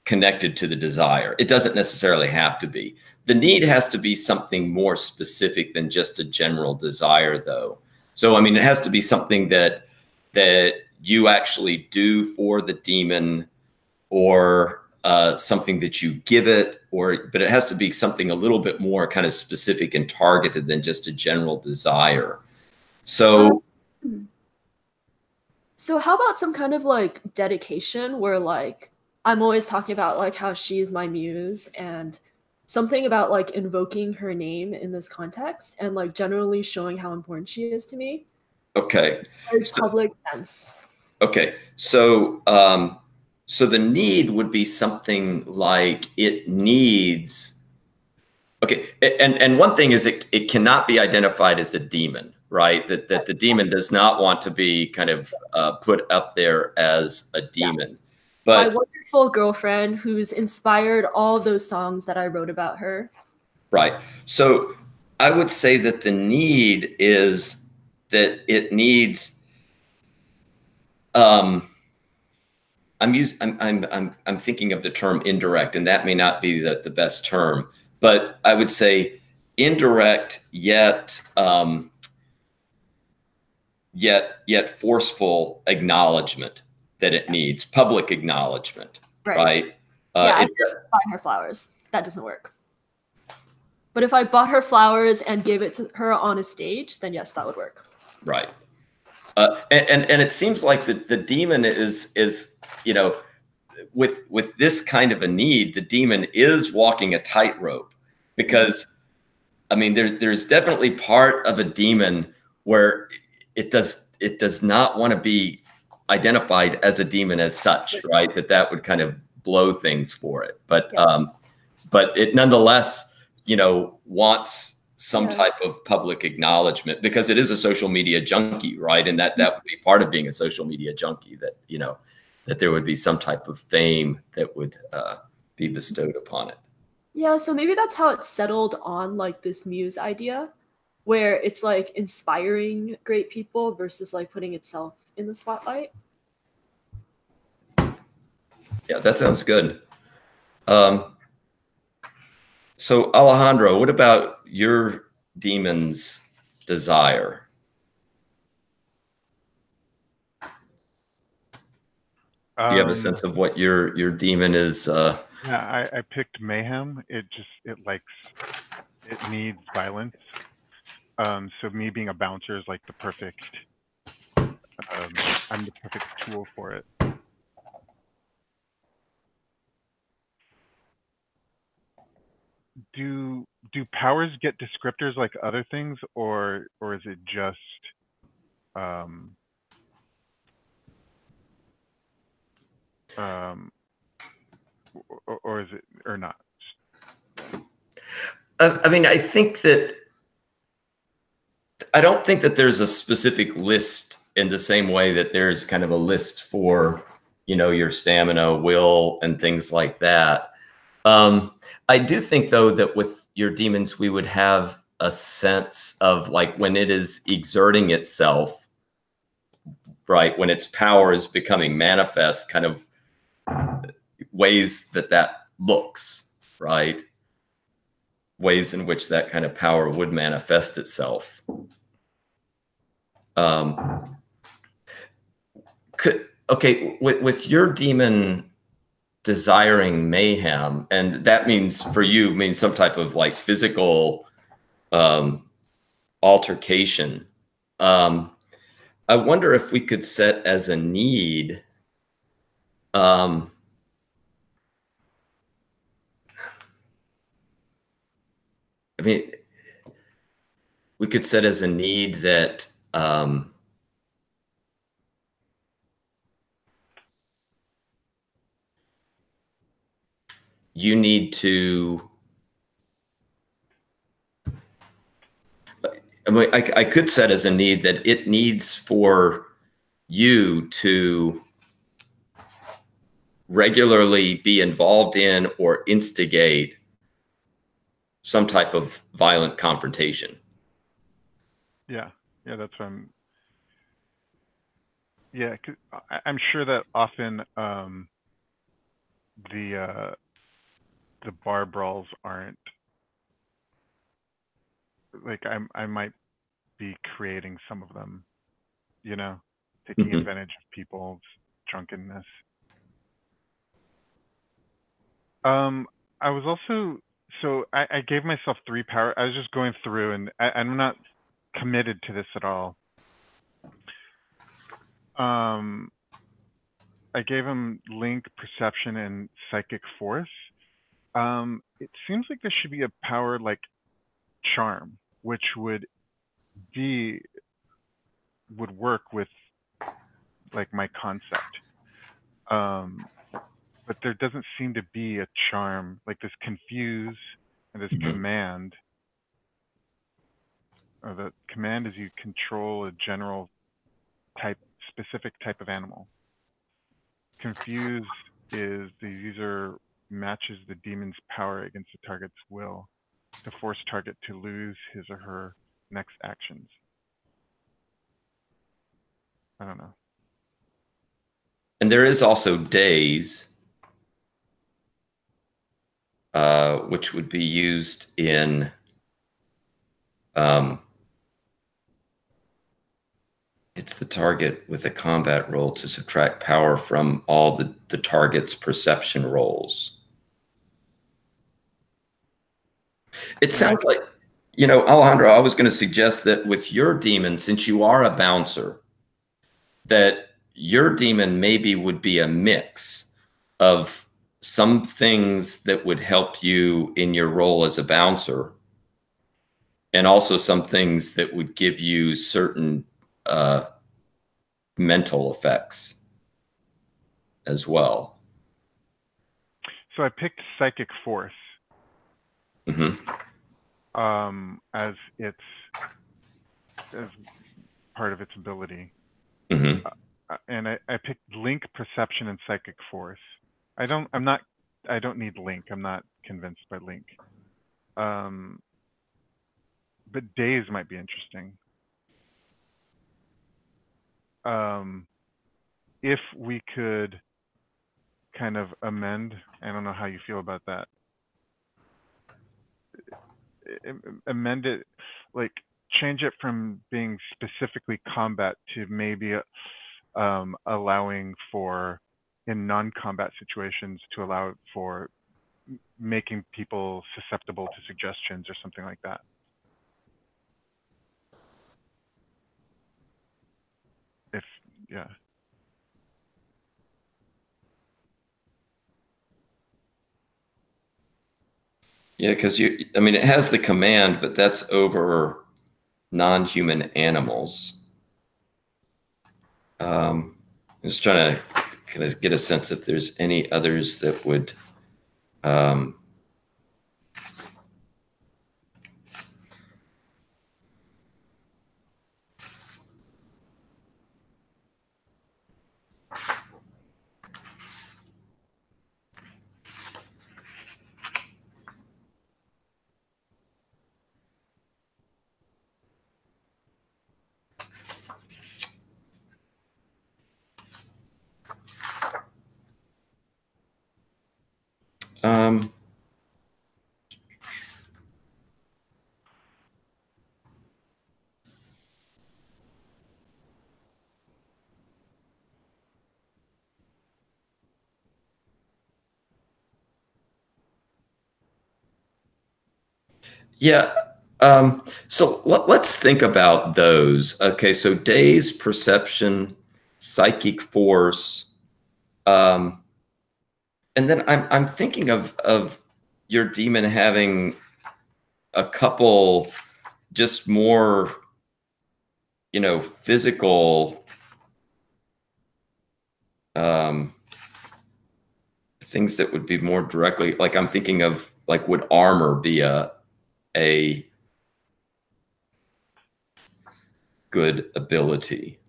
connected to the desire. It doesn't necessarily have to be. The need has to be something more specific than just a general desire, though. So, I mean, it has to be something that you actually do for the demon, or something that you give it, but it has to be something a little bit more kind of specific and targeted than just a general desire. So how about some kind of like dedication where like I'm always talking about like how she's my muse, and something about like invoking her name in this context and like generally showing how important she is to me. Okay. Public sense. Okay. So so the need would be something like it needs. Okay. And one thing is it cannot be identified as a demon, right? That the demon does not want to be kind of put up there as a demon. Yeah. But my wonderful girlfriend who's inspired all those songs that I wrote about her. Right. So I would say that the need is that it needs, I'm thinking of the term indirect, and that may not be the best term, but I would say indirect yet forceful acknowledgement that it needs, public acknowledgement, right? Yeah, I buying her flowers. That doesn't work. But if I bought her flowers and gave it to her on a stage, then yes, that would work. Right. And it seems like the demon is, you know, with this kind of a need, the demon is walking a tightrope, because I mean, there's definitely part of a demon where it does not want to be identified as a demon as such, right? That would kind of blow things for it. But it nonetheless, you know, wants some type of public acknowledgement, because it is a social media junkie, right? And that would be part of being a social media junkie, that, you know, that there would be some type of fame that would be bestowed upon it. Yeah, so maybe that's how it settled on like this muse idea, where it's like inspiring great people versus like putting itself in the spotlight. Yeah, that sounds good. So Alejandro, what about your demon's desire? Do you have a sense of what your demon is? Yeah, I picked mayhem. It needs violence. So me being a bouncer is like the perfect. I'm the perfect tool for it. Do powers get descriptors like other things, or is it just or is it or not? I mean, I don't think that there's a specific list in the same way that there's kind of a list for, you know, your stamina, will, and things like that. I do think, though, that with your demons, we would have a sense of like when it is exerting itself, right? When its power is becoming manifest, kind of ways that looks, right? Ways in which that kind of power would manifest itself. Okay, with your demon desiring mayhem, and that means for you means some type of like physical altercation. I wonder if we could set as a need. I mean, we could set as a need that you need to. I mean, I could set as a need that it needs for you to regularly be involved in or instigate some type of violent confrontation. Yeah, yeah, that's what I'm. Yeah, 'cause I'm sure that often the bar brawls aren't like I might be creating some of them, you know, taking advantage of people's drunkenness. I was also so I gave myself 3 power. I was just going through, and I'm not committed to this at all. I gave him link, perception, and psychic force. It seems like there should be a power like charm, which would work with like my concept. But there doesn't seem to be a charm like this confuse and this command. The command is you control a general specific type of animal. Confuse is the user matches the demon's power against the target's will to force target to lose his or her next actions. I don't know. And there is also days, which would be used in it's the target with a combat roll to subtract power from all the target's perception rolls. It sounds like, you know, Alejandro, I was going to suggest that with your demon, since you are a bouncer, that your demon maybe would be a mix of some things that would help you in your role as a bouncer, and also some things that would give you certain mental effects as well. So I picked psychic force as part of its ability. And I picked link, perception, and psychic force. I don't need link. I'm not convinced by link. But days might be interesting. If we could kind of amend, I don't know how you feel about that. Amend it, like change it from being specifically combat to maybe allowing for, in non-combat situations, to allow for making people susceptible to suggestions or something like that. Yeah. Yeah, because I mean, it has the command, but that's over non-human animals. I'm just trying to kind of get a sense if there's any others that would Yeah. So let's think about those. Okay, so daze, perception, psychic force, and then I'm thinking of your demon having a couple just more, physical things that would be more directly, like I'm thinking of, like, would armor be a good ability?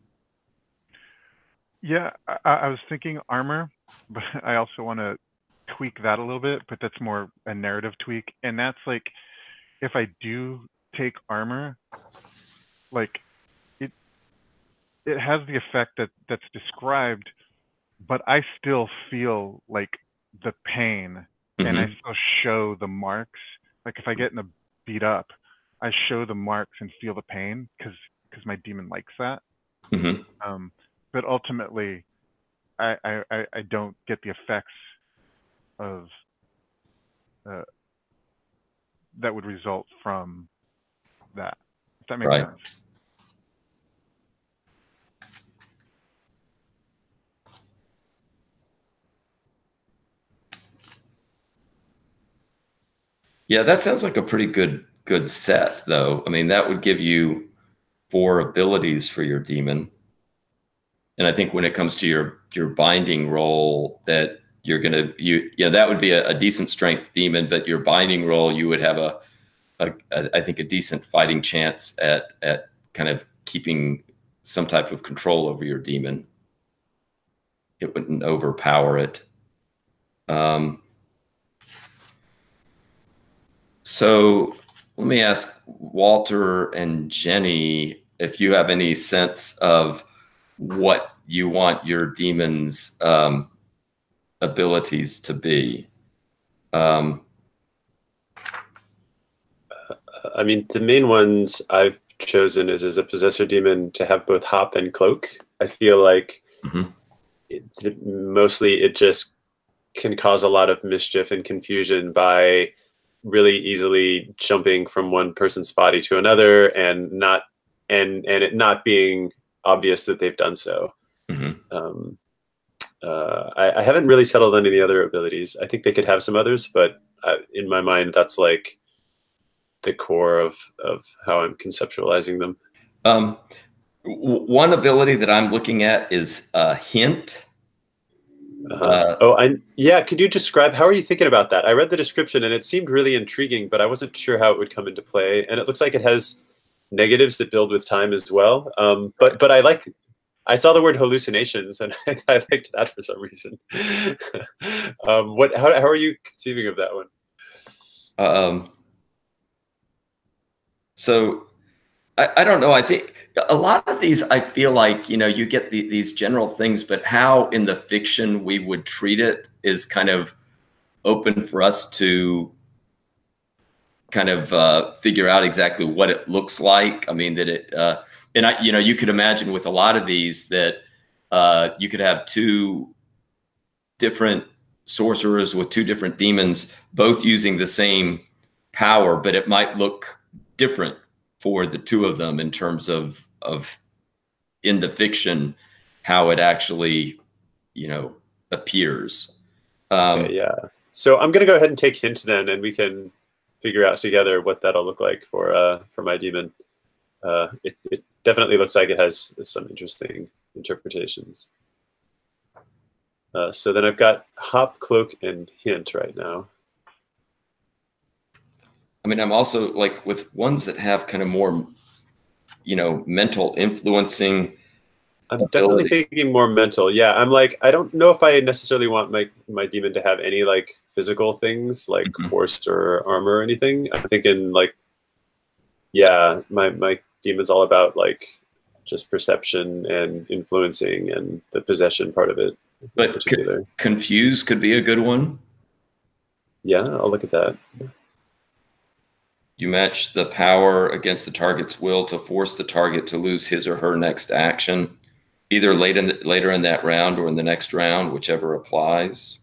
Yeah, I was thinking armor, but I also want to tweak that a little bit, but that's more a narrative tweak. And that's like, if I do take armor, like it has the effect that's described, but I still feel like the pain, and I still show the marks. Like if I get in a beat up, I show the marks and feel the pain because my demon likes that. But ultimately, I don't get the effects of that would result from that. If that makes Right. sense. Yeah, that sounds like a pretty good set, though. I mean, that would give you 4 abilities for your demon. And I think when it comes to your binding roll, that you're gonna that would be a decent strength demon, but your binding roll, you would have I think a decent fighting chance at kind of keeping some type of control over your demon. It wouldn't overpower it. So let me ask Walter and Jenny if you have any sense of what you want your demon's abilities to be. I mean, the main ones I've chosen is as a possessor demon to have both hop and cloak. I feel like mostly it just can cause a lot of mischief and confusion by really easily jumping from one person's body to another and it not being obvious that they've done so. I haven't really settled on any other abilities. I think they could have some others, but in my mind, that's like the core of how I'm conceptualizing them. One ability that I'm looking at is hint. Yeah. Could you describe, how are you thinking about that? I read the description and it seemed really intriguing, but I wasn't sure how it would come into play. And it looks like it has negatives that build with time as well. But I saw the word hallucinations and I liked that for some reason. How are you conceiving of that one? So I don't know. I think a lot of these, I feel like, you get these general things, but how in the fiction we would treat it is kind of open for us to kind of figure out exactly what it looks like. I mean, that it, you could imagine with a lot of these that you could have 2 different sorcerers with 2 different demons, both using the same power, but it might look different for the 2 of them in terms of in the fiction, how it actually, appears. Okay, yeah. So I'm going to go ahead and take hint then, and we can figure out together what that'll look like for my demon. It definitely looks like it has some interesting interpretations. So then I've got hop, cloak, and hint right now. I mean, I'm also like with ones that have kind of more, mental influencing. I'm definitely thinking more mental. Yeah, I'm like, I don't know if I necessarily want my demon to have any like physical things like force or armor or anything. I'm thinking like, yeah, my demon's all about like just perception and influencing and the possession part of it. But confuse could be a good one. Yeah, I'll look at that. You match the power against the target's will to force the target to lose his or her next action, either later in that round or in the next round, whichever applies.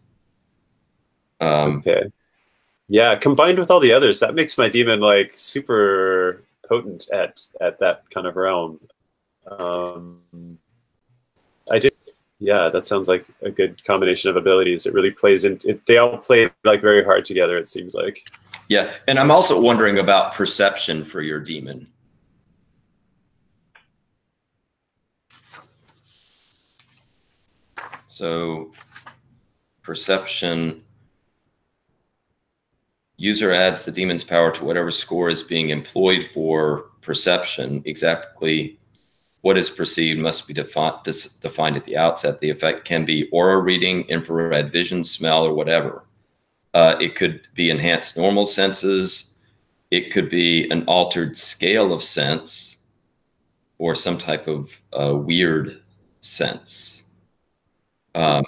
Okay. Yeah, combined with all the others, that makes my demon like super potent at that kind of realm. I did. Yeah, that sounds like a good combination of abilities. It really plays in. They all play like very hard together. It seems like. Yeah, and I'm also wondering about perception for your demon. So, perception. User adds the demon's power to whatever score is being employed for perception. Exactly what is perceived must be defined at the outset. The effect can be aura reading, infrared vision, smell, or whatever. It could be enhanced normal senses. It could be an altered scale of sense or some type of weird sense. All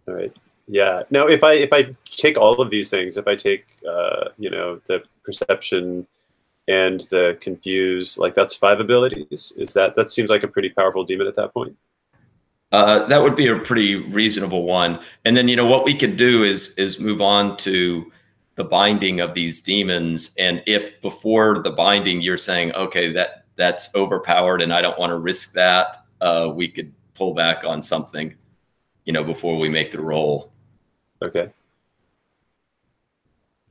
right. Yeah. Now, if I take all of these things, if I take you know, the perception and the confuse, like that's 5 abilities. Is that seems like a pretty powerful demon at that point? That would be a pretty reasonable one. And then, you know, what we could do is move on to the binding of these demons. And if before the binding you're saying, okay, that's overpowered and I don't want to risk that, we could pull back on something, you know, before we make the roll. Okay.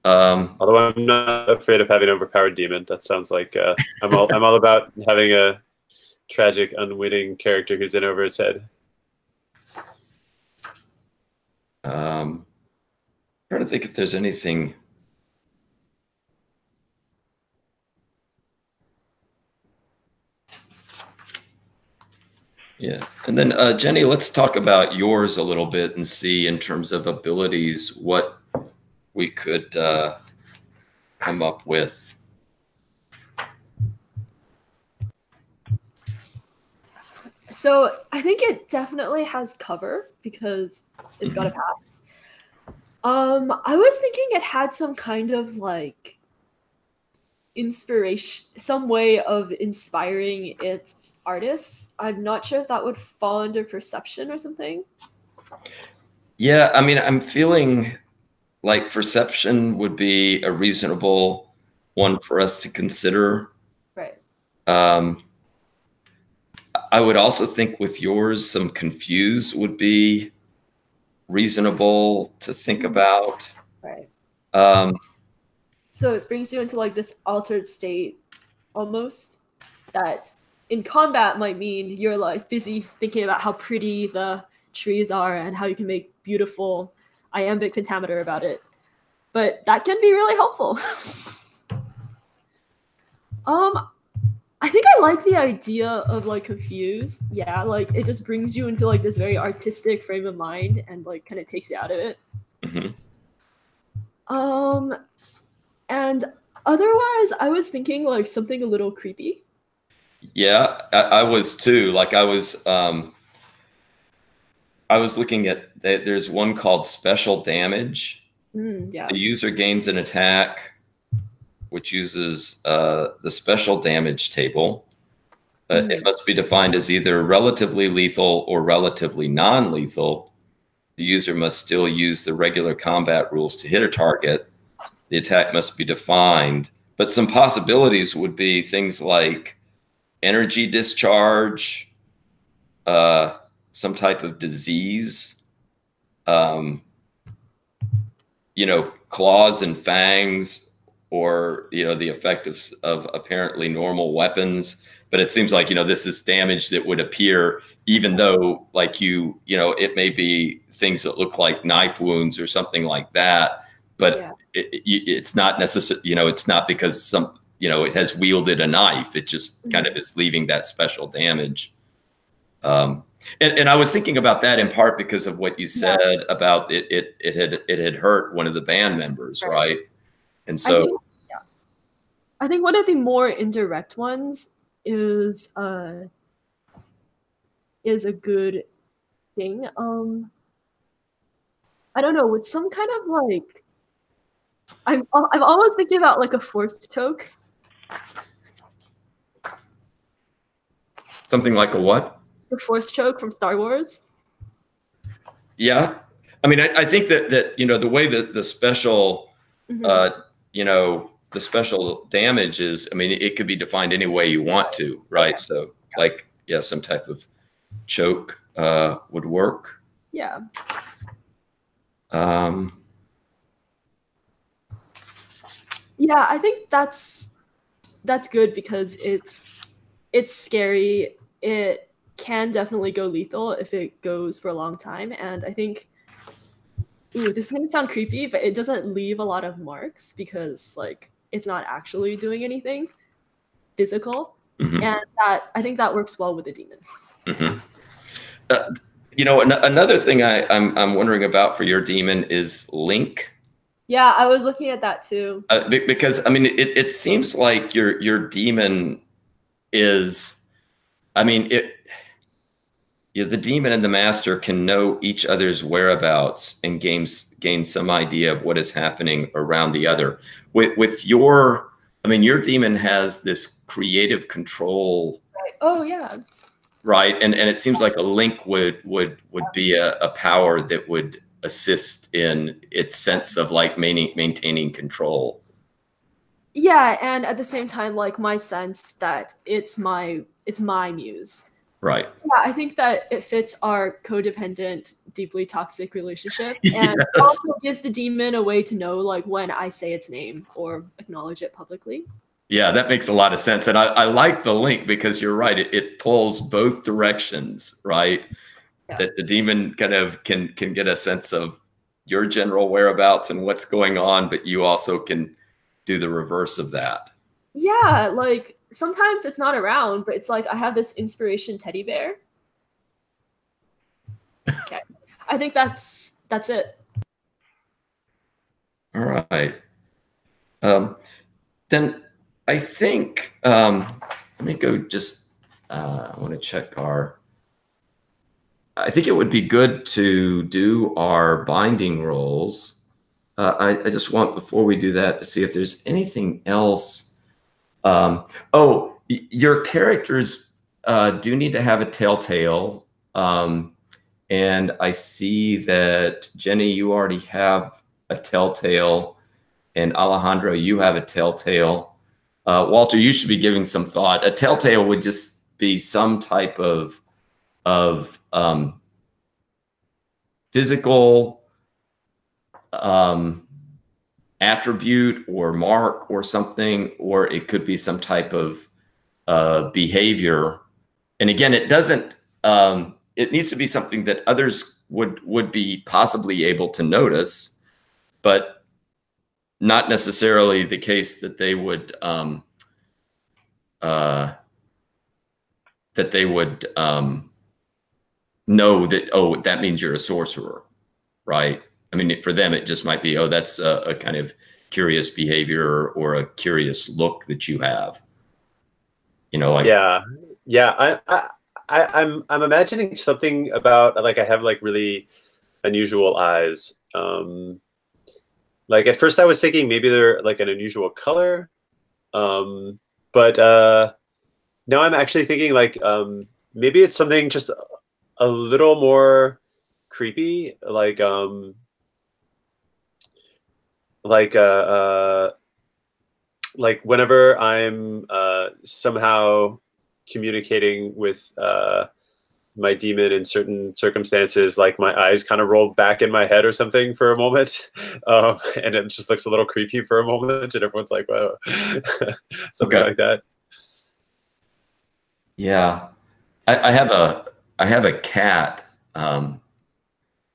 Although I'm not afraid of having an overpowered demon. That sounds like I'm all about having a tragic, unwitting character who's in over his head. I'm trying to think if there's anything. Yeah. And then, Jenny, let's talk about yours a little bit and see in terms of abilities what we could come up with. So I think it definitely has cover because it's got a pass. I was thinking it had some kind of like inspiration, some way of inspiring its artists. I'm not sure if that would fall under perception or something. Yeah, I mean, I'm feeling like perception would be a reasonable one for us to consider. Right. I would also think with yours, some confuse would be reasonable to think about. Right. So it brings you into like this altered state almost that in combat might mean you're like busy thinking about how pretty the trees are and how you can make beautiful iambic pentameter about it. But that can be really helpful. I think I like the idea of like confused. Yeah, like it just brings you into like this very artistic frame of mind and like kind of takes you out of it. Mm-hmm. And otherwise I was thinking like something a little creepy. Yeah, I was too. Like I was looking at there's one called special damage. Yeah. The user gains an attack which uses the special damage table. It must be defined as either relatively lethal or relatively non-lethal. The user must still use the regular combat rules to hit a target. The attack must be defined. But some possibilities would be things like energy discharge, some type of disease, you know, claws and fangs, or, you know, the effect of apparently normal weapons. But it seems like, you know, this is damage that would appear even though like you know, it may be things that look like knife wounds or something like that. But yeah, it's not necessarily, you know, it's not because you know, it has wielded a knife. It just kind of is leaving that special damage. And I was thinking about that in part because of what you said about it had hurt one of the band members, right? And so I think one of the more indirect ones is a good thing. I don't know, with some kind of like I'm always thinking about like a force choke. Something like a what? The force choke from Star Wars. Yeah. I mean, I think that you know, the way that the special, you know, the special damage is, I mean, it could be defined any way you want to, right? Okay. So like, yeah, some type of choke would work. Yeah. Yeah, I think that's good because it's scary. It can definitely go lethal if it goes for a long time, and I think, ooh, this is gonna sound creepy, but it doesn't leave a lot of marks because like it's not actually doing anything physical, and that I think that works well with a demon. You know, another thing I'm wondering about for your demon is link. Yeah, I was looking at that too. Because I mean, it seems like your demon is, I mean, the demon and the master can know each other's whereabouts and gain some idea of what is happening around the other. With your, I mean, your demon has this creative control. Right. Oh yeah. Right, and it seems like a link would be a power that would assist in its sense of like maintaining control. Yeah, and at the same time, like my sense that it's my muse. Right. Yeah, I think that it fits our codependent, deeply toxic relationship, and Yes. also gives the demon a way to know like when I say its name or acknowledge it publicly. Yeah, that makes a lot of sense, and I like the link because you're right. It pulls both directions, right? Yeah. That the demon kind of can get a sense of your general whereabouts and what's going on, but you also can do the reverse of that. Yeah, like sometimes it's not around, but it's like I have this inspiration teddy bear. Okay, I think that's it. All right. Then I think let me go. Just I want to check our. I think it would be good to do our binding rolls. I just want, before we do that, to see if there's anything else. Oh, your characters do need to have a telltale. And I see that, Jenny, you already have a telltale, and Alejandro, you have a telltale. Walter, you should be giving some thought. A telltale would just be some type of physical attribute or mark or something, or it could be some type of behavior. And again, it doesn't, it needs to be something that others would be possibly able to notice, but not necessarily the case that they would know that, oh, that means you're a sorcerer, right? I mean, for them, it just might be, oh, that's a kind of curious behavior or a curious look that you have. You know, like, yeah. I'm imagining something about, like, I have like really unusual eyes. Like at first I was thinking maybe they're like an unusual color, but now I'm actually thinking like maybe it's something just a little more creepy, like whenever I'm somehow communicating with my demon in certain circumstances, like my eyes kind of roll back in my head or something for a moment, and it just looks a little creepy for a moment, and everyone's like, "Wow," something like that. Yeah, I have a cat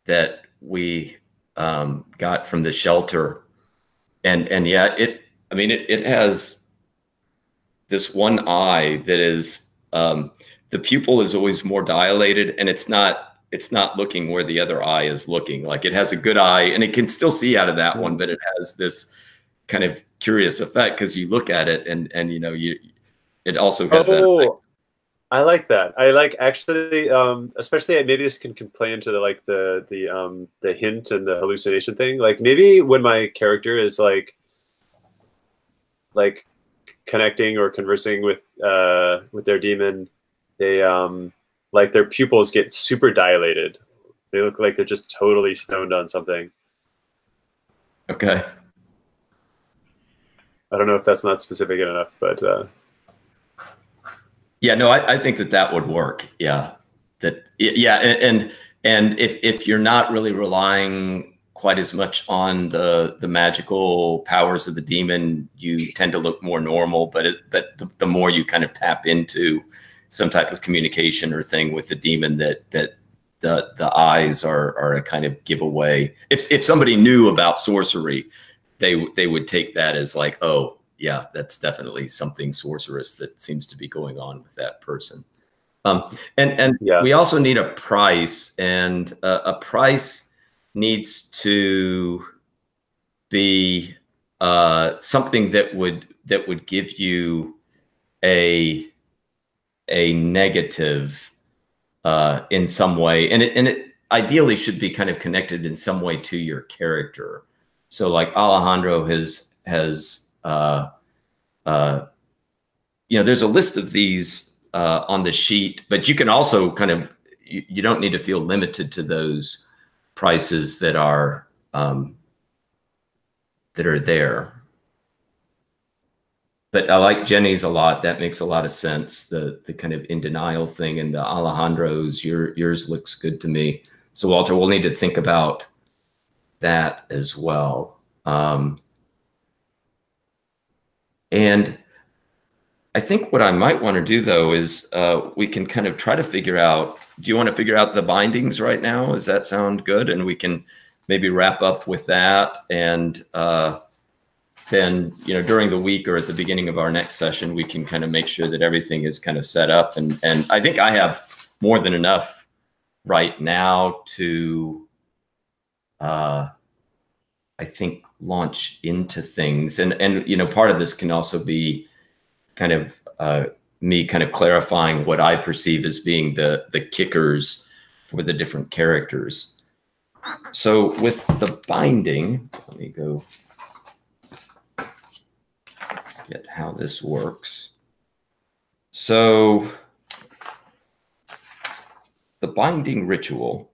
that we got from the shelter, and yeah, I mean, it has this one eye that is, the pupil is always more dilated, and it's not looking where the other eye is looking. Like, it has a good eye and it can still see out of that one, but it has this kind of curious effect because you look at it and you know, it also has that effect. I like that. I like, actually, especially maybe this can play into the hint and the hallucination thing. Like maybe when my character is like connecting or conversing with their demon, they like their pupils get super dilated, They look like they're just totally stoned on something. Okay. I don't know if that's not specific enough, but yeah, no, I think that would work. Yeah, yeah, and if you're not really relying quite as much on the magical powers of the demon, you tend to look more normal. But the more you kind of tap into some type of communication or thing with the demon, that the eyes are a kind of giveaway. If somebody knew about sorcery, they would take that as like, oh yeah, that's definitely something sorceress that seems to be going on with that person. And yeah. we also need a price, and a price needs to be something that would give you a negative in some way, and it ideally should be kind of connected in some way to your character. So like Alejandro has there's a list of these on the sheet, but you can also kind of, you don't need to feel limited to those prices that are there. But I like Jenny's a lot. That makes a lot of sense. The kind of in denial thing, and the Alejandro's, yours looks good to me. So Walter, we'll need to think about that as well. And I think what I might want to do though is we can kind of try to figure out, do you want to figure out the bindings right now? Does that sound good? And we can maybe wrap up with that. And then, during the week or at the beginning of our next session, we can kind of make sure that everything is kind of set up. And I think I have more than enough right now to, I think, launch into things. And part of this can also be kind of me kind of clarifying what I perceive as being the kickers for the different characters. So with the binding, let me go get how this works. So the binding ritual,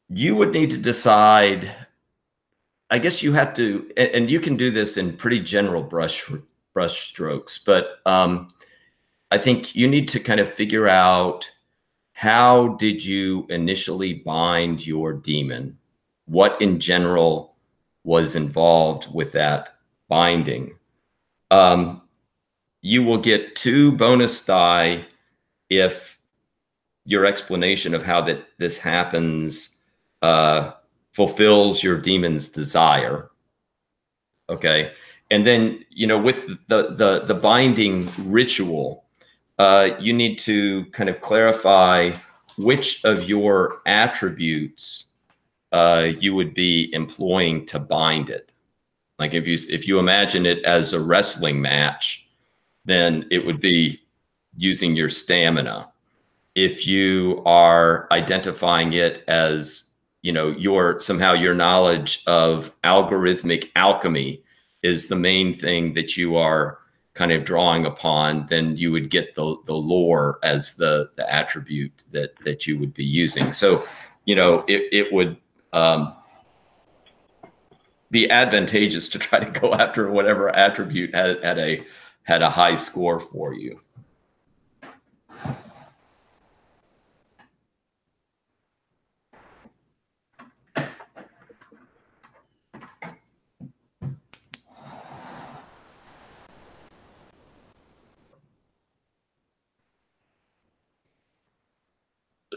you would need to decide, I guess you have to, and you can do this in pretty general brush strokes, but I think you need to kind of figure out, how did you initially bind your demon? What in general was involved with that binding? You will get 2 bonus die if your explanation of how this happens fulfills your demon's desire. Okay. And then, with the binding ritual, you need to kind of clarify which of your attributes you would be employing to bind it. Like if you imagine it as a wrestling match, then it would be using your stamina. If you are identifying it as, somehow your knowledge of algorithmic alchemy is the main thing that you are kind of drawing upon, then you would get the lore as the attribute that you would be using. So, it would be advantageous to try to go after whatever attribute had a high score for you.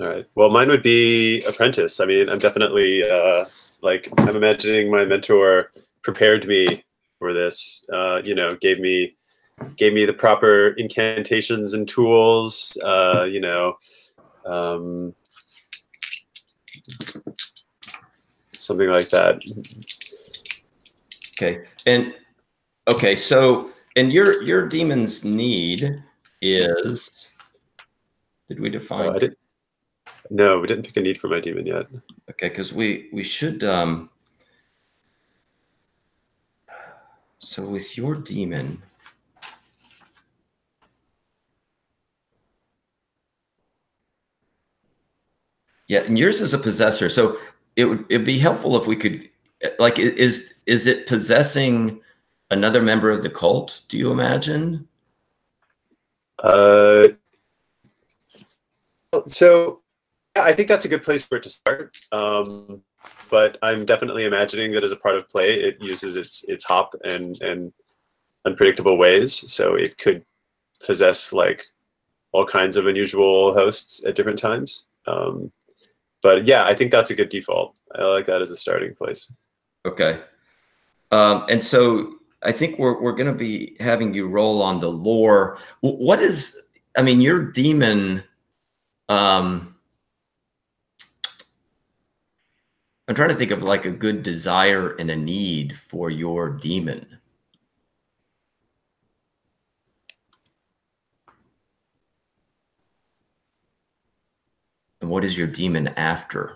All right. Well, mine would be apprentice. I mean, I'm definitely I'm imagining my mentor prepared me for this. Gave me the proper incantations and tools. Something like that. Okay. And your demon's need is. Did we define? No, we didn't pick a need for my demon yet. Okay, because we should. So with your demon, Yeah, and yours is a possessor. So it'd be helpful if we could, like, is it possessing another member of the cult, do you imagine? So yeah, I think that's a good place for it to start. But I'm definitely imagining that as a part of play, it uses its hop and unpredictable ways. So it could possess like all kinds of unusual hosts at different times. But yeah, I think that's a good default. I like that as a starting place. Okay. And so I think we're going to be having you roll on the lore. What is, I mean, your demon, I'm trying to think of like a good desire and a need for your demon. And what is your demon after?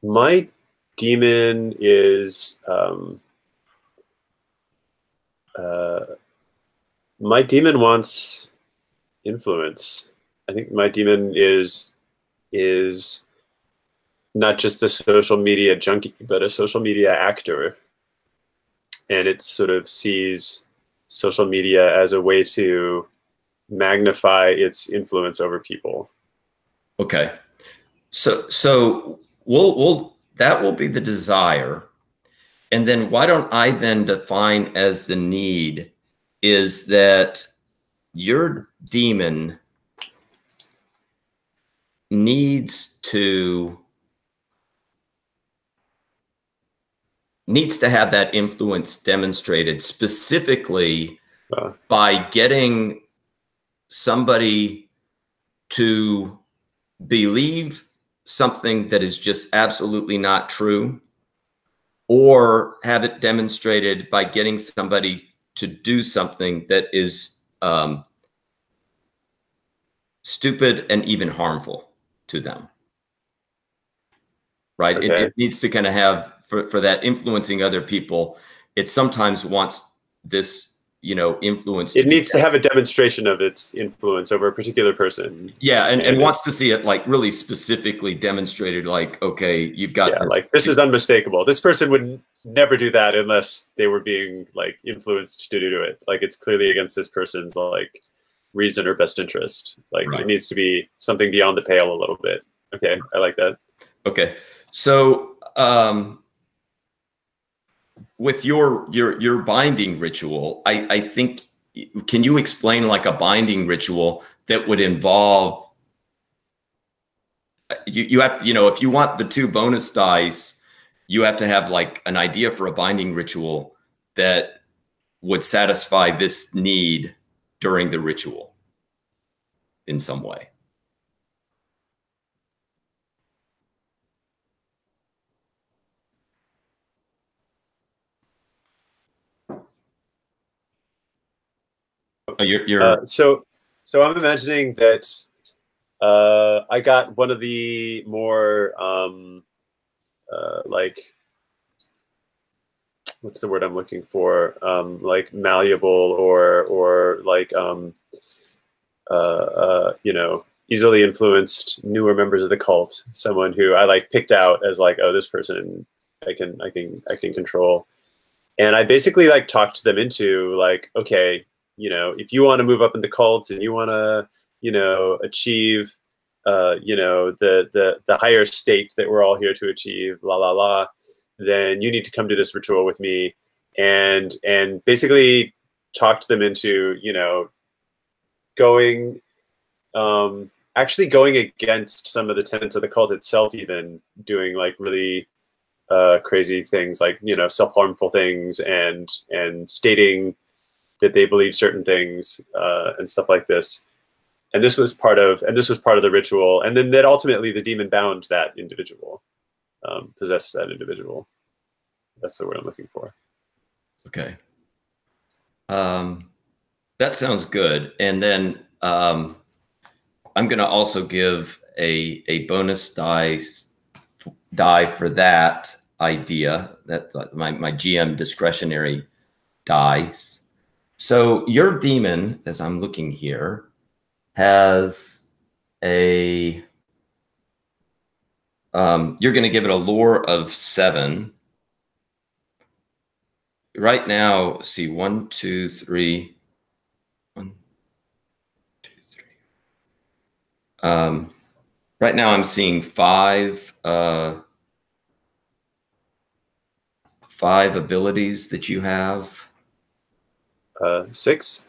My demon is my demon wants influence. I think my demon is not just a social media junkie, but a social media actor. And it sort of sees social media as a way to magnify its influence over people. Okay. So we'll that will be the desire. And then why don't I then define as the need is that your demon needs to have that influence demonstrated specifically by getting somebody to believe something that is just absolutely not true, or have it demonstrated by getting somebody to do something that is stupid and even harmful to them. Right? Okay. It needs to kind of have, for that influencing other people, it sometimes wants this, you know, influence. It needs to have a demonstration of its influence over a particular person. Yeah, and wants to see it like really specifically demonstrated, like, okay, you've got this. Like, this is unmistakable. This person would never do that unless they were being like influenced to do it. Like, it's clearly against this person's like reason or best interest. Like, It needs to be something beyond the pale a little bit. Okay, I like that. Okay, so with your binding ritual, I think, can you explain like a binding ritual that would involve, you have, you know, if you want the 2 bonus dice, you have to have like an idea for a binding ritual that would satisfy this need during the ritual in some way. So I'm imagining that I got one of the more like, what's the word I'm looking for? Like malleable or like you know, easily influenced newer members of the cult. Someone who I like picked out as like, oh, this person I can control. And I basically like talked them into like, okay, you know, if you want to move up in the cult and you want to, you know, achieve, you know, the higher state that we're all here to achieve, la la la, then you need to come do this ritual with me, and basically talked them into, you know, going, actually going against some of the tenets of the cult itself, even doing like really crazy things, like, you know, self-harmful things, and stating that they believe certain things and stuff like this. And this was part of the ritual. And then that ultimately the demon bound that individual, possessed that individual. That's the word I'm looking for. Okay. That sounds good. And then I'm going to also give a bonus die for that idea, that my GM discretionary dice. So your demon, as I'm looking here, has a you're going to give it a lore of 7. Right now, see 1, 2, 3, 1, 2, 3. Right now, I'm seeing 5 abilities that you have. 6.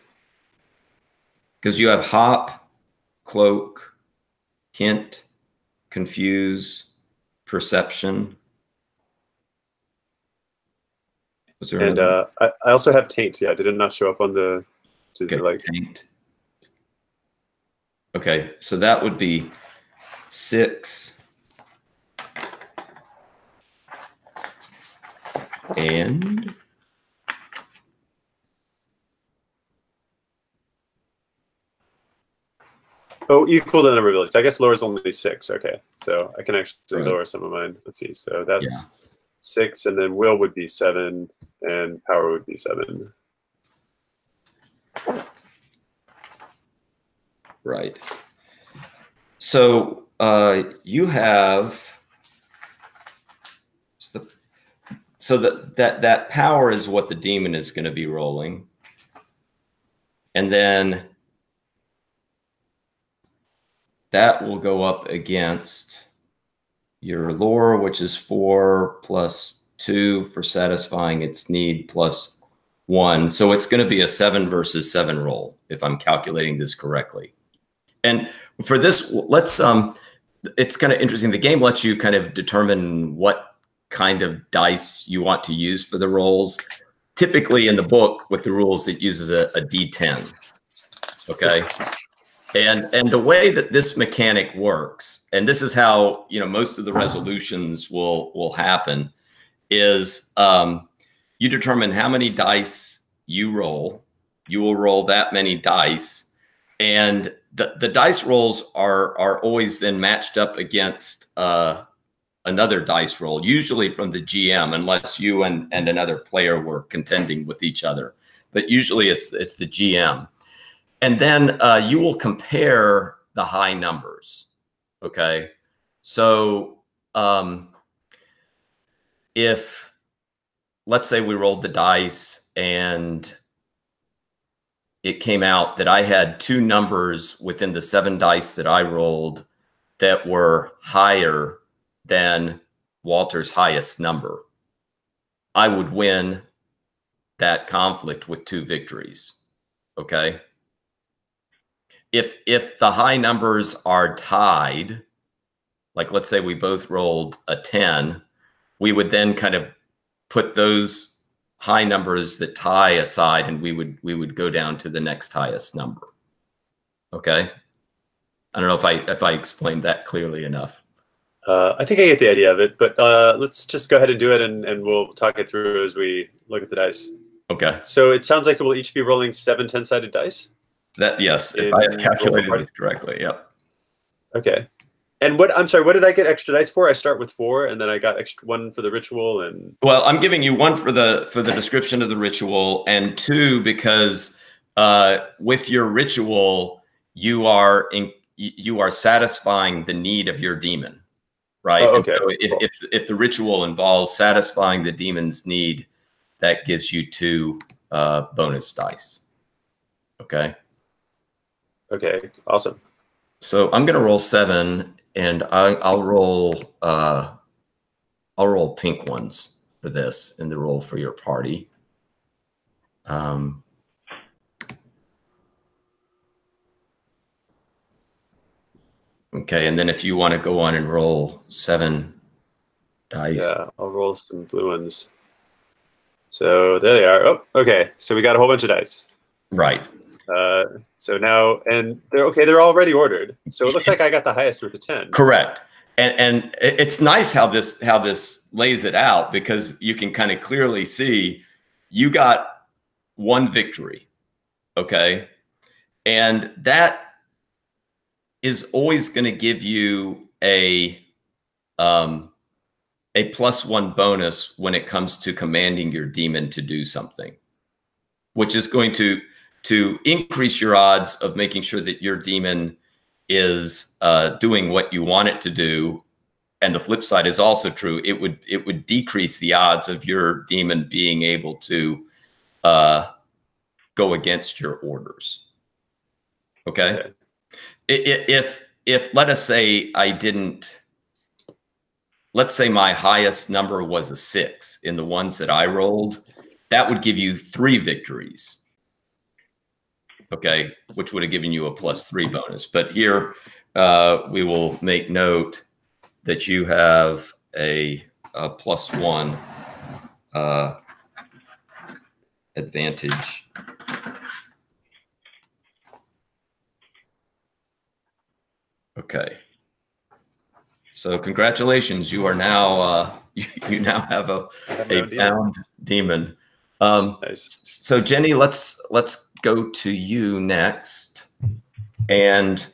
Because you have hop, cloak, hint, confuse, perception. Was there And I also have taint. Yeah, did it not show up on the taint? Okay, so that would be 6 and equal to the number of abilities. I guess lower is only 6. Okay, so I can actually lower some of mine. Let's see. So that's 6, and then will would be 7, and power would be 7. Right. So you have that power is what the demon is going to be rolling, and then that will go up against your lore, which is 4 plus 2 for satisfying its need plus 1. So it's going to be a 7 versus 7 roll, if I'm calculating this correctly. And for this, let's it's kind of interesting. The game lets you kind of determine what kind of dice you want to use for the rolls. Typically in the book with the rules, it uses a D10. Okay. And the way that this mechanic works, and this is how, you know, most of the resolutions will happen, is you determine how many dice you roll. You will roll that many dice, and the dice rolls are always then matched up against another dice roll, usually from the GM, unless you and another player were contending with each other. But usually it's the GM. And then you will compare the high numbers, okay? So if, let's say we rolled the dice and it came out that I had 2 numbers within the 7 dice that I rolled that were higher than Walter's highest number, I would win that conflict with 2 victories, okay? If the high numbers are tied, like let's say we both rolled a 10, we would then kind of put those high numbers that tie aside, and we would go down to the next highest number. Okay, I don't know if I explained that clearly enough. I think I get the idea of it, but let's just go ahead and do it, and we'll talk it through as we look at the dice. Okay. So it sounds like we'll each be rolling 7 10-sided dice. That, yes, if I have calculated this correctly. Yep. Okay. And what, I'm sorry, what did I get extra dice for? I start with 4, and then I got extra 1 for the ritual. And well, I'm giving you 1 for the description of the ritual, and 2 because with your ritual you are satisfying the need of your demon, right? Oh, okay. So if the ritual involves satisfying the demon's need, that gives you 2 bonus dice. Okay. Okay. Awesome. So I'm going to roll 7, and I'll roll pink ones for this in the roll for your party. Okay, and then if you want to go on and roll 7 dice. Yeah, I'll roll some blue ones. So there they are. Oh, okay. So we got a whole bunch of dice. Right. So now, and they're already ordered. So it looks like I got the highest with the 10. Correct. And it's nice how this lays it out, because you can kind of clearly see you got 1 victory. Okay. And that is always going to give you a +1 bonus when it comes to commanding your demon to do something. which is going to increase your odds of making sure that your demon is doing what you want it to do. And the flip side is also true. It would decrease the odds of your demon being able to go against your orders. Okay. If let us say let's say my highest number was a 6 in the ones that I rolled, that would give you 3 victories. Okay, which would have given you a +3 bonus. But here we will make note that you have a +1 advantage. Okay. So congratulations, you are now you now have a bound demon. Nice. So Jenny, let's go to you next. And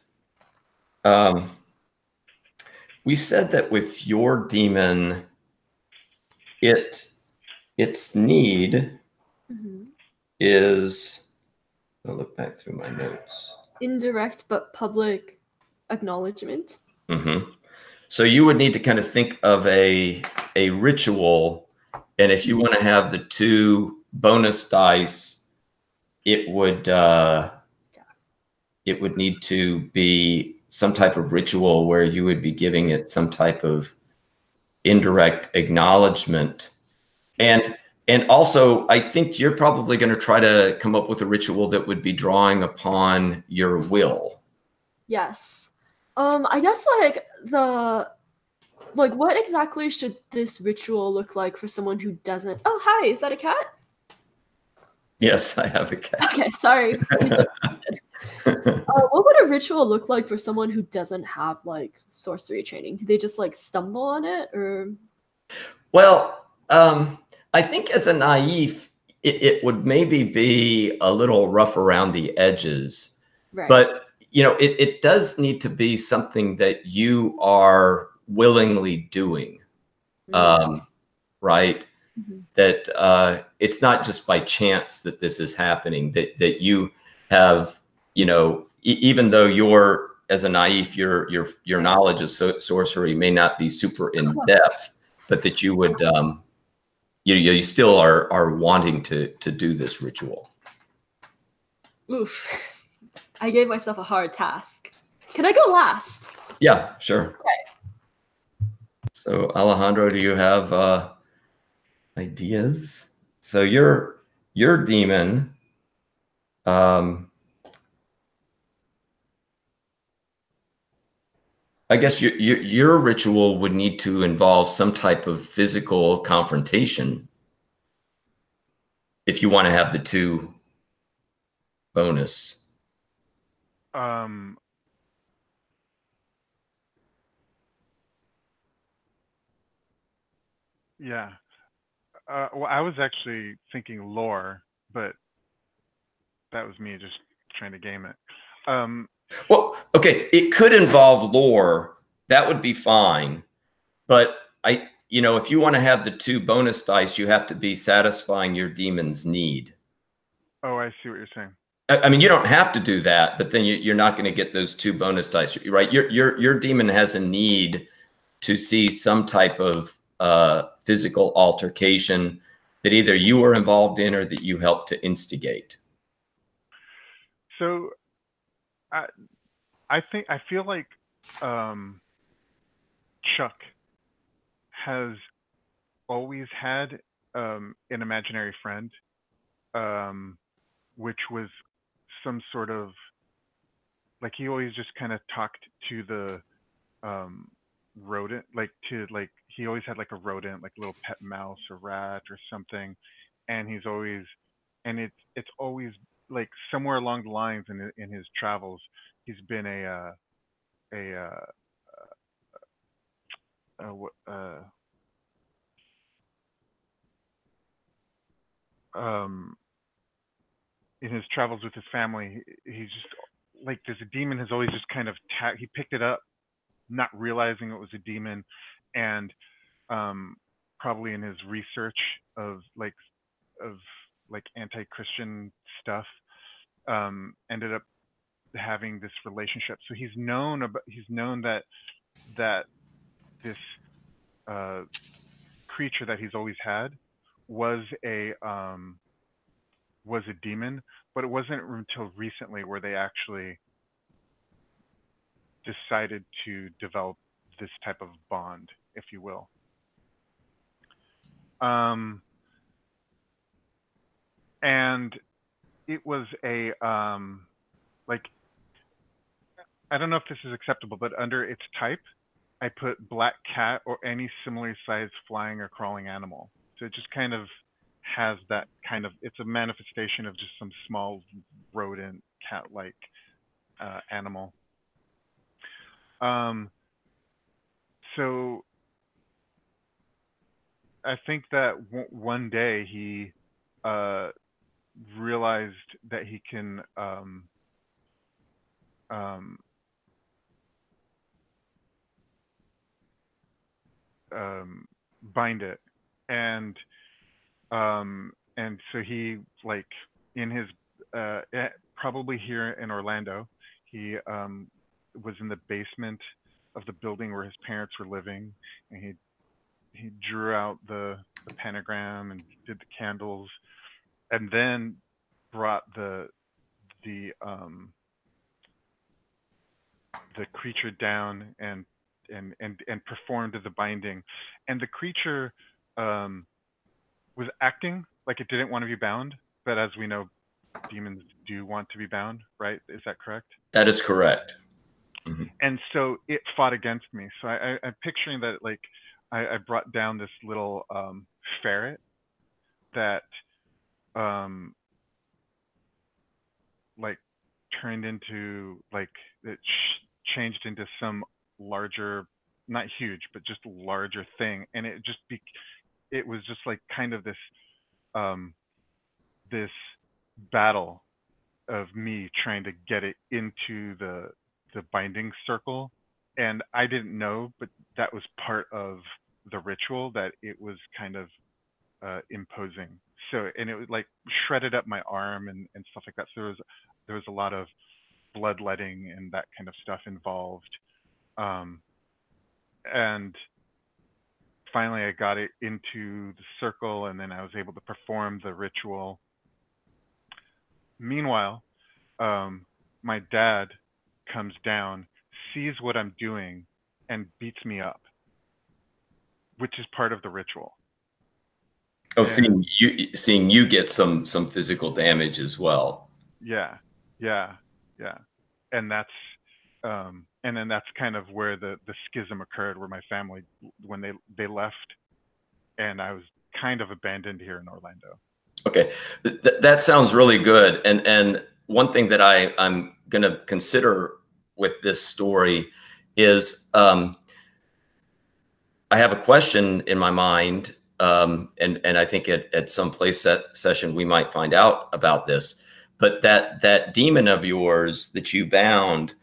we said that with your demon, its need is, I'll look back through my notes. Indirect but public acknowledgement. So you would need to kind of think of a ritual, and if you want to have the 2 bonus dice, it would need to be some type of ritual where you would be giving it some type of indirect acknowledgement. And also, I think you're probably going to try to come up with a ritual that would be drawing upon your will. Yes. I guess what exactly should this ritual look like for someone who doesn't? Oh, hi, is that a cat? Yes, I have a cat. Okay, sorry. What would a ritual look like for someone who doesn't have like sorcery training? Do they just like stumble on it, or? Well, I think as a naive, it would maybe be a little rough around the edges, right. But you know, it does need to be something that you are willingly doing, right? That it's not just by chance that this is happening, that you have, you know, even though you're, as a naive, your knowledge of sorcery may not be super in depth, but that you would, you still are wanting to do this ritual. Oof. I gave myself a hard task. Can I go last? Yeah, sure. Okay. So Alejandro, do you have ideas? So your demon, I guess your ritual would need to involve some type of physical confrontation if you want to have the 2 bonus. Yeah. Well, I was actually thinking lore, but that was me just trying to game it. Well, okay, it could involve lore. That would be fine. But you know, if you want to have the 2 bonus dice, you have to be satisfying your demon's need. Oh, I see what you're saying. I mean, you don't have to do that, but then you're not going to get those 2 bonus dice, right? Your demon has a need to see some type of physical altercation that either you were involved in or that you helped to instigate. So I feel like Chuck has always had an imaginary friend, which was some sort of, like, he always just kind of talked to the rodent, he always had like a rodent, like a little pet mouse or rat or something, and it's always like somewhere along the lines in his travels, he's been in his travels with his family, he's just like, there's a demon has always just kind of he picked it up, not realizing it was a demon, and probably in his research of like anti-Christian stuff, ended up having this relationship. So he's known that this creature that he's always had was a demon, but it wasn't until recently where they actually decided to develop this type of bond, if you will. And it was a like, I don't know if this is acceptable, but under its type, I put black cat or any similarly sized flying or crawling animal. So it just kind of has that kind of, it's a manifestation of just some small rodent cat-like animal. So I think that one day he realized that he can bind it, and so he, like, in his probably here in Orlando, he was in the basement of the building where his parents were living, and he drew out the pentagram and did the candles, and then brought the creature down and performed the binding. And the creature was acting like it didn't want to be bound, but as we know, demons do want to be bound, right? Is that correct? That is correct. Mm-hmm. And so it fought against me. So I'm picturing that, like, I brought down this little ferret that like turned into, like, it changed into some larger, not huge, but just larger thing. And it just it was just like kind of this this battle of me trying to get it into the binding circle. And I didn't know, but that was part of the ritual that it was kind of imposing. So, and it was like shredded up my arm and stuff like that. So there was a lot of bloodletting and that kind of stuff involved. And finally I got it into the circle, and then I was able to perform the ritual. Meanwhile, my dad comes down, sees what I'm doing, and beats me up, which is part of the ritual. Oh, and seeing you get some physical damage as well. Yeah. And that's and then that's kind of where the schism occurred, where my family, when they left, and I was kind of abandoned here in Orlando. Okay, that sounds really good. And one thing that I'm going to consider with this story is I have a question in my mind, and I think at some session we might find out about this. But that demon of yours that you bound,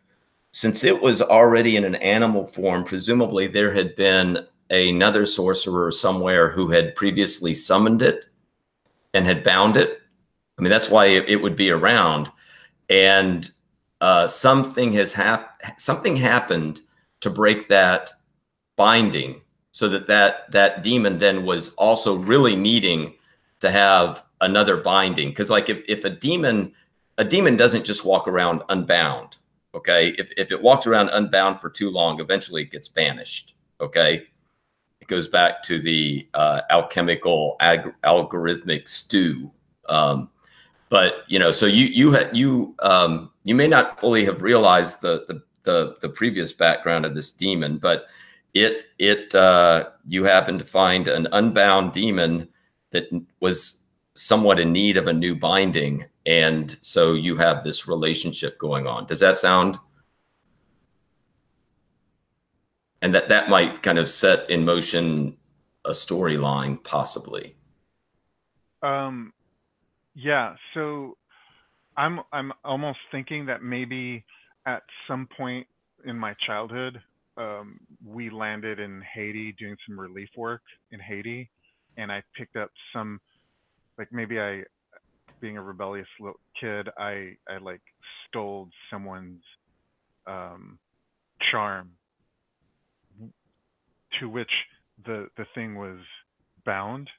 since it was already in an animal form, presumably there had been another sorcerer somewhere who had previously summoned it and had bound it. I mean, that's why it would be around. And something happened to break that binding, so that demon then was also really needing to have another binding. Because, like, if a demon doesn't just walk around unbound. Okay, if it walks around unbound for too long, eventually it gets banished. Okay, it goes back to the alchemical algorithmic stew. But so you may not fully have realized the previous background of this demon, but you happened to find an unbound demon that was somewhat in need of a new binding, and so you have this relationship going on. Does that sound? And that might kind of set in motion a storyline, possibly. Yeah. So I'm almost thinking that maybe at some point in my childhood, we landed in Haiti doing some relief work in Haiti, and I picked up some, like, maybe I being a rebellious little kid, I like stole someone's charm, to which the thing was bound.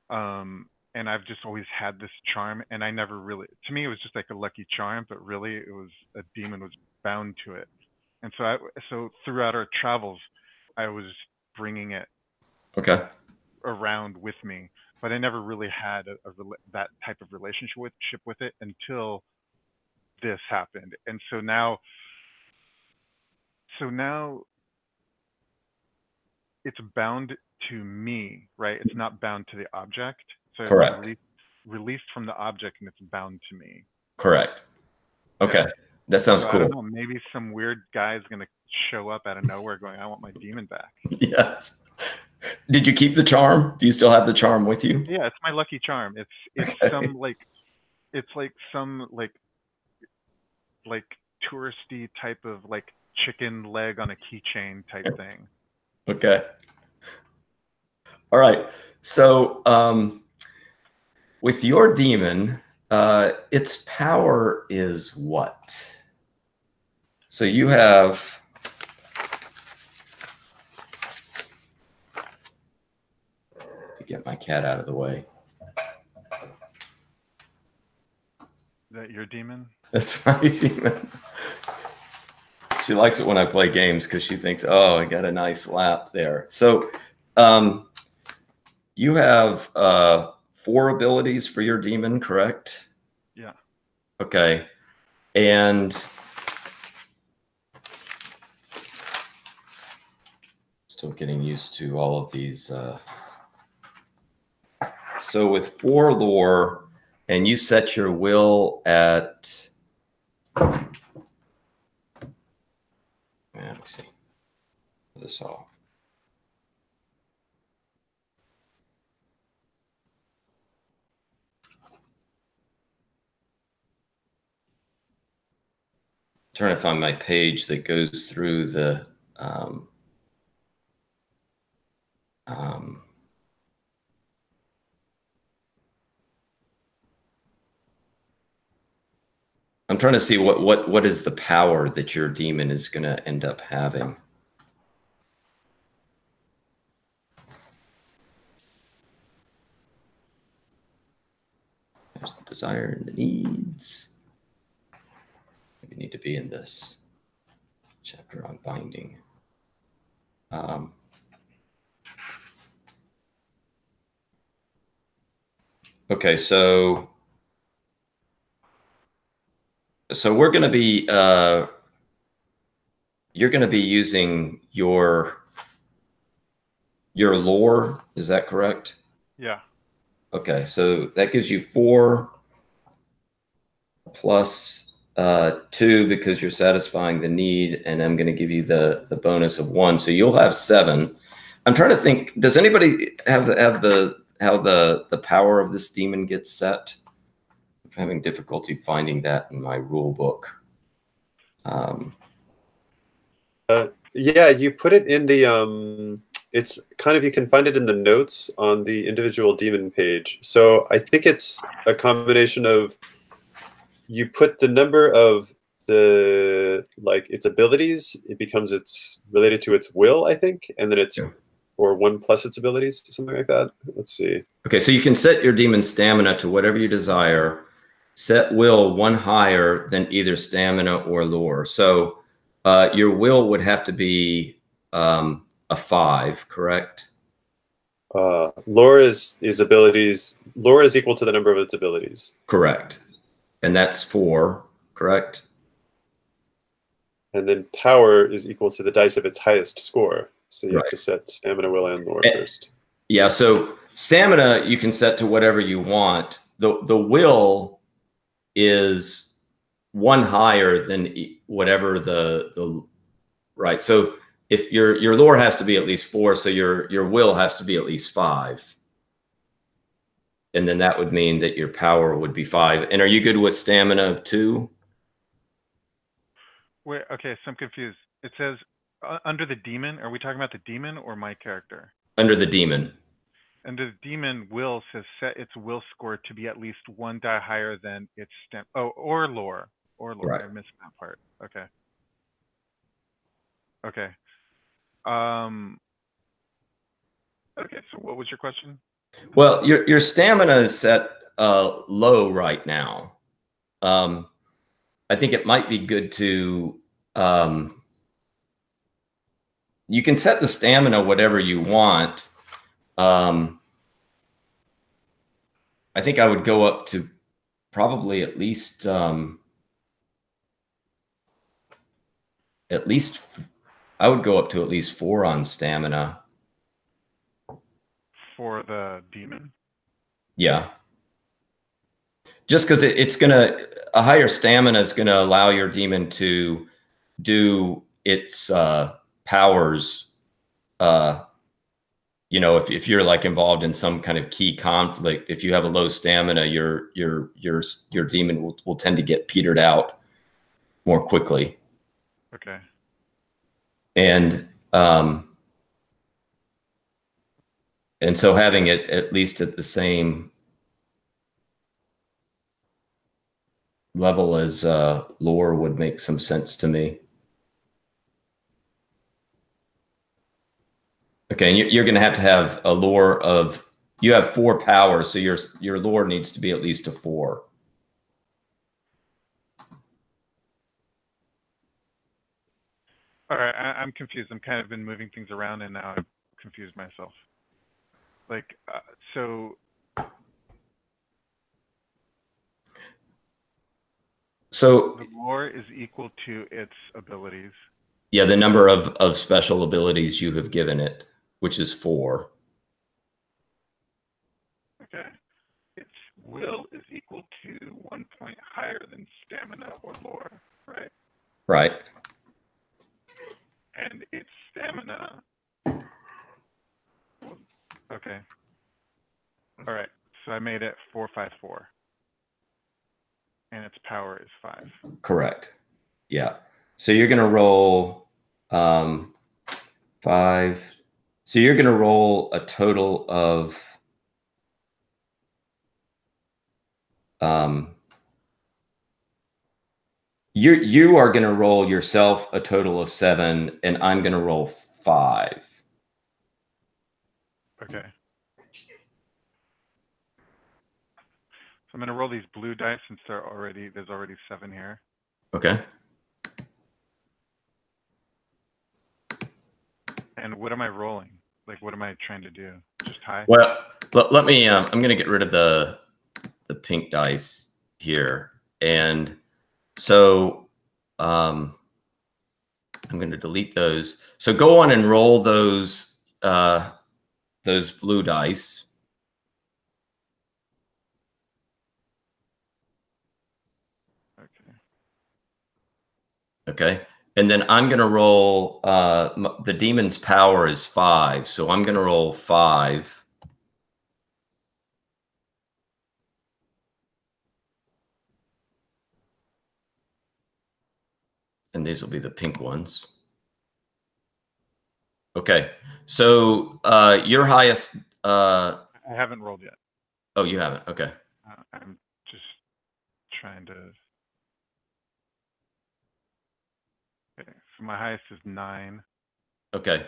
And I've just always had this charm, and I never really, to me, it was just like a lucky charm, but really it was a demon was bound to it. And so throughout our travels, I was bringing it around with me, but I never really had that type of relationship with it until this happened. And so now it's bound to me, right? It's not bound to the object. So Correct. it's released from the object, and it's bound to me. Correct. Okay. Yeah. That sounds cool. I don't know, maybe some weird guy is going to show up out of nowhere going, I want my demon back. Yes. Did you keep the charm? Do you still have the charm with you? Yeah, it's my lucky charm. It's some like some touristy type of like chicken leg on a keychain type thing. Okay. All right. So with your demon, its power is what? So you have to get my cat out of the way. Is that your demon? That's my demon. She likes it when I play games because she thinks, oh, I got a nice lap there. So you have 4 abilities for your demon, correct? Yeah. Okay. And still getting used to all of these. So with 4 lore, and you set your will at, let me see this all. Trying to find my page that goes through the I'm trying to see what is the power that your demon is going to end up having. There's the desire and the needs. We need to be in this chapter on binding. Okay, so we're going to be, you're going to be using your lore, is that correct? Yeah. Okay, so that gives you 4 plus 2 because you're satisfying the need, and I'm going to give you the bonus of 1, so you'll have 7. I'm trying to think. Does anybody have how the power of this demon gets set? I'm having difficulty finding that in my rule book. Yeah, you put it in the it's kind of, you can find it in the notes on the individual demon page. So I think it's a combination of, you put the number of the, like, its abilities, it becomes its related to its will, I think, and then it's, or 1 plus its abilities, something like that. Let's see. Okay, so you can set your demon stamina to whatever you desire. Set will 1 higher than either stamina or lore. So your will would have to be a 5, correct? Lore is abilities. Lore is equal to the number of its abilities. Correct. And that's 4, correct? And then power is equal to the dice of its highest score. So you have to set stamina, will, and lore first. Yeah, so stamina you can set to whatever you want. The will is 1 higher than whatever the right. So if your lore has to be at least 4, so your will has to be at least 5. And then that would mean that your power would be 5. And are you good with stamina of 2? Wait, okay, so I'm confused. It says under the demon, are we talking about the demon or my character? Under the demon. And the demon will says set its will score to be at least 1 die higher than its stamina. Oh, or lore. Or lore. Right. I missed that part. Okay. Okay. Okay, so what was your question? Well, your stamina is set low right now. I think it might be good to you can set the stamina whatever you want. I think I would go up to probably at least I would go up to at least 4 on stamina. For the demon? Yeah. Just because a higher stamina is gonna allow your demon to do its powers. You know, if you're like involved in some kind of key conflict, if you have a low stamina, your demon will tend to get petered out more quickly. Okay. And so having it at least at the same level as lore would make some sense to me. Okay, and you're going to have a lore of, you have 4 powers, so your lore needs to be at least a 4. All right, I'm confused. I'm kind of been moving things around, and now I've confused myself. Like, so the lore is equal to its abilities. Yeah, the number of special abilities you have given it, which is 4. Okay. Its will is equal to 1 point higher than stamina or lore, right? Right. And its stamina. Okay. All right. So I made it 4, 5, 4. And its power is 5. Correct. Yeah. So you're going to roll 5. So you're going to roll a total of you are going to roll yourself a total of 7, and I'm going to roll 5. Okay. So I'm going to roll these blue dice since there's already 7 here. Okay. And what am I rolling? Like, what am I trying to do? Just high? Well, let me, I'm going to get rid of the pink dice here. And so I'm going to delete those. So go on and roll those blue dice. Okay. Okay. And then I'm going to roll, the demon's power is 5. So I'm going to roll 5. And these will be the pink ones. Okay. So your highest... I haven't rolled yet. Oh, you haven't? Okay. I'm just trying to... Okay, so my highest is 9. Okay.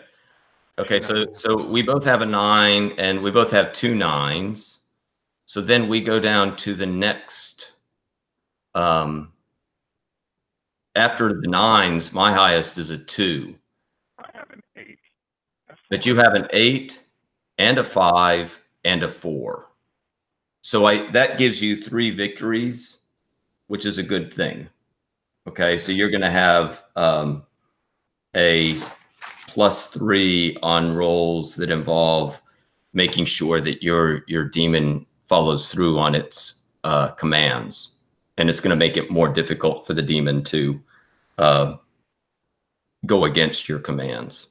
Okay, so we both have a 9, and we both have 2 9s. So then we go down to the next... after the 9s, my highest is a 2. I have an 8. But you have an 8 and a 5 and a 4. So that gives you 3 victories, which is a good thing. Okay, so you're going to have a +3 on rolls that involve making sure that your demon follows through on its commands. And it's going to make it more difficult for the demon to go against your commands.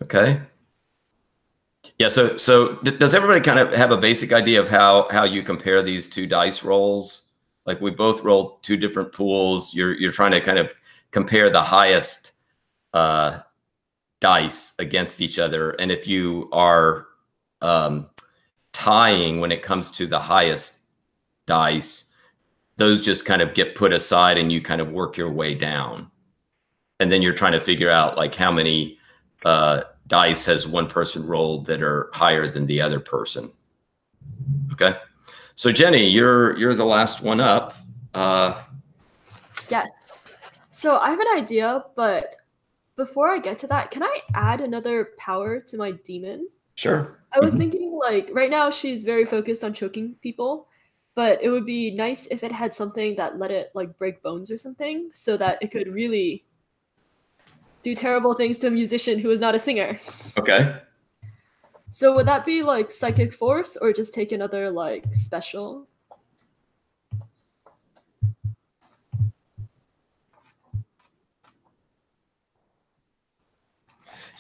Okay. Yeah. So does everybody kind of have a basic idea of how you compare these 2 dice rolls? Like we both rolled 2 different pools. You're trying to kind of compare the highest dice against each other. And if you are tying when it comes to the highest dice, those just kind of get put aside and you kind of work your way down. And then you're trying to figure out like how many dice has one person rolled that are higher than the other person. Okay. So Jenny, you're the last one up. Yes. So I have an idea, but before I get to that, can I add another power to my demon? Sure. I was thinking, like, right now she's very focused on choking people, but it would be nice if it had something that let it, like, break bones or something, so that it could really do terrible things to a musician who is not a singer. Okay. So would that be, like, Psychic Force, or just take another, like, special?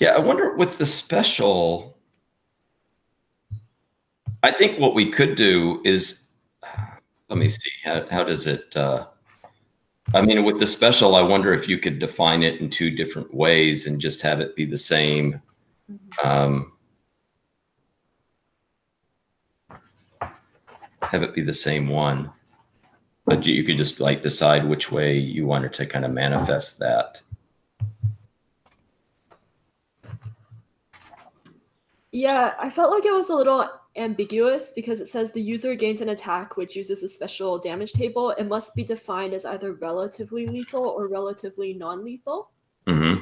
Yeah, I wonder with the special, I think what we could do is, let me see, how does it, I mean, with the special, I wonder if you could define it in two different ways and just have it be the same. Have it be the same one. But you could just like decide which way you wanted to kind of manifest that. Yeah, I felt like it was a little ambiguous because it says the user gains an attack which uses a special damage table. It must be defined as either relatively lethal or relatively non-lethal. Mm-hmm.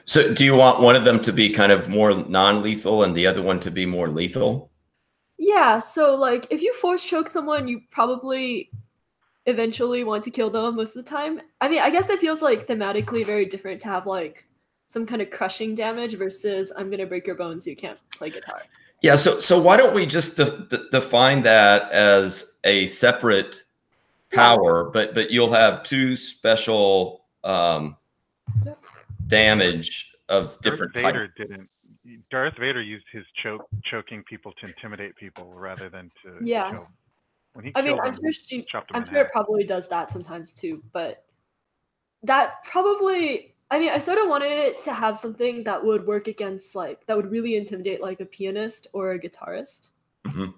So do you want one of them to be kind of more non-lethal and the other one to be more lethal? Yeah, so like if you force choke someone, you probably eventually want to kill them most of the time. I mean, I guess it feels like thematically very different to have like some kind of crushing damage versus I'm gonna break your bones so you can't play guitar. Yeah, so why don't we just define that as a separate power, but you'll have two special damage of different types. Darth Vader used his choking people to intimidate people rather than to kill. When he I mean, killed I'm sure it probably does that sometimes too, but that probably, I mean, I sort of wanted it to have something that would work against, like, that would really intimidate, like, a pianist or a guitarist. Mm-hmm.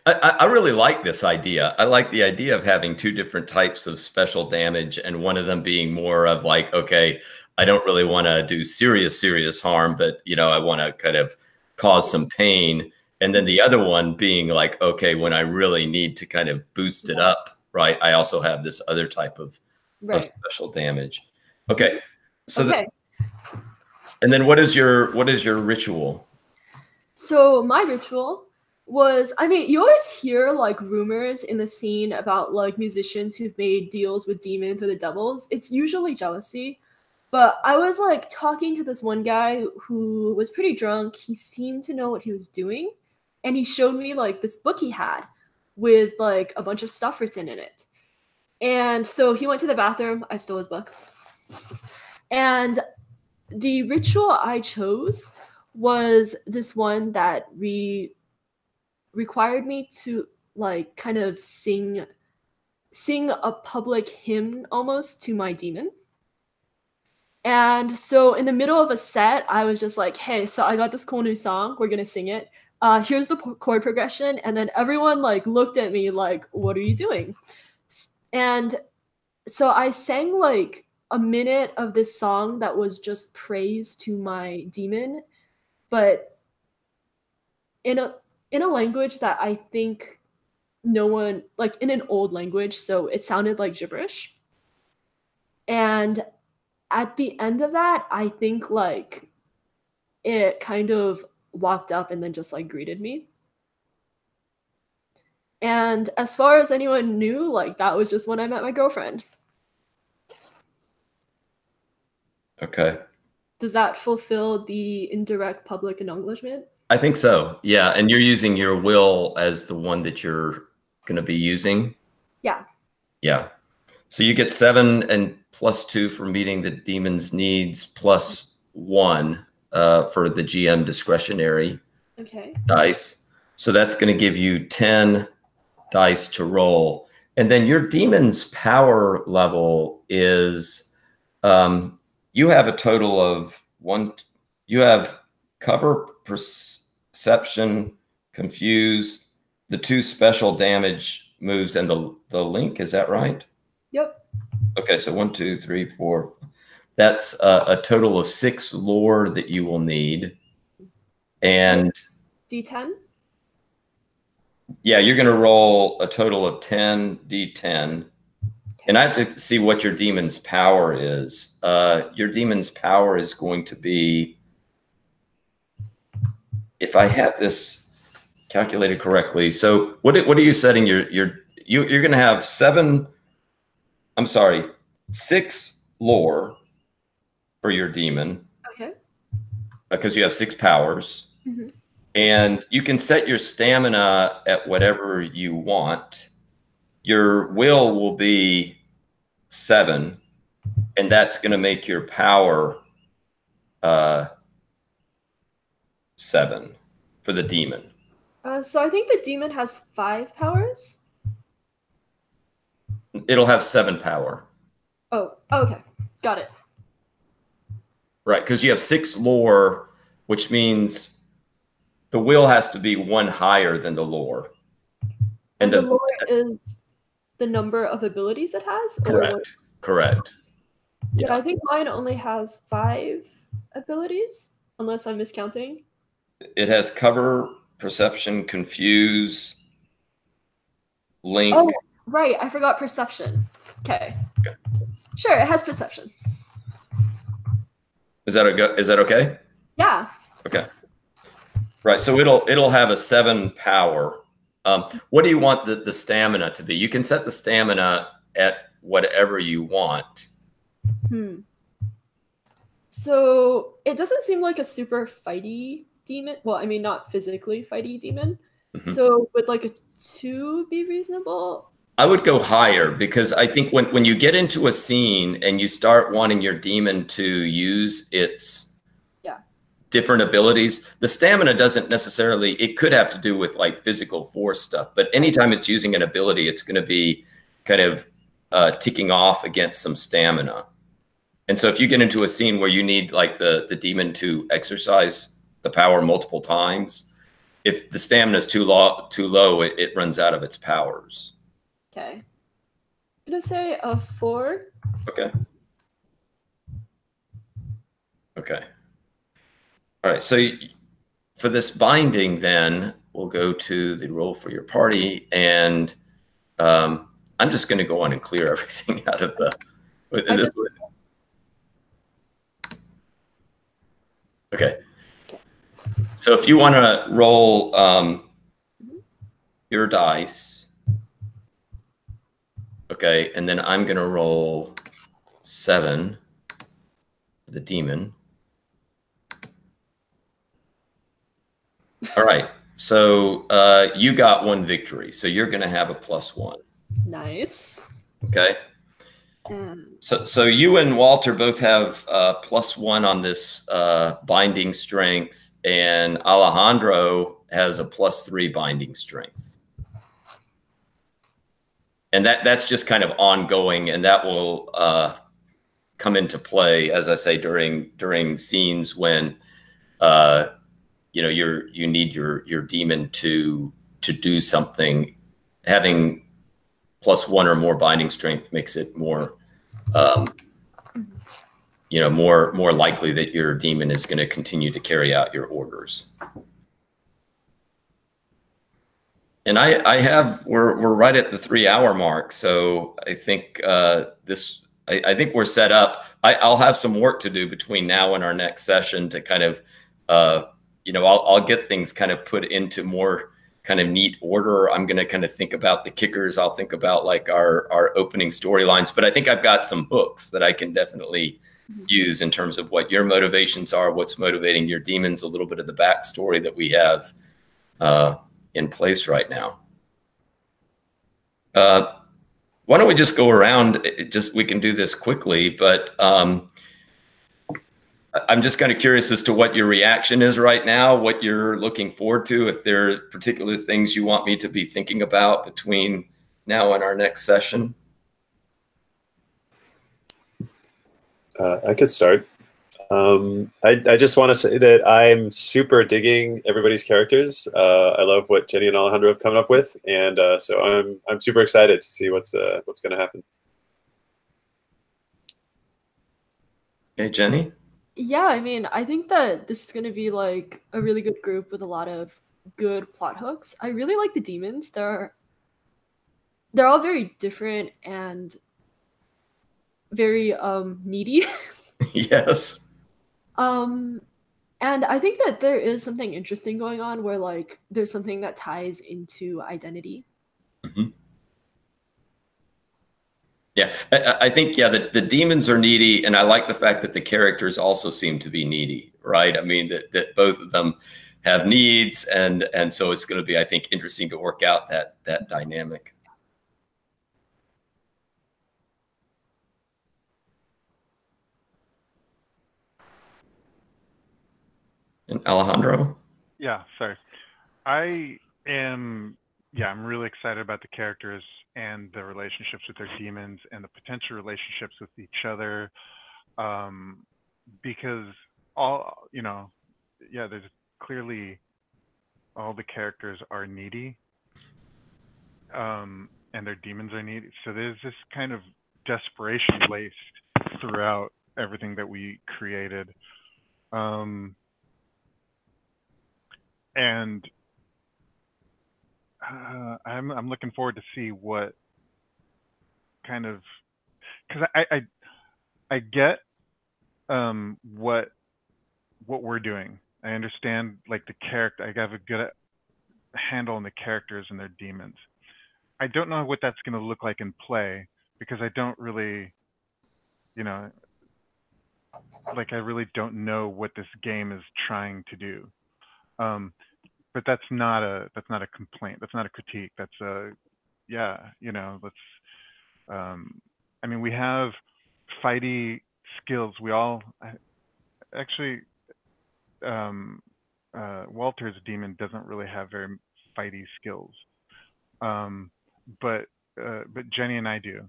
I really like this idea. I like the idea of having two different types of special damage and one of them being more of like, okay, I don't really want to do serious harm, but, you know, I want to kind of cause some pain. And then the other one being like, okay, when I really need to kind of boost it up, right? I also have this other type of special damage. Okay. So, and then what is your ritual? So my ritual was, I mean, you always hear like rumors in the scene about like musicians who've made deals with demons or the devils. It's usually jealousy. But I was like talking to this one guy who was pretty drunk. He seemed to know what he was doing. And he showed me like this book he had with like a bunch of stuff written in it. And so he went to the bathroom. I stole his book. And the ritual I chose was this one that required me to like kind of sing a public hymn almost to my demon. And so in the middle of a set, I was just like, hey, so I got this cool new song. We're going to sing it. Here's the chord progression. And then everyone like looked at me like, what are you doing? And so I sang like a minute of this song that was just praise to my demon, but in a language that I think no one, like in an old language, so it sounded like gibberish. And at the end of that, I think like it kind of walked up and then just like greeted me. And as far as anyone knew, like that was just when I met my girlfriend. Okay. Does that fulfill the indirect public acknowledgement? I think so. Yeah. And you're using your will as the one that you're going to be using? Yeah. Yeah. So you get 7 and +2 for meeting the demon's needs, +1 for the GM discretionary dice. So that's going to give you 10 dice to roll. And then your demon's power level is, you have a total of you have cover, perception, confuse, the 2 special damage moves, and the link. Is that right? Yep. Okay, so 1, 2, 3, 4. That's a total of 6 lore that you will need. And D10? yeah, you're going to roll a total of 10 D10. And I have to see what your demon's power is. Your demon's power is going to be, if I have this calculated correctly. So what are you setting you're going to have 6 lore for your demon. Okay. Because you have 6 powers. Mm-hmm. And you can set your stamina at whatever you want. Your will be 7, and that's going to make your power 7 for the demon. So I think the demon has 5 powers. It'll have 7 power. Oh, okay. Got it. Right, because you have 6 lore, which means the will has to be 1 higher than the lore. And the lore is the number of abilities it has? Correct. Correct. Yeah, I think mine only has 5 abilities, unless I'm miscounting. It has cover, perception, confuse, link. Oh, right. I forgot perception. Okay. Sure, it has perception. Is that okay? Yeah. Okay. Right. So it'll have a 7 power. What do you want the stamina to be? You can set the stamina at whatever you want. So it doesn't seem like a super fighty demon. Well, I mean, not physically fighty demon. Mm-hmm. So would like a 2 be reasonable? I would go higher, because I think when you get into a scene and you start wanting your demon to use its different abilities, the stamina doesn't necessarily, it could have to do with like physical force stuff, but anytime it's using an ability, it's going to be kind of ticking off against some stamina. And so if you get into a scene where you need like the demon to exercise the power multiple times, if the stamina is too low, it runs out of its powers. Okay. I'm gonna say a 4. Okay. Okay. All right. So for this binding, then we'll go to the roll for your party, and I'm just going to go on and clear everything out of the. Okay. So if you want to roll your dice, okay, and then I'm going to roll 7 for the demon. All right. So you got 1 victory, so you're going to have a +1. Nice. Okay. So you and Walter both have +1 on this binding strength, and Alejandro has a +3 binding strength. And that's just kind of ongoing, and that will come into play, as I say, during scenes when you know you need your demon to do something. Having +1 or more binding strength makes it more you know, more likely that your demon is going to continue to carry out your orders. And we're right at the 3-hour mark, so I think I think we're set up. I'll have some work to do between now and our next session to kind of you know, I'll get things kind of put into more kind of neat order. I'm going to kind of think about the kickers. I'll think about like our opening storylines, but I think I've got some hooks that I can definitely use in terms of what your motivations are, what's motivating your demons, a little bit of the backstory that we have in place right now. Why don't we just go around? We can do this quickly, but I'm just kind of curious as to what your reaction is right now, what you're looking forward to, if there are particular things you want me to be thinking about between now in our next session? I could start. I just want to say that I'm super digging everybody's characters. I love what Jenny and Alejandro have come up with, and so I'm super excited to see what's going to happen. Hey, Jenny. Yeah, I mean, I think that this is going to be like a really good group with a lot of good plot hooks. I really like the demons. They're all very different and very needy. Yes. And I think that there is something interesting going on where like there's something that ties into identity. Mm-hmm. Yeah, I think, yeah, the demons are needy, and I like the fact that the characters also seem to be needy, right? I mean, that both of them have needs, and so it's going to be, I think, interesting to work out that dynamic. And Alejandro? Yeah, sorry. I'm really excited about the characters and the relationships with their demons and the potential relationships with each other. Because there's clearly all the characters are needy. And their demons are needy. So there's this kind of desperation laced throughout everything that we created. And I'm looking forward to see what kind of, because I get what we're doing. I understand like the character. I have a good handle on the characters and their demons. I don't know what that's going to look like in play because I don't really, I really don't know what this game is trying to do. But that's not a complaint. That's not a critique. That's I mean, we have fighty skills. We all actually, Walter's demon doesn't really have very fighty skills. But Jenny and I do.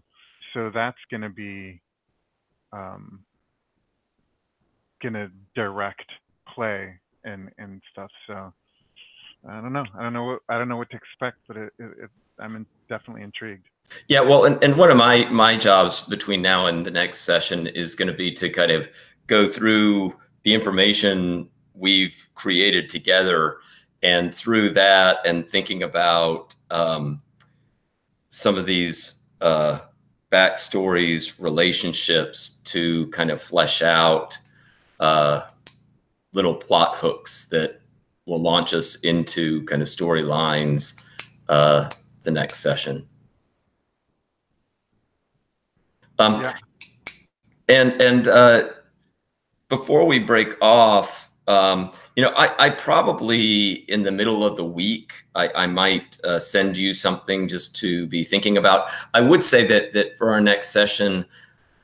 So that's going to be going to direct play and stuff. So I don't know. I don't know what to expect, but I'm definitely intrigued. Yeah, well, and one of my jobs between now and the next session is going to be to kind of go through the information we've created together, and through that, and thinking about some of these backstories, relationships, to kind of flesh out little plot hooks that will launch us into kind of storylines the next session. And before we break off, I probably in the middle of the week, I might send you something just to be thinking about. I would say that for our next session,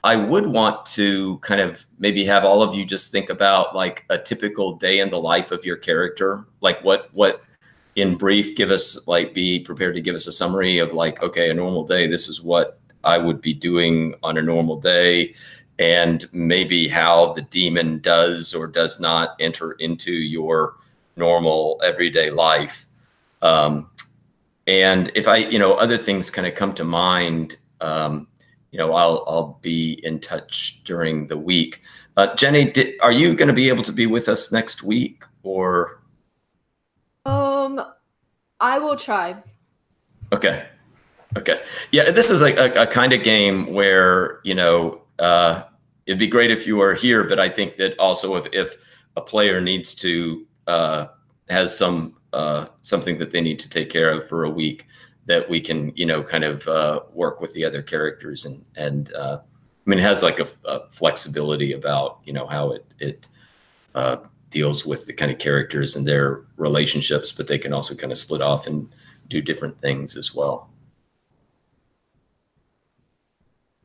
I would want to kind of maybe have all of you just think about like a typical day in the life of your character, like what in brief, be prepared to give us a summary of like, okay, a normal day, this is what I would be doing on a normal day, and maybe how the demon does or does not enter into your normal everyday life. And if other things kind of come to mind, I'll be in touch during the week. Jenny, are you going to be able to be with us next week, or? I will try. Okay. Yeah, this is a kind of game where, it'd be great if you were here, but I think that also if a player needs to, has something that they need to take care of for a week, that we can, kind of work with the other characters and I mean, it has like a flexibility about, how it deals with the kind of characters and their relationships, but they can also kind of split off and do different things as well.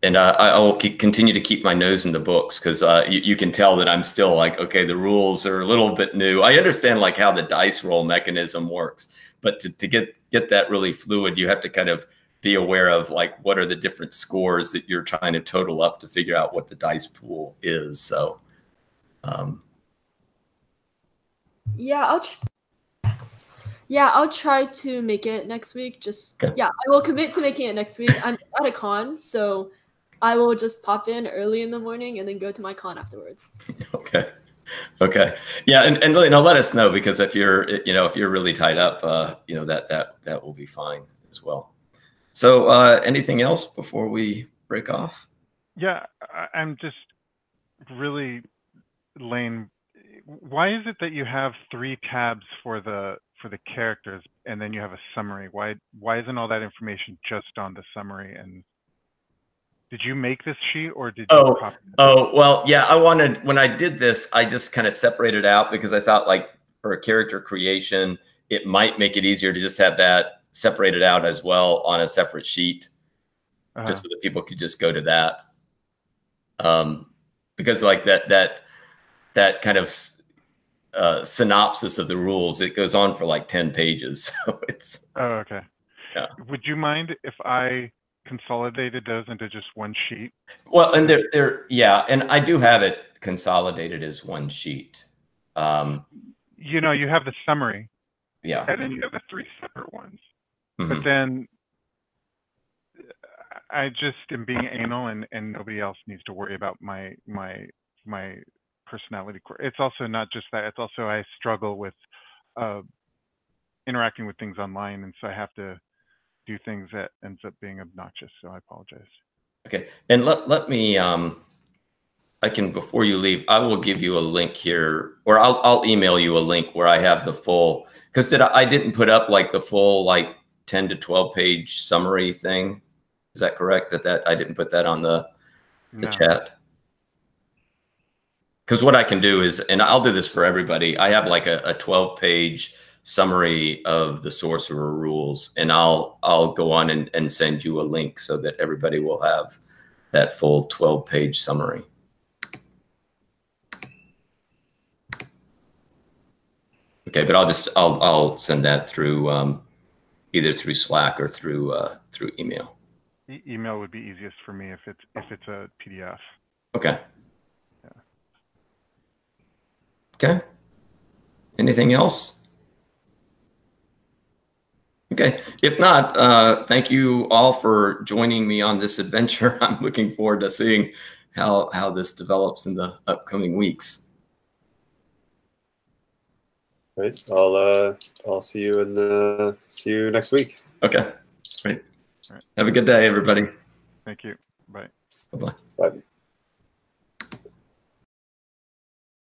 And I will continue to keep my nose in the books, because you can tell that I'm still like, okay, the rules are a little bit new. I understand like how the dice roll mechanism works, but to get that really fluid, you have to kind of be aware of like what are the different scores that you're trying to total up to figure out what the dice pool is. So, yeah, I'll try to make it next week. Just okay. yeah, I will commit to making it next week. I'm at a con, so I will just pop in early in the morning and then go to my con afterwards. Okay. Okay. Yeah, and you know, let us know, because if you're really tied up, you know, that will be fine as well. So anything else before we break off? Yeah, I'm just really, Lane, why is it that you have 3 tabs for the characters and then you have a summary? Why isn't all that information just on the summary? And did you make this sheet, or did you copy it? Oh, well, yeah, when I did this, I just kind of separated out, because I thought, like, for a character creation, it might make it easier to just have that separated out as well on a separate sheet, just so that people could just go to that. Because like that kind of synopsis of the rules, it goes on for like 10 pages. So it's. Oh, okay. Yeah. Would you mind if I consolidated those into just one sheet? Well, and yeah, and I do have it consolidated as one sheet. You know, you have the summary. Yeah. And then you have the 3 separate ones. Mm-hmm. But then I just am being anal, and nobody else needs to worry about my personality. It's also not just that. It's also I struggle with interacting with things online, and so I have to do things that ends up being obnoxious. So I apologize. Okay. And let me I can, before you leave, I will give you a link here, or I'll email you a link where I have the full, because I didn't put up like the full like 10 to 12 page summary thing. Is that correct? That I didn't put that on the chat? Because what I can do is, and I'll do this for everybody, I have like a 12-page summary of the Sorcerer rules, and I'll go on and send you a link so that everybody will have that full 12-page summary. Okay, but I'll send that through either through Slack or through email. Email would be easiest for me if it's a PDF. Okay. Yeah. Okay. Anything else? Okay. If not, thank you all for joining me on this adventure. I'm looking forward to seeing how this develops in the upcoming weeks. Right. I'll see you next week. Okay. Great. All right. Have a good day, everybody. Thank you. Bye. Bye-bye. Bye.